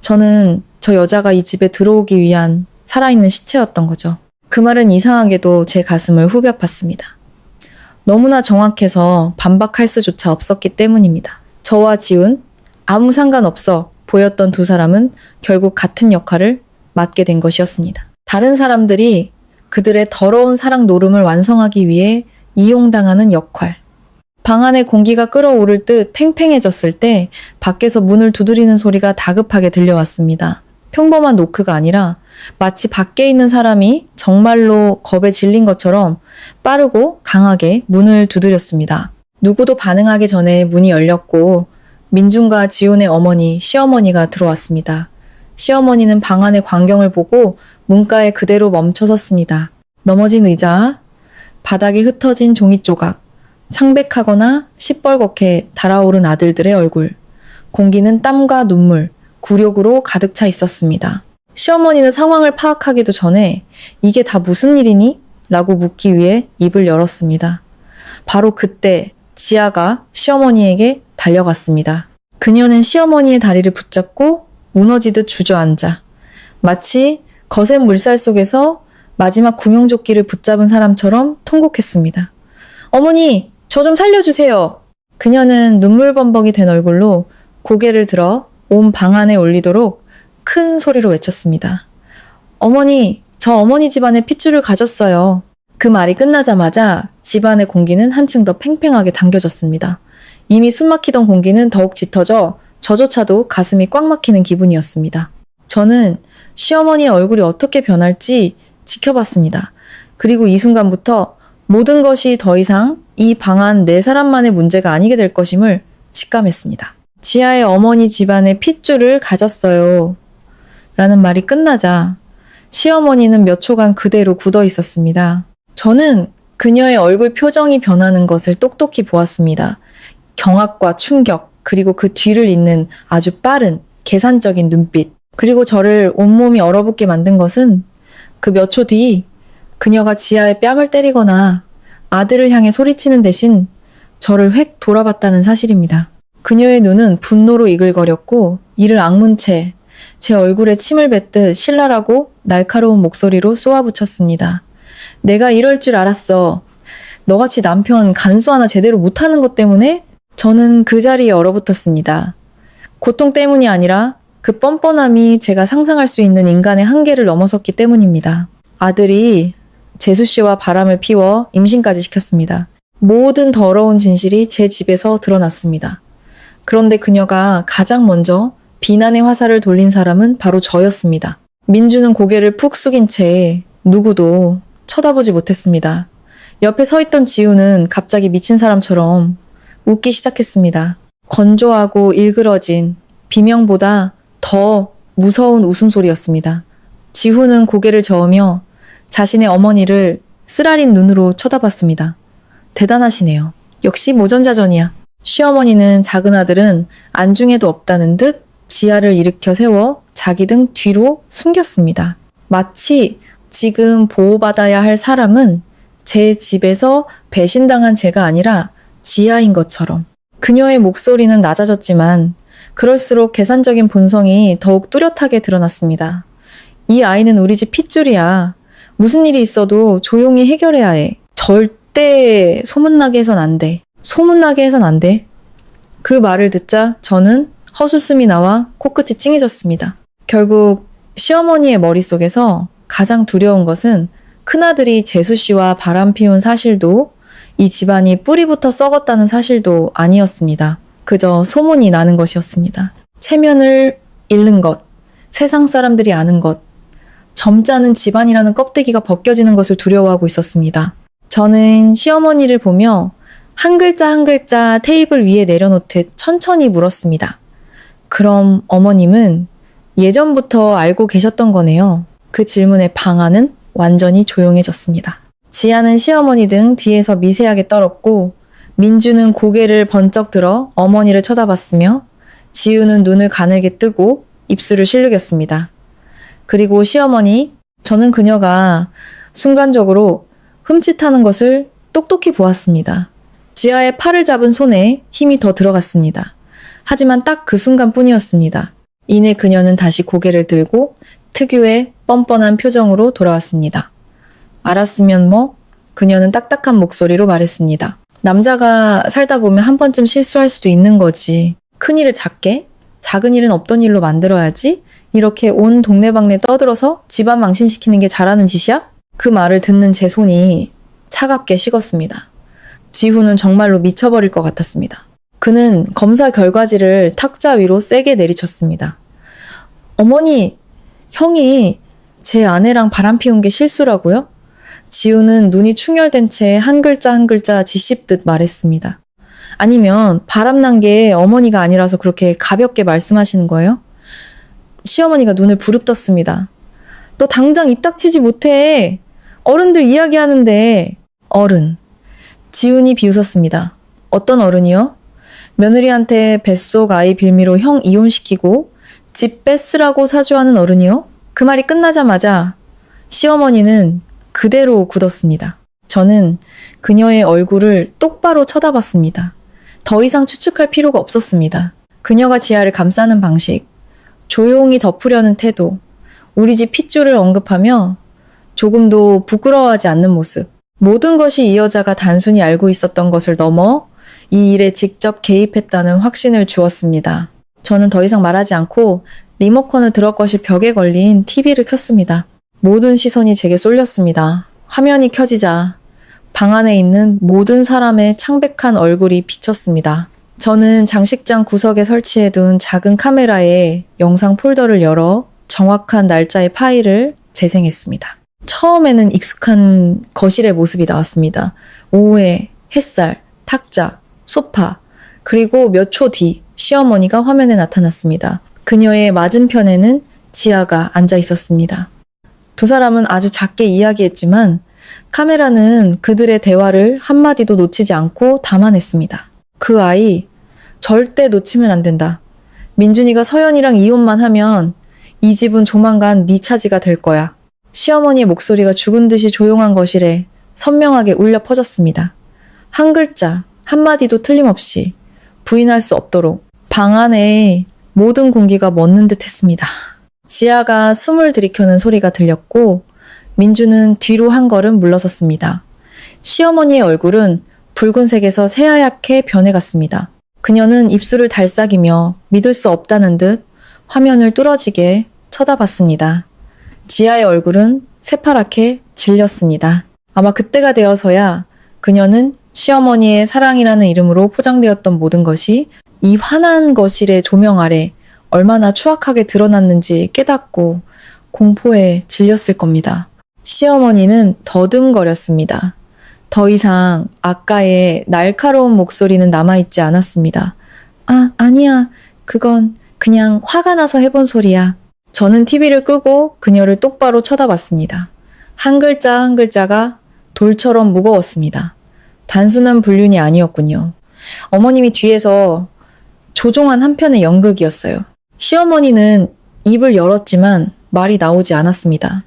S2: 저는 저 여자가 이 집에 들어오기 위한 살아있는 시체였던 거죠. 그 말은 이상하게도 제 가슴을 후벼 팠습니다. 너무나 정확해서 반박할 수조차 없었기 때문입니다. 저와 지훈, 아무 상관없어 보였던 두 사람은 결국 같은 역할을 맡게 된 것이었습니다. 다른 사람들이 그들의 더러운 사랑 노름을 완성하기 위해 이용당하는 역할. 방 안에 공기가 끓어오를 듯 팽팽해졌을 때 밖에서 문을 두드리는 소리가 다급하게 들려왔습니다. 평범한 노크가 아니라 마치 밖에 있는 사람이 정말로 겁에 질린 것처럼 빠르고 강하게 문을 두드렸습니다. 누구도 반응하기 전에 문이 열렸고 민준과 지훈의 어머니, 시어머니가 들어왔습니다. 시어머니는 방 안의 광경을 보고 문가에 그대로 멈춰섰습니다. 넘어진 의자, 바닥에 흩어진 종이 조각, 창백하거나 시뻘겋게 달아오른 아들들의 얼굴, 공기는 땀과 눈물, 굴욕으로 가득 차 있었습니다. 시어머니는 상황을 파악하기도 전에 이게 다 무슨 일이니? 라고 묻기 위해 입을 열었습니다. 바로 그때 지아가 시어머니에게 달려갔습니다. 그녀는 시어머니의 다리를 붙잡고 무너지듯 주저앉아 마치 거센 물살 속에서 마지막 구명조끼를 붙잡은 사람처럼 통곡했습니다. 어머니, 저 좀 살려주세요. 그녀는 눈물범벅이 된 얼굴로 고개를 들어 온 방 안에 올리도록 큰 소리로 외쳤습니다. 어머니, 저 어머니 집안에 핏줄을 가졌어요. 그 말이 끝나자마자 집안의 공기는 한층 더 팽팽하게 당겨졌습니다. 이미 숨막히던 공기는 더욱 짙어져 저조차도 가슴이 꽉 막히는 기분이었습니다. 저는 시어머니의 얼굴이 어떻게 변할지 지켜봤습니다. 그리고 이 순간부터 모든 것이 더 이상 이 방 안 네 사람만의 문제가 아니게 될 것임을 직감했습니다. 지아의 어머니 집안에 핏줄을 가졌어요. 라는 말이 끝나자 시어머니는 몇 초간 그대로 굳어 있었습니다. 저는 그녀의 얼굴 표정이 변하는 것을 똑똑히 보았습니다. 경악과 충격, 그리고 그 뒤를 잇는 아주 빠른 계산적인 눈빛, 그리고 저를 온몸이 얼어붙게 만든 것은 그 몇 초 뒤 그녀가 지아의 뺨을 때리거나 아들을 향해 소리치는 대신 저를 획 돌아봤다는 사실입니다. 그녀의 눈은 분노로 이글거렸고 이를 악문 채 제 얼굴에 침을 뱉듯 신랄하고 날카로운 목소리로 쏘아붙였습니다. 내가 이럴 줄 알았어. 너같이 남편 간수 하나 제대로 못하는 것 때문에? 저는 그 자리에 얼어붙었습니다. 고통 때문이 아니라 그 뻔뻔함이 제가 상상할 수 있는 인간의 한계를 넘어섰기 때문입니다. 아들이 재수 씨와 바람을 피워 임신까지 시켰습니다. 모든 더러운 진실이 제 집에서 드러났습니다. 그런데 그녀가 가장 먼저 비난의 화살을 돌린 사람은 바로 저였습니다. 민주는 고개를 푹 숙인 채 누구도 쳐다보지 못했습니다. 옆에 서 있던 지우는 갑자기 미친 사람처럼 웃기 시작했습니다. 건조하고 일그러진 비명보다 더 무서운 웃음소리였습니다. 지후는 고개를 저으며 자신의 어머니를 쓰라린 눈으로 쳐다봤습니다. 대단하시네요. 역시 모전자전이야. 시어머니는 작은 아들은 안중에도 없다는 듯 지아를 일으켜 세워 자기 등 뒤로 숨겼습니다. 마치 지금 보호받아야 할 사람은 제 집에서 배신당한 제가 아니라 지아인 것처럼. 그녀의 목소리는 낮아졌지만 그럴수록 계산적인 본성이 더욱 뚜렷하게 드러났습니다. 이 아이는 우리 집 핏줄이야. 무슨 일이 있어도 조용히 해결해야 해. 절대 소문나게 해선 안 돼. 소문나게 해선 안 돼. 그 말을 듣자 저는 헛웃음이 나와 코끝이 찡해졌습니다. 결국 시어머니의 머릿속에서 가장 두려운 것은 큰아들이 재수 씨와 바람 피운 사실도 이 집안이 뿌리부터 썩었다는 사실도 아니었습니다. 그저 소문이 나는 것이었습니다. 체면을 잃는 것, 세상 사람들이 아는 것, 점잖은 집안이라는 껍데기가 벗겨지는 것을 두려워하고 있었습니다. 저는 시어머니를 보며 한 글자 한 글자 테이블 위에 내려놓듯 천천히 물었습니다. 그럼 어머님은 예전부터 알고 계셨던 거네요. 그 질문에 방 안은 완전히 조용해졌습니다. 지아는 시어머니 등 뒤에서 미세하게 떨었고 민주는 고개를 번쩍 들어 어머니를 쳐다봤으며 지우는 눈을 가늘게 뜨고 입술을 실룩였습니다. 그리고 시어머니, 저는 그녀가 순간적으로 흠칫하는 것을 똑똑히 보았습니다. 지아의 팔을 잡은 손에 힘이 더 들어갔습니다. 하지만 딱 그 순간뿐이었습니다. 이내 그녀는 다시 고개를 들고 특유의 뻔뻔한 표정으로 돌아왔습니다. 알았으면 뭐? 그녀는 딱딱한 목소리로 말했습니다. 남자가 살다 보면 한 번쯤 실수할 수도 있는 거지. 큰 일을 작게, 작은 일은 없던 일로 만들어야지. 이렇게 온 동네방네 떠들어서 집안 망신시키는 게 잘하는 짓이야? 그 말을 듣는 제 손이 차갑게 식었습니다. 지후는 정말로 미쳐버릴 것 같았습니다. 그는 검사 결과지를 탁자 위로 세게 내리쳤습니다. 어머니, 형이 제 아내랑 바람 피운 게 실수라고요? 지우는 눈이 충혈된 채 한 글자 한 글자 지씹듯 말했습니다. 아니면 바람난 게 어머니가 아니라서 그렇게 가볍게 말씀하시는 거예요? 시어머니가 눈을 부릅떴습니다. 너 당장 입 닥치지 못해. 어른들 이야기하는데. 어른. 지훈이 비웃었습니다. 어떤 어른이요? 며느리한테 뱃속 아이 빌미로 형 이혼시키고 집 뺏으라고 사주하는 어른이요? 그 말이 끝나자마자 시어머니는 그대로 굳었습니다. 저는 그녀의 얼굴을 똑바로 쳐다봤습니다. 더 이상 추측할 필요가 없었습니다. 그녀가 지아를 감싸는 방식, 조용히 덮으려는 태도, 우리 집 핏줄을 언급하며 조금도 부끄러워하지 않는 모습, 모든 것이 이 여자가 단순히 알고 있었던 것을 넘어 이 일에 직접 개입했다는 확신을 주었습니다. 저는 더 이상 말하지 않고 리모컨을 들어 것이 벽에 걸린 TV를 켰습니다. 모든 시선이 제게 쏠렸습니다. 화면이 켜지자 방 안에 있는 모든 사람의 창백한 얼굴이 비쳤습니다. 저는 장식장 구석에 설치해둔 작은 카메라에 영상 폴더를 열어 정확한 날짜의 파일을 재생했습니다. 처음에는 익숙한 거실의 모습이 나왔습니다. 오후에 햇살, 탁자, 소파, 그리고 몇 초 뒤 시어머니가 화면에 나타났습니다. 그녀의 맞은편에는 지아가 앉아 있었습니다. 두 사람은 아주 작게 이야기했지만 카메라는 그들의 대화를 한마디도 놓치지 않고 담아냈습니다. 그 아이 절대 놓치면 안 된다. 민준이가 서연이랑 이혼만 하면 이 집은 조만간 네 차지가 될 거야. 시어머니의 목소리가 죽은 듯이 조용한 거실에 선명하게 울려 퍼졌습니다. 한 글자, 한마디도 틀림없이 부인할 수 없도록 방 안에 모든 공기가 멎는 듯 했습니다. 지아가 숨을 들이켜는 소리가 들렸고 민주는 뒤로 한 걸음 물러섰습니다. 시어머니의 얼굴은 붉은색에서 새하얗게 변해갔습니다. 그녀는 입술을 달싹이며 믿을 수 없다는 듯 화면을 뚫어지게 쳐다봤습니다. 지아의 얼굴은 새파랗게 질렸습니다. 아마 그때가 되어서야 그녀는 시어머니의 사랑이라는 이름으로 포장되었던 모든 것이 이 환한 거실의 조명 아래 얼마나 추악하게 드러났는지 깨닫고 공포에 질렸을 겁니다. 시어머니는 더듬거렸습니다. 더 이상 아까의 날카로운 목소리는 남아있지 않았습니다. 아니야. 그건 그냥 화가 나서 해본 소리야. 저는 TV를 끄고 그녀를 똑바로 쳐다봤습니다. 한 글자 한 글자가 돌처럼 무거웠습니다. 단순한 불륜이 아니었군요. 어머님이 뒤에서 조종한 한편의 연극이었어요. 시어머니는 입을 열었지만 말이 나오지 않았습니다.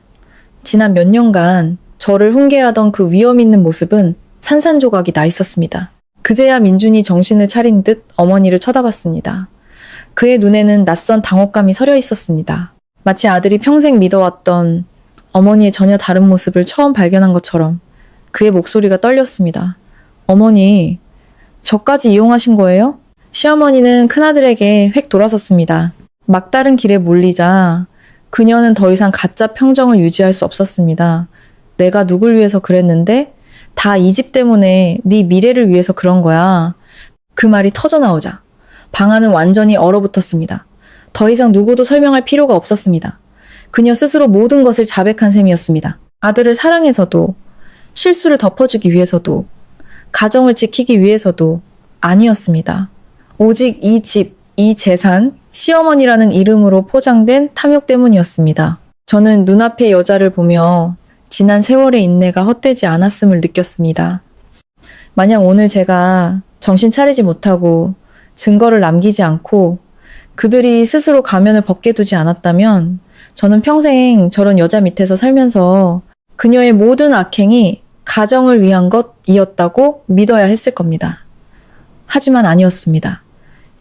S2: 지난 몇 년간 저를 훈계하던 그 위험 있는 모습은 산산조각이 나 있었습니다. 그제야 민준이 정신을 차린 듯 어머니를 쳐다봤습니다. 그의 눈에는 낯선 당혹감이 서려 있었습니다. 마치 아들이 평생 믿어왔던 어머니의 전혀 다른 모습을 처음 발견한 것처럼 그의 목소리가 떨렸습니다. 어머니, 저까지 이용하신 거예요? 시어머니는 큰아들에게 획 돌아섰습니다. 막다른 길에 몰리자 그녀는 더 이상 가짜 평정을 유지할 수 없었습니다. 내가 누굴 위해서 그랬는데 다 이 집 때문에 네 미래를 위해서 그런 거야. 그 말이 터져나오자 방 안은 완전히 얼어붙었습니다. 더 이상 누구도 설명할 필요가 없었습니다. 그녀 스스로 모든 것을 자백한 셈이었습니다. 아들을 사랑해서도, 실수를 덮어주기 위해서도, 가정을 지키기 위해서도 아니었습니다. 오직 이 집, 이 재산, 시어머니라는 이름으로 포장된 탐욕 때문이었습니다. 저는 눈앞의 여자를 보며 지난 세월의 인내가 헛되지 않았음을 느꼈습니다. 만약 오늘 제가 정신 차리지 못하고 증거를 남기지 않고 그들이 스스로 가면을 벗게 두지 않았다면 저는 평생 저런 여자 밑에서 살면서 그녀의 모든 악행이 가정을 위한 것이었다고 믿어야 했을 겁니다. 하지만 아니었습니다.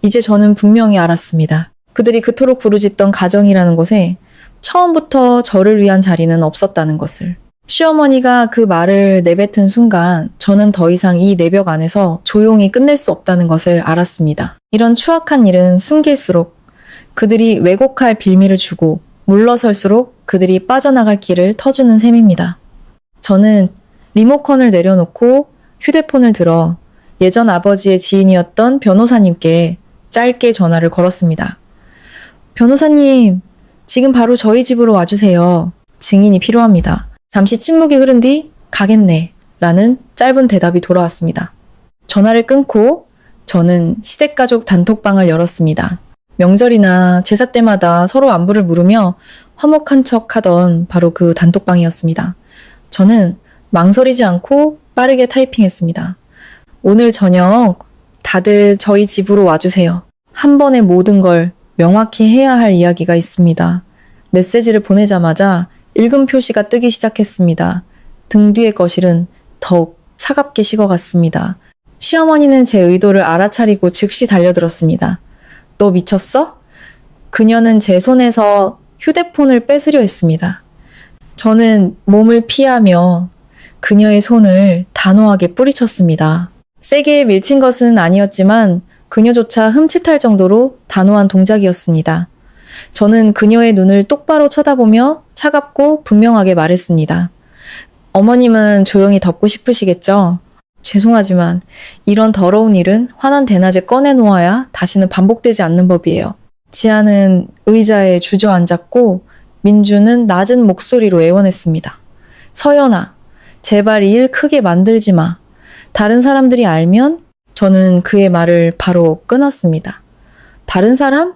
S2: 이제 저는 분명히 알았습니다. 그들이 그토록 부르짖던 가정이라는 곳에 처음부터 저를 위한 자리는 없었다는 것을. 시어머니가 그 말을 내뱉은 순간 저는 더 이상 이 내벽 안에서 조용히 끝낼 수 없다는 것을 알았습니다. 이런 추악한 일은 숨길수록 그들이 왜곡할 빌미를 주고 물러설수록 그들이 빠져나갈 길을 터주는 셈입니다. 저는 리모컨을 내려놓고 휴대폰을 들어 예전 아버지의 지인이었던 변호사님께 짧게 전화를 걸었습니다. 변호사님, 지금 바로 저희 집으로 와주세요. 증인이 필요합니다. 잠시 침묵이 흐른 뒤 가겠네 라는 짧은 대답이 돌아왔습니다. 전화를 끊고 저는 시댁가족 단톡방을 열었습니다. 명절이나 제사 때마다 서로 안부를 물으며 화목한 척 하던 바로 그 단톡방이었습니다. 저는 망설이지 않고 빠르게 타이핑했습니다. 오늘 저녁 다들 저희 집으로 와주세요. 한 번에 모든 걸 명확히 해야 할 이야기가 있습니다. 메시지를 보내자마자 읽음 표시가 뜨기 시작했습니다. 등 뒤의 거실은 더욱 차갑게 식어갔습니다. 시어머니는 제 의도를 알아차리고 즉시 달려들었습니다. 너 미쳤어? 그녀는 제 손에서 휴대폰을 뺏으려 했습니다. 저는 몸을 피하며 그녀의 손을 단호하게 뿌리쳤습니다. 세게 밀친 것은 아니었지만 그녀조차 흠칫할 정도로 단호한 동작이었습니다. 저는 그녀의 눈을 똑바로 쳐다보며 차갑고 분명하게 말했습니다. 어머님은 조용히 덮고 싶으시겠죠? 죄송하지만 이런 더러운 일은 환한 대낮에 꺼내놓아야 다시는 반복되지 않는 법이에요. 지아는 의자에 주저앉았고 민주는 낮은 목소리로 애원했습니다. 서연아, 제발 이 일 크게 만들지 마. 다른 사람들이 알면 저는 그의 말을 바로 끊었습니다. 다른 사람?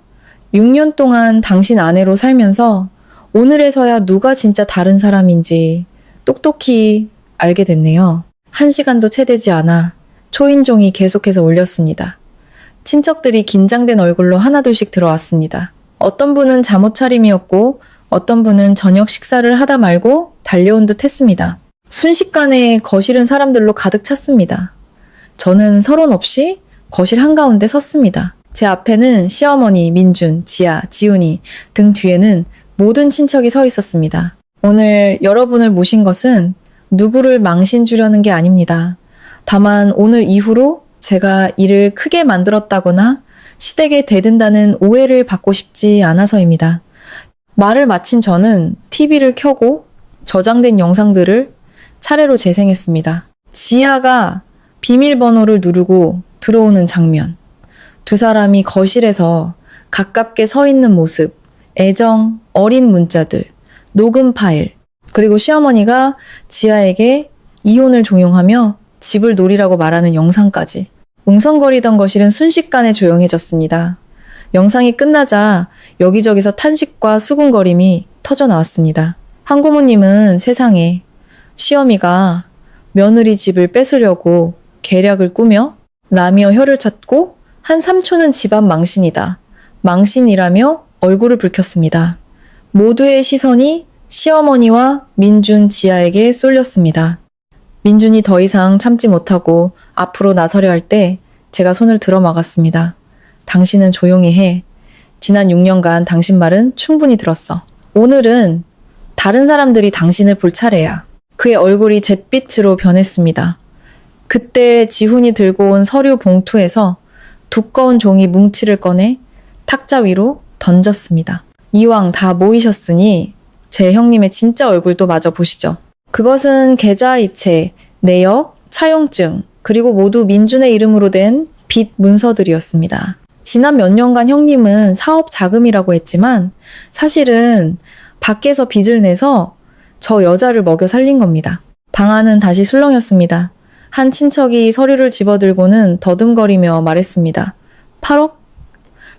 S2: 6년 동안 당신 아내로 살면서 오늘에서야 누가 진짜 다른 사람인지 똑똑히 알게 됐네요. 1시간도 채 되지 않아 초인종이 계속해서 울렸습니다. 친척들이 긴장된 얼굴로 하나둘씩 들어왔습니다. 어떤 분은 잠옷 차림이었고 어떤 분은 저녁 식사를 하다 말고 달려온 듯 했습니다. 순식간에 거실은 사람들로 가득 찼습니다. 저는 서론 없이 거실 한가운데 섰습니다. 제 앞에는 시어머니, 민준, 지아, 지훈이 등 뒤에는 모든 친척이 서 있었습니다. 오늘 여러분을 모신 것은 누구를 망신 주려는 게 아닙니다. 다만 오늘 이후로 제가 일을 크게 만들었다거나 시댁에 대든다는 오해를 받고 싶지 않아서입니다. 말을 마친 저는 TV를 켜고 저장된 영상들을 차례로 재생했습니다. 지아가 비밀번호를 누르고 들어오는 장면, 두 사람이 거실에서 가깝게 서 있는 모습, 애정, 어린 문자들, 녹음 파일, 그리고 시어머니가 지아에게 이혼을 종용하며 집을 노리라고 말하는 영상까지. 웅성거리던 거실은 순식간에 조용해졌습니다. 영상이 끝나자 여기저기서 탄식과 수군거림이 터져 나왔습니다. 한고모님은 세상에 시어미가 며느리 집을 뺏으려고 계략을 꾸며 라며 혀를 찾고 한 삼촌은 집안 망신이다. 망신이라며 얼굴을 붉혔습니다. 모두의 시선이 시어머니와 민준, 지아에게 쏠렸습니다. 민준이 더 이상 참지 못하고 앞으로 나서려 할 때 제가 손을 들어 막았습니다. 당신은 조용히 해. 지난 6년간 당신 말은 충분히 들었어. 오늘은 다른 사람들이 당신을 볼 차례야. 그의 얼굴이 잿빛으로 변했습니다. 그때 지훈이 들고 온 서류 봉투에서 두꺼운 종이 뭉치를 꺼내 탁자 위로 던졌습니다. 이왕 다 모이셨으니 제 형님의 진짜 얼굴도 마저 보시죠. 그것은 계좌이체, 내역, 차용증, 그리고 모두 민준의 이름으로 된 빚 문서들이었습니다. 지난 몇 년간 형님은 사업 자금이라고 했지만 사실은 밖에서 빚을 내서 저 여자를 먹여 살린 겁니다. 방안은 다시 술렁였습니다. 한 친척이 서류를 집어들고는 더듬거리며 말했습니다. 8억?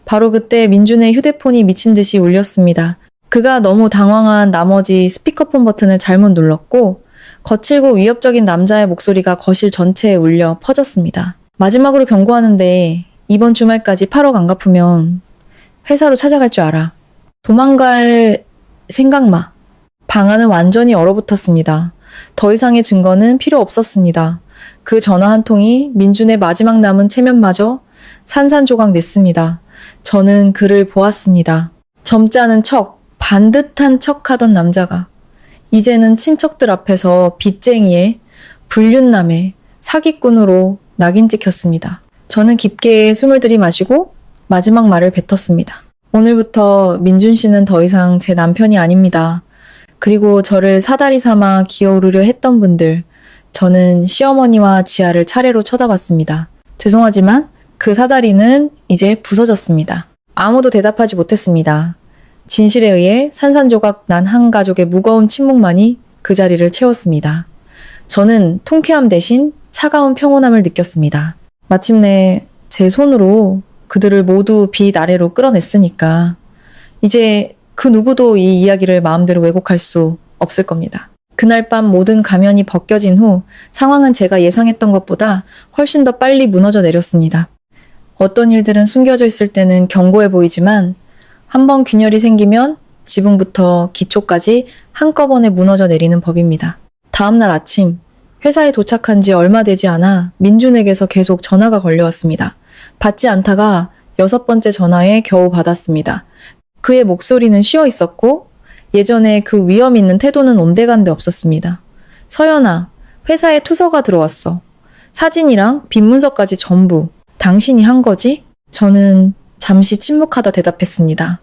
S2: 바로 그때 민준의 휴대폰이 미친 듯이 울렸습니다. 그가 너무 당황한 나머지 스피커폰 버튼을 잘못 눌렀고 거칠고 위협적인 남자의 목소리가 거실 전체에 울려 퍼졌습니다. 마지막으로 경고하는데 이번 주말까지 8억 안 갚으면 회사로 찾아갈 줄 알아. 도망갈 생각 마. 방안은 완전히 얼어붙었습니다. 더 이상의 증거는 필요 없었습니다. 그 전화 한 통이 민준의 마지막 남은 체면마저 산산조각 냈습니다. 저는 그를 보았습니다. 젊지 않은 척, 반듯한 척 하던 남자가 이제는 친척들 앞에서 빚쟁이의, 불륜남의, 사기꾼으로 낙인 찍혔습니다. 저는 깊게 숨을 들이마시고 마지막 말을 뱉었습니다. 오늘부터 민준 씨는 더 이상 제 남편이 아닙니다. 그리고 저를 사다리 삼아 기어오르려 했던 분들, 저는 시어머니와 지아를 차례로 쳐다봤습니다. 죄송하지만 그 사다리는 이제 부서졌습니다. 아무도 대답하지 못했습니다. 진실에 의해 산산조각 난 한 가족의 무거운 침묵만이 그 자리를 채웠습니다. 저는 통쾌함 대신 차가운 평온함을 느꼈습니다. 마침내 제 손으로 그들을 모두 빛 아래로 끌어냈으니까 이제 그 누구도 이 이야기를 마음대로 왜곡할 수 없을 겁니다. 그날 밤 모든 가면이 벗겨진 후 상황은 제가 예상했던 것보다 훨씬 더 빨리 무너져 내렸습니다. 어떤 일들은 숨겨져 있을 때는 견고해 보이지만 한번 균열이 생기면 지붕부터 기초까지 한꺼번에 무너져 내리는 법입니다. 다음날 아침 회사에 도착한 지 얼마 되지 않아 민준에게서 계속 전화가 걸려왔습니다. 받지 않다가 6번째 전화에 겨우 받았습니다. 그의 목소리는 쉬어 있었고 예전에 그 위험 있는 태도는 온데간데 없었습니다. 서연아, 회사에 투서가 들어왔어. 사진이랑 빈문서까지 전부. 당신이 한 거지? 저는 잠시 침묵하다 대답했습니다.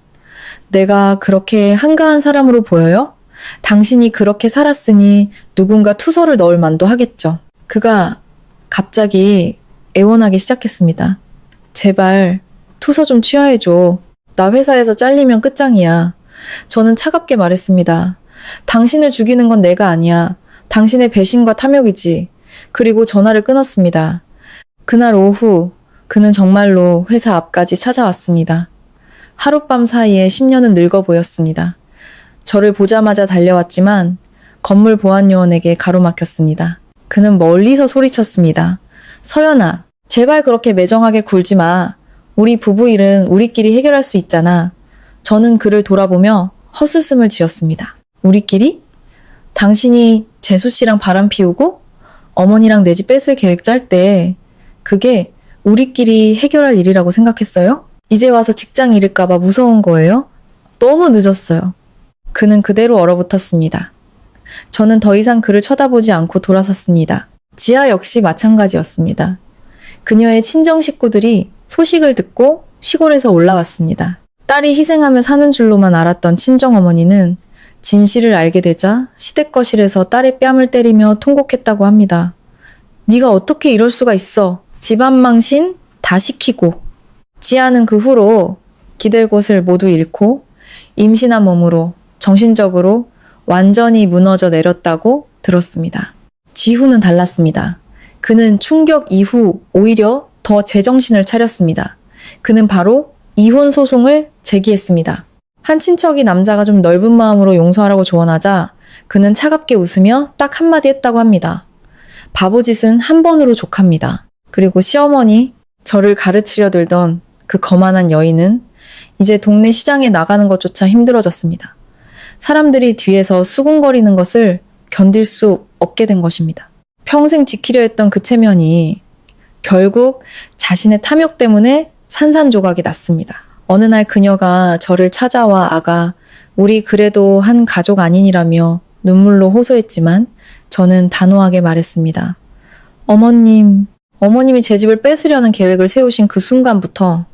S2: 내가 그렇게 한가한 사람으로 보여요? 당신이 그렇게 살았으니 누군가 투서를 넣을 만도 하겠죠. 그가 갑자기 애원하기 시작했습니다. 제발 투서 좀 취하해줘. 나 회사에서 잘리면 끝장이야. 저는 차갑게 말했습니다. 당신을 죽이는 건 내가 아니야. 당신의 배신과 탐욕이지. 그리고 전화를 끊었습니다. 그날 오후 그는 정말로 회사 앞까지 찾아왔습니다. 하룻밤 사이에 10년은 늙어 보였습니다. 저를 보자마자 달려왔지만 건물 보안요원에게 가로막혔습니다. 그는 멀리서 소리쳤습니다. 서연아, 제발 그렇게 매정하게 굴지 마. 우리 부부 일은 우리끼리 해결할 수 있잖아. 저는 그를 돌아보며 헛웃음을 지었습니다. 우리끼리? 당신이 재수 씨랑 바람 피우고 어머니랑 내 집 뺏을 계획 짤 때 그게 우리끼리 해결할 일이라고 생각했어요? 이제 와서 직장 잃을까봐 무서운 거예요? 너무 늦었어요. 그는 그대로 얼어붙었습니다. 저는 더 이상 그를 쳐다보지 않고 돌아섰습니다. 지아 역시 마찬가지였습니다. 그녀의 친정 식구들이 소식을 듣고 시골에서 올라왔습니다. 딸이 희생하며 사는 줄로만 알았던 친정어머니는 진실을 알게 되자 시댁거실에서 딸의 뺨을 때리며 통곡했다고 합니다. 네가 어떻게 이럴 수가 있어. 집안 망신 다 시키고. 지아는 그 후로 기댈 곳을 모두 잃고 임신한 몸으로 정신적으로 완전히 무너져 내렸다고 들었습니다. 지후는 달랐습니다. 그는 충격 이후 오히려 더 제정신을 차렸습니다. 그는 바로 이혼 소송을 제기했습니다. 한 친척이 남자가 좀 넓은 마음으로 용서하라고 조언하자 그는 차갑게 웃으며 딱 한마디 했다고 합니다. 바보짓은 한 번으로 족합니다. 그리고 시어머니, 저를 가르치려 들던 그 거만한 여인은 이제 동네 시장에 나가는 것조차 힘들어졌습니다. 사람들이 뒤에서 수군거리는 것을 견딜 수 없게 된 것입니다. 평생 지키려 했던 그 체면이 결국 자신의 탐욕 때문에 산산조각이 났습니다. 어느 날 그녀가 저를 찾아와 아가, 우리 그래도 한 가족 아니니라며 눈물로 호소했지만 저는 단호하게 말했습니다. 어머님이 제 집을 뺏으려는 계획을 세우신 그 순간부터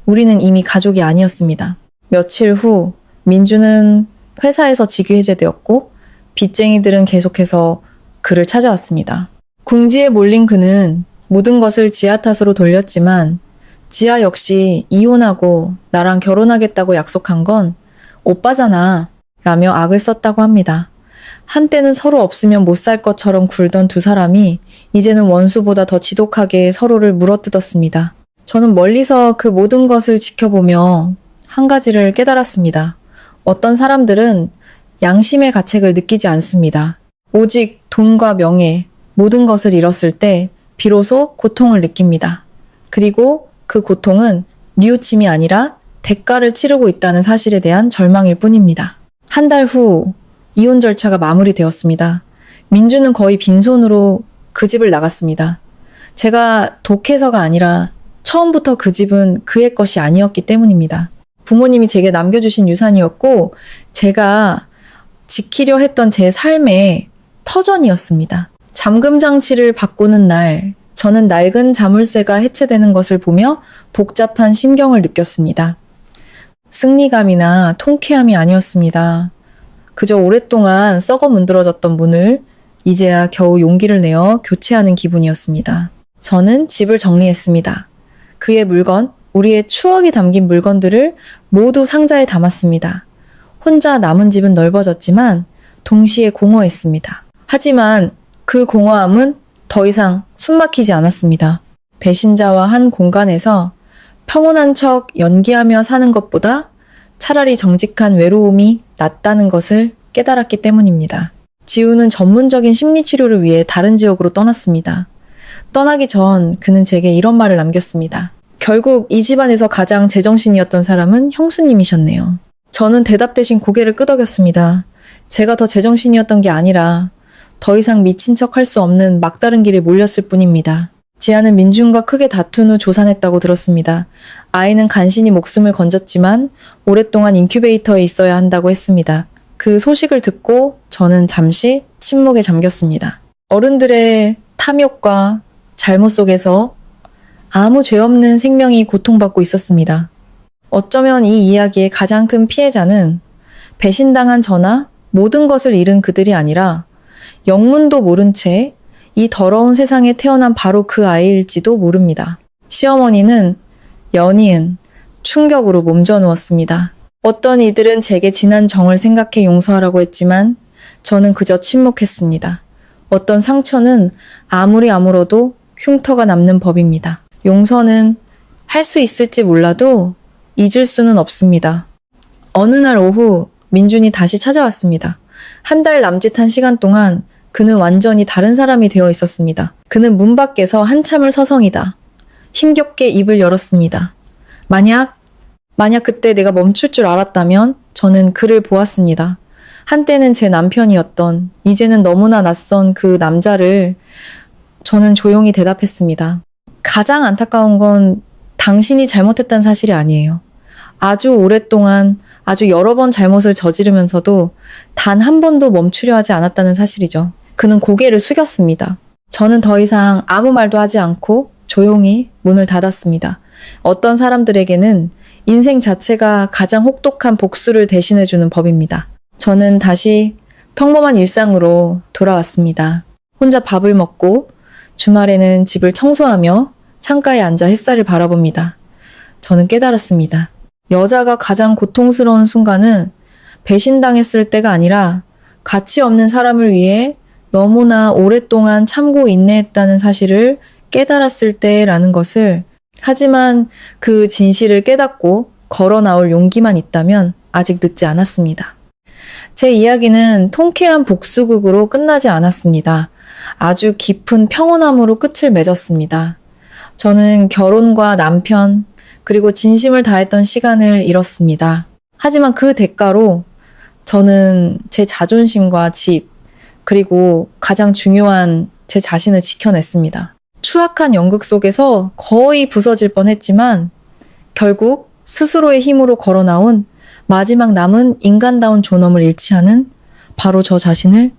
S2: 우리는 이미 가족이 아니었습니다. 며칠 후 민주는 회사에서 직위 해제되었고 빚쟁이들은 계속해서 그를 찾아왔습니다. 궁지에 몰린 그는 모든 것을 지아 탓으로 돌렸지만 지아 역시 이혼하고 나랑 결혼하겠다고 약속한 건 오빠잖아 라며 악을 썼다고 합니다. 한때는 서로 없으면 못 살 것처럼 굴던 두 사람이 이제는 원수보다 더 지독하게 서로를 물어뜯었습니다. 저는 멀리서 그 모든 것을 지켜보며 한 가지를 깨달았습니다. 어떤 사람들은 양심의 가책을 느끼지 않습니다. 오직 돈과 명예, 모든 것을 잃었을 때 비로소 고통을 느낍니다. 그리고 그 고통은 뉘우침이 아니라 대가를 치르고 있다는 사실에 대한 절망일 뿐입니다. 한 달 후 이혼 절차가 마무리되었습니다. 민주는 거의 빈손으로 그 집을 나갔습니다. 제가 독해서가 아니라 처음부터 그 집은 그의 것이 아니었기 때문입니다. 부모님이 제게 남겨주신 유산이었고 제가 지키려 했던 제 삶의 터전이었습니다. 잠금 장치를 바꾸는 날, 저는 낡은 자물쇠가 해체되는 것을 보며 복잡한 심경을 느꼈습니다. 승리감이나 통쾌함이 아니었습니다. 그저 오랫동안 썩어 문드러졌던 문을 이제야 겨우 용기를 내어 교체하는 기분이었습니다. 저는 집을 정리했습니다. 그의 물건, 우리의 추억이 담긴 물건들을 모두 상자에 담았습니다. 혼자 남은 집은 넓어졌지만 동시에 공허했습니다. 하지만 그 공허함은 더 이상 숨막히지 않았습니다. 배신자와 한 공간에서 평온한 척 연기하며 사는 것보다 차라리 정직한 외로움이 낫다는 것을 깨달았기 때문입니다. 지우는 전문적인 심리치료를 위해 다른 지역으로 떠났습니다. 떠나기 전 그는 제게 이런 말을 남겼습니다. 결국 이 집안에서 가장 제정신이었던 사람은 형수님이셨네요. 저는 대답 대신 고개를 끄덕였습니다. 제가 더 제정신이었던 게 아니라 더 이상 미친 척 할 수 없는 막다른 길에 몰렸을 뿐입니다. 지아는 민준과 크게 다툰 후 조산했다고 들었습니다. 아이는 간신히 목숨을 건졌지만 오랫동안 인큐베이터에 있어야 한다고 했습니다. 그 소식을 듣고 저는 잠시 침묵에 잠겼습니다. 어른들의 탐욕과 잘못 속에서 아무 죄 없는 생명이 고통받고 있었습니다. 어쩌면 이 이야기의 가장 큰 피해자는 배신당한 저나 모든 것을 잃은 그들이 아니라 영문도 모른 채 이 더러운 세상에 태어난 바로 그 아이일지도 모릅니다. 시어머니는 연이은 충격으로 몸져 누웠습니다. 어떤 이들은 제게 지난 정을 생각해 용서하라고 했지만 저는 그저 침묵했습니다. 어떤 상처는 아무리 아물어도 흉터가 남는 법입니다. 용서는 할 수 있을지 몰라도 잊을 수는 없습니다. 어느 날 오후 민준이 다시 찾아왔습니다. 한 달 남짓한 시간 동안 그는 완전히 다른 사람이 되어 있었습니다. 그는 문 밖에서 한참을 서성이다 힘겹게 입을 열었습니다. 만약 그때 내가 멈출 줄 알았다면 저는 그를 보았습니다. 한때는 제 남편이었던, 이제는 너무나 낯선 그 남자를 저는 조용히 대답했습니다. 가장 안타까운 건 당신이 잘못했다는 사실이 아니에요. 아주 오랫동안 아주 여러 번 잘못을 저지르면서도 단 한 번도 멈추려 하지 않았다는 사실이죠. 그는 고개를 숙였습니다. 저는 더 이상 아무 말도 하지 않고 조용히 문을 닫았습니다. 어떤 사람들에게는 인생 자체가 가장 혹독한 복수를 대신해주는 법입니다. 저는 다시 평범한 일상으로 돌아왔습니다. 혼자 밥을 먹고 주말에는 집을 청소하며 창가에 앉아 햇살을 바라봅니다. 저는 깨달았습니다. 여자가 가장 고통스러운 순간은 배신당했을 때가 아니라 가치 없는 사람을 위해 너무나 오랫동안 참고 인내했다는 사실을 깨달았을 때라는 것을, 하지만 그 진실을 깨닫고 걸어 나올 용기만 있다면 아직 늦지 않았습니다. 제 이야기는 통쾌한 복수극으로 끝나지 않았습니다. 아주 깊은 평온함으로 끝을 맺었습니다. 저는 결혼과 남편, 그리고 진심을 다했던 시간을 잃었습니다. 하지만 그 대가로 저는 제 자존심과 집, 그리고 가장 중요한 제 자신을 지켜냈습니다. 추악한 연극 속에서 거의 부서질 뻔했지만 결국 스스로의 힘으로 걸어 나온 마지막 남은 인간다운 존엄을 잃지 않은 바로 저 자신을